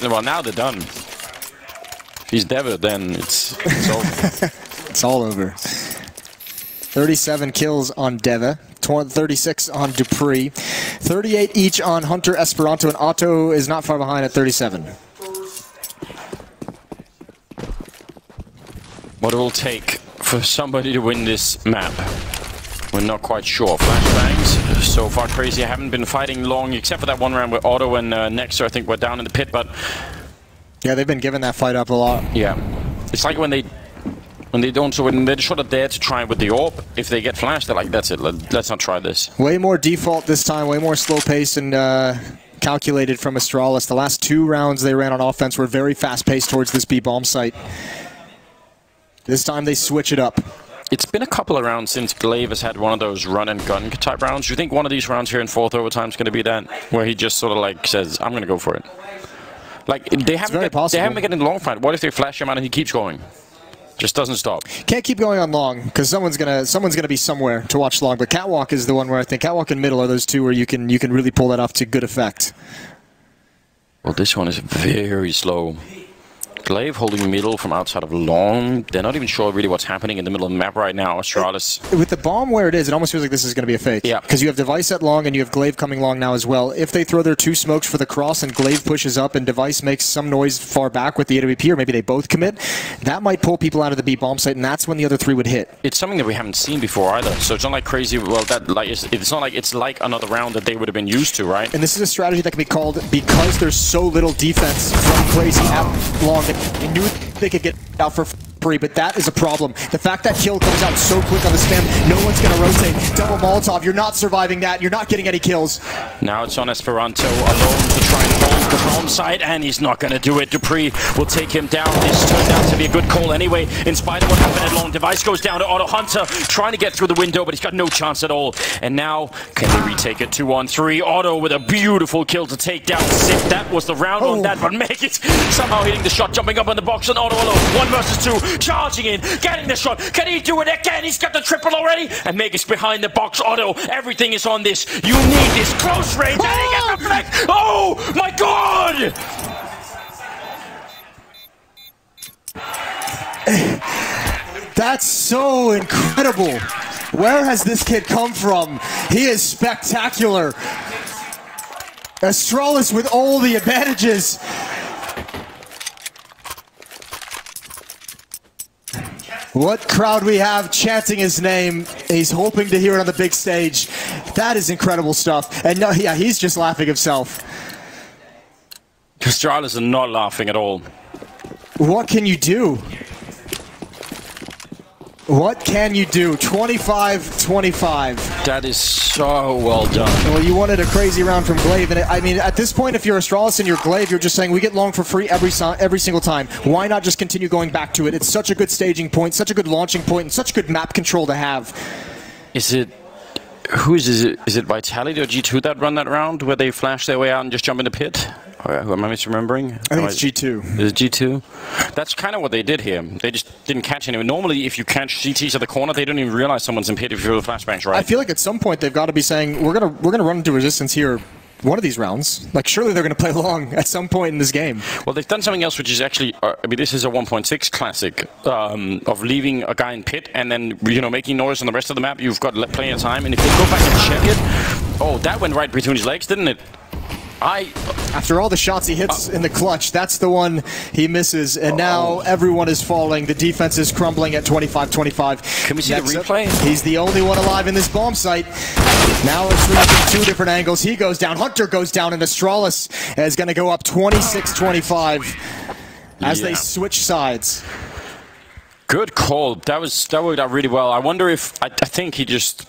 [SPEAKER 5] Well, now they're done. If he's Deva, then it's over.
[SPEAKER 4] It's all over. 37 kills on Deva, 36 on Dupree, 38 each on Hunter, Esperanto, and Otto is not far behind at 37.
[SPEAKER 5] What it will take for somebody to win this map, we're not quite sure. Flashbangs, so far Crazy. I haven't been fighting long, except for that one round where Otto and Nexer, I think, were down in the pit, but...
[SPEAKER 4] Yeah, they've been giving that fight up a lot.
[SPEAKER 5] Yeah. It's like when they sort of dare to try with the orb, if they get flashed, they're like, that's it, let's not try this.
[SPEAKER 4] Way more default this time, way more slow paced and calculated from Astralis. The last 2 rounds they ran on offense were very fast paced towards this B bomb site. This time they switch it up.
[SPEAKER 5] It's been a couple of rounds since Glaive has had one of those run and gun type rounds. Do you think one of these rounds here in 4th overtime is going to be that, where he just sort of like says, I'm going to go for it? Like, they haven't been getting the long fight. What if they flash him out and he keeps going? Just doesn't stop.
[SPEAKER 4] Can't keep going on long because someone's gonna be somewhere to watch long. But Catwalk is the one where I think Catwalk and middle are those 2 where you can really pull that off to good effect.
[SPEAKER 5] Well, this one is very slow. Glaive holding middle from outside of long. They're not even sure really what's happening in the middle of the map right now. Astralis.
[SPEAKER 4] With the bomb where it is, it almost feels like this is going to be a fake.
[SPEAKER 5] Yeah.
[SPEAKER 4] Because you have Device at long and you have Glaive coming long now as well. If they throw their 2 smokes for the cross and Glaive pushes up and Device makes some noise far back with the AWP, or maybe they both commit, that might pull people out of the B bomb site, and that's when the other 3 would hit.
[SPEAKER 5] It's something that we haven't seen before either. So it's not like crazy. Well, that like it's not like it's like another round that they would have been used to, right?
[SPEAKER 4] And this is a strategy that can be called because there's so little defense from Crazy at long. They knew they could get out for free, but that is a problem. The fact that kill comes out so quick on the spam, no one's going to rotate. Double Molotov, you're not surviving that. You're not getting any kills.
[SPEAKER 5] Now it's on Esperanto alone to try and hold the bomb site, and he's not going to do it. Dupree will take him down. This turned out to be a good call anyway. In spite of what happened at long, Device goes down to Otto Hunter, trying to get through the window, but he's got no chance at all. And now, can they retake it 2-on-3? Otto with a beautiful kill to take down Sip. That was the round on that, but make it somehow hitting the shot, jumping up in the box, and Otto alone. 1 versus 2, charging in, getting the shot. Can he do it again? He's got the triple already. And Megas behind the box. Otto, everything is on this. You need this close range. And he gets the flex. Oh my god!
[SPEAKER 4] That's so incredible. Where has this kid come from? He is spectacular. Astralis with all the advantages. What crowd we have chanting his name. He's hoping to hear it on the big stage. That is incredible stuff. And no, yeah, he's just laughing himself.
[SPEAKER 5] Astralis is not laughing at all.
[SPEAKER 4] What can you do? What can you do? 25-25.
[SPEAKER 5] That is so well done.
[SPEAKER 4] Well, you wanted a crazy round from Glaive, and I mean, at this point, if you're Astralis and you're Glaive, you're just saying we get long for free every single time. Why not just continue going back to it? It's such a good staging point, such a good launching point, and such good map control to have.
[SPEAKER 5] Is it? Who is it? Is it Vitality or G2 that run that round where they flash their way out and just jump in the pit? Who am I misremembering?
[SPEAKER 4] I think it's G2.
[SPEAKER 5] Is it G2? That's kind of what they did here. They just didn't catch anyone. Normally, if you catch CTs at the corner, they don't even realize someone's in pit if you're the flashbangs, right?
[SPEAKER 4] I feel like at some point they've got to be saying we're gonna run into resistance here. One of these rounds, like surely they're going to play long at some point in this game.
[SPEAKER 5] Well, they've done something else, which is actually, I mean, this is a 1.6 classic of leaving a guy in pit and then making noise on the rest of the map. You've got plenty of time, and if they go back and check it, oh, that went right between his legs, didn't it?
[SPEAKER 4] After all the shots he hits in the clutch, that's the one he misses, and now everyone is falling. The defense is crumbling at 25-25.
[SPEAKER 5] Can we see the replay?
[SPEAKER 4] He's the only one alive in this bomb site. Now it's from 2 different angles. He goes down, Hunter goes down, and Astralis is going to go up 26-25 as they switch sides.
[SPEAKER 5] Good call. That worked out really well. I wonder if I think he just.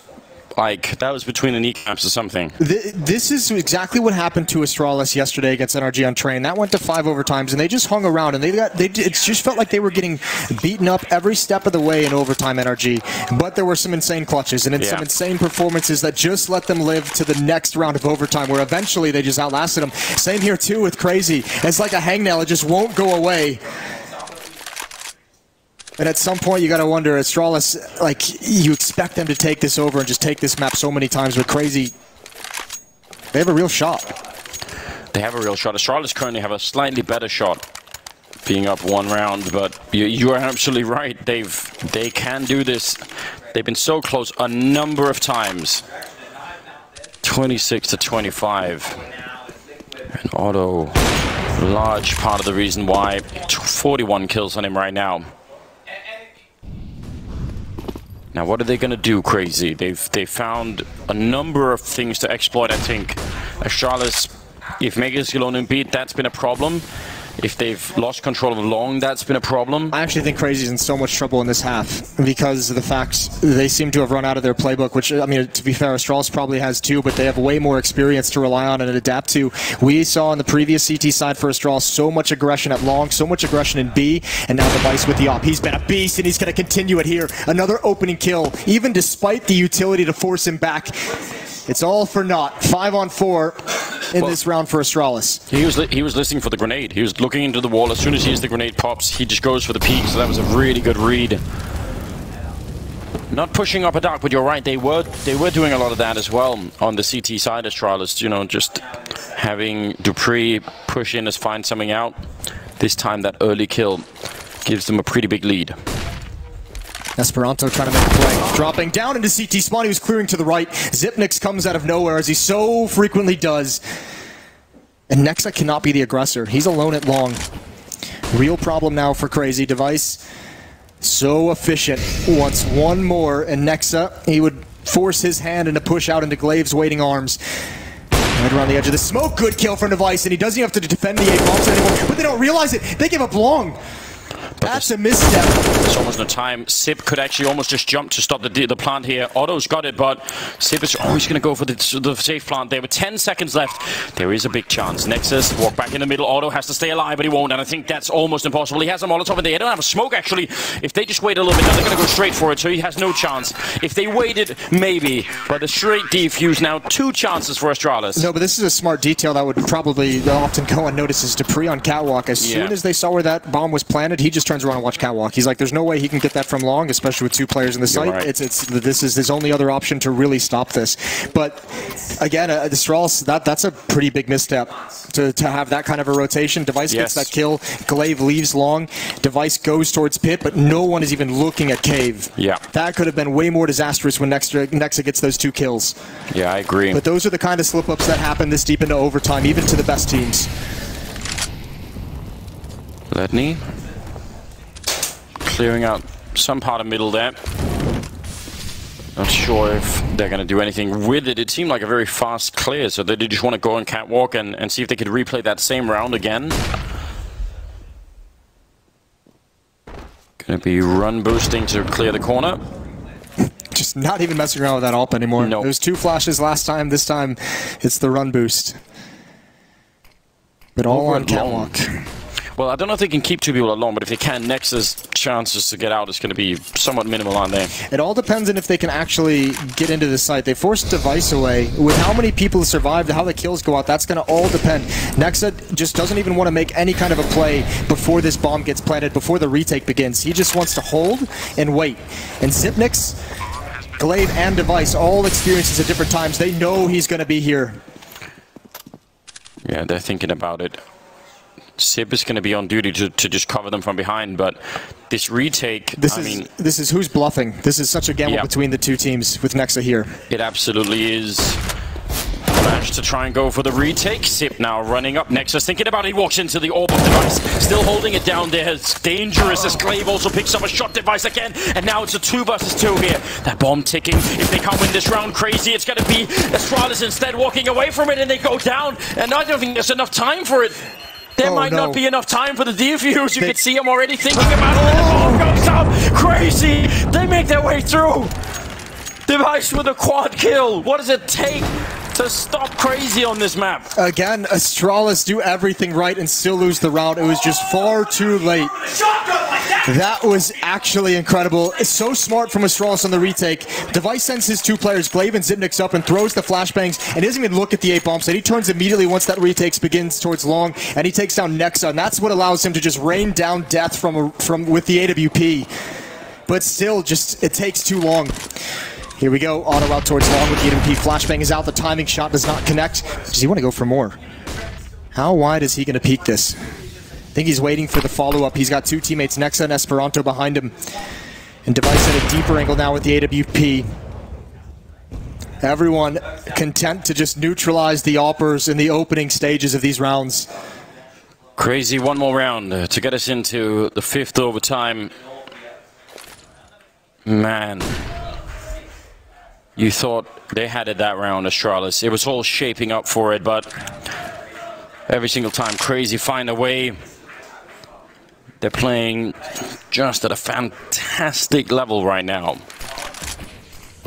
[SPEAKER 5] Like, that was between the kneecaps or something.
[SPEAKER 4] This is exactly what happened to Astralis yesterday against NRG on Train. That went to 5 overtimes, and they just hung around, and it just felt like they were getting beaten up every step of the way in overtime, NRG. But there were some insane clutches and some insane performances that just let them live to the next round of overtime, where eventually they just outlasted them. Same here, too, with Crazy. It's like a hangnail. It just won't go away. And at some point, you got to wonder, Astralis, like, you expect them to take this over and just take this map so many times, but Crazy, they have a real shot.
[SPEAKER 5] They have a real shot. Astralis currently have a slightly better shot, being up 1 round, but you are absolutely right. They can do this. They've been so close a number of times. 26-25. And Otto, large part of the reason why. 41 kills on him right now. Now, what are they going to do, Crazy? They've found a number of things to exploit, I think. Astralis, if Megas alone and beat, that's been a problem. If they've lost control of long, that's been a problem.
[SPEAKER 4] I actually think Crazy's in so much trouble in this half because of the fact they seem to have run out of their playbook, which, I mean, to be fair, Astralis probably has too, but they have way more experience to rely on and adapt to. We saw on the previous CT side for Astralis so much aggression at long, so much aggression in B, and now Device with the op. He's been a beast, and he's going to continue it here. Another opening kill, even despite the utility to force him back. It's all for naught. 5-on-4 in this round for Astralis.
[SPEAKER 5] He was listening for the grenade. He was looking into the wall. As soon as the grenade pops, he just goes for the peak. So that was a really good read. Not pushing up a dark, but you're right. They were doing a lot of that as well on the CT side. Astralis, just having Dupree push in to find something out. this time that early kill gives them a pretty big lead.
[SPEAKER 4] Esperanto trying to make a play. Dropping down into CT spawn. He was clearing to the right. Xyp9x comes out of nowhere, as he so frequently does. And Nexa cannot be the aggressor. He's alone at long. Real problem now for Crazy. Device so efficient. Wants one more, and Nexa, he would force his hand and a push out into Glaive's waiting arms. Right around the edge of the smoke. Good kill from Device, and he doesn't even have to defend the A-bombs anymore. But they don't realize it. They give up long. That's a misstep.
[SPEAKER 5] There's almost no time. CR4ZY could actually almost just jump to stop the plant here. Otto's got it, but CR4ZY is always going to go for the safe plant. There were 10 seconds left. There is a big chance. Nexus, walk back in the middle. Otto has to stay alive, but he won't, and I think that's almost impossible. He has a Molotov, and they don't have a smoke, actually. If they just wait a little bit, now they're going to go straight for it, so he has no chance. If they waited, maybe. But a straight defuse now. 2 chances for Astralis.
[SPEAKER 4] No, but this is a smart detail that would probably often go unnoticed. Is Dupree on Catwalk. As soon as they saw where that bomb was planted, he just turns around and watches Catwalk. He's like, there's no way he can get that from long, especially with 2 players in the site. Right. This is his only other option to really stop this. But again, Astralis, that's a pretty big misstep to have that kind of a rotation. Device gets that kill. Glaive leaves long. Device goes towards pit, but no one is even looking at cave.
[SPEAKER 5] Yeah,
[SPEAKER 4] that could have been way more disastrous when Nexa gets those 2 kills.
[SPEAKER 5] Yeah, I agree.
[SPEAKER 4] But those are the kind of slip-ups that happen this deep into overtime, even to the best teams.
[SPEAKER 5] Ledney clearing out some part of middle there. Not sure if they're going to do anything with it. It seemed like a very fast clear, so they just want to go on Catwalk and see if they could replay that same round again. Going to be run boosting to clear the corner.
[SPEAKER 4] Just not even messing around with that AWP anymore.
[SPEAKER 5] Nope.
[SPEAKER 4] There was 2 flashes last time. This time, it's the run boost. But all on Catwalk.
[SPEAKER 5] Well, I don't know if they can keep 2 people alone, but if they can, Nexa's chances to get out is going to be somewhat minimal on there.
[SPEAKER 4] It all depends on if they can actually get into the site. They forced Device away. With how many people survived, how the kills go out, that's going to all depend. Nexa just doesn't even want to make any kind of a play before this bomb gets planted, before the retake begins. He just wants to hold and wait. And Xyp9x, Glaive, and Device all experience this at different times. They know he's going to be here.
[SPEAKER 5] Yeah, they're thinking about it. CR4ZY is going to be on duty to just cover them from behind, but this retake,
[SPEAKER 4] this is who's bluffing. This is such a gamble between the 2 teams with Nexa here.
[SPEAKER 5] It absolutely is. Flash to try and go for the retake. CR4ZY now running up. Nexus thinking about it. He walks into the orb of Device. Still holding it down there. It's dangerous as Glaive also picks up a shot. Device again. And now it's a 2 versus 2 here. That bomb ticking. If they can't win this round, Crazy, it's going to be Astralis instead walking away from it, and they go down. And I don't think there's enough time for it. There might not be enough time for the defuse. You can see him already thinking about it. And the bomb goes up. Crazy. They make their way through. Device with a quad kill. What does it take to stop Crazy on this map?
[SPEAKER 4] Again, Astralis do everything right and still lose the round. It was just far too late. That was actually incredible. It's so smart from Astralis on the retake. Device sends his 2 players, Glaive and Xyp9x, up and throws the flashbangs, and he doesn't even look at the 8 bombs. He turns immediately once that retake begins towards long, and he takes down Nexa, and that's what allows him to just rain down death with the AWP. But still, just it takes too long. Here we go, auto out towards long with the AWP. Flashbang is out, the timing shot does not connect. Does he want to go for more? How wide is he going to peek this? I think he's waiting for the follow-up. He's got 2 teammates, Nexa and Esperanto, behind him. And Device at a deeper angle now with the AWP. Everyone content to just neutralize the AWPers in the opening stages of these rounds.
[SPEAKER 5] Crazy, 1 more round to get us into the 5th overtime. Man. You thought they had it that round, Astralis. It was all shaping up for it, but every single time Crazy find a way. They're playing just at a fantastic level right now.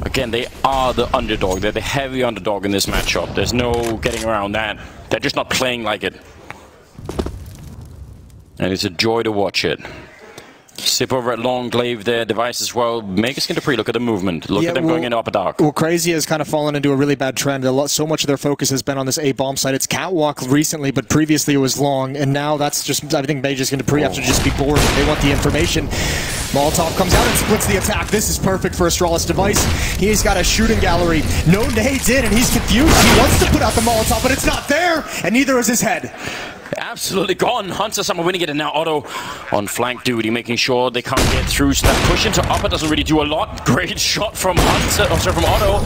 [SPEAKER 5] Again, they are the underdog. They're the heavy underdog in this matchup. There's no getting around that. They're just not playing like it. And it's a joy to watch it. CR4ZY over at long, Glaive there, Device as well. mecz going to pre-look at the movement. Look at them going into upper dark.
[SPEAKER 4] Well, Crazy has kind of fallen into a really bad trend. So much of their focus has been on this A-bomb side. It's Catwalk recently, but previously it was long, and now that's just, I think mecz is going to have to just be bored. They want the information. Molotov comes out and splits the attack. This is perfect for Astralis. Device. He's got a shooting gallery. No nades in, and he's confused. He wants to put out the Molotov, but it's not there, and neither is his head.
[SPEAKER 5] Absolutely gone. Hunter somehow winning it, and now Otto on flank duty, making sure they can't get through. So that push into upper doesn't really do a lot. Great shot from Hunter, from Otto.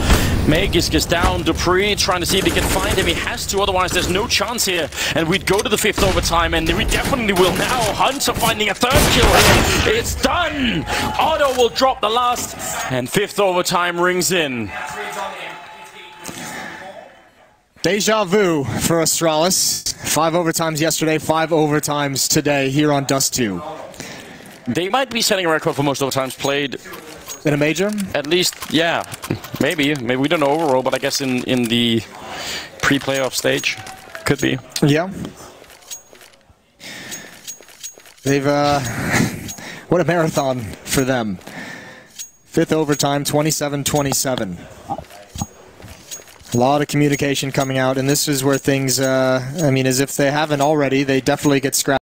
[SPEAKER 5] mecz is down. Dupree trying to see if they can find him. He has to, otherwise there's no chance here. And we'd go to the 5th overtime, and we definitely will now. Hunter finding a 3rd kill here. It's done. Otto will drop the last, and 5th overtime rings in.
[SPEAKER 4] Deja vu for Astralis. 5 overtimes yesterday, 5 overtimes today here on Dust 2.
[SPEAKER 5] They might be setting a record for most overtimes played.
[SPEAKER 4] In a major?
[SPEAKER 5] At least, yeah. Maybe we don't know overall, but I guess in the pre-playoff stage. Could be.
[SPEAKER 4] Yeah. They've, what a marathon for them. 5th overtime, 27-27. A lot of communication coming out, and this is where things, I mean, as if they haven't already, they definitely get scrapped.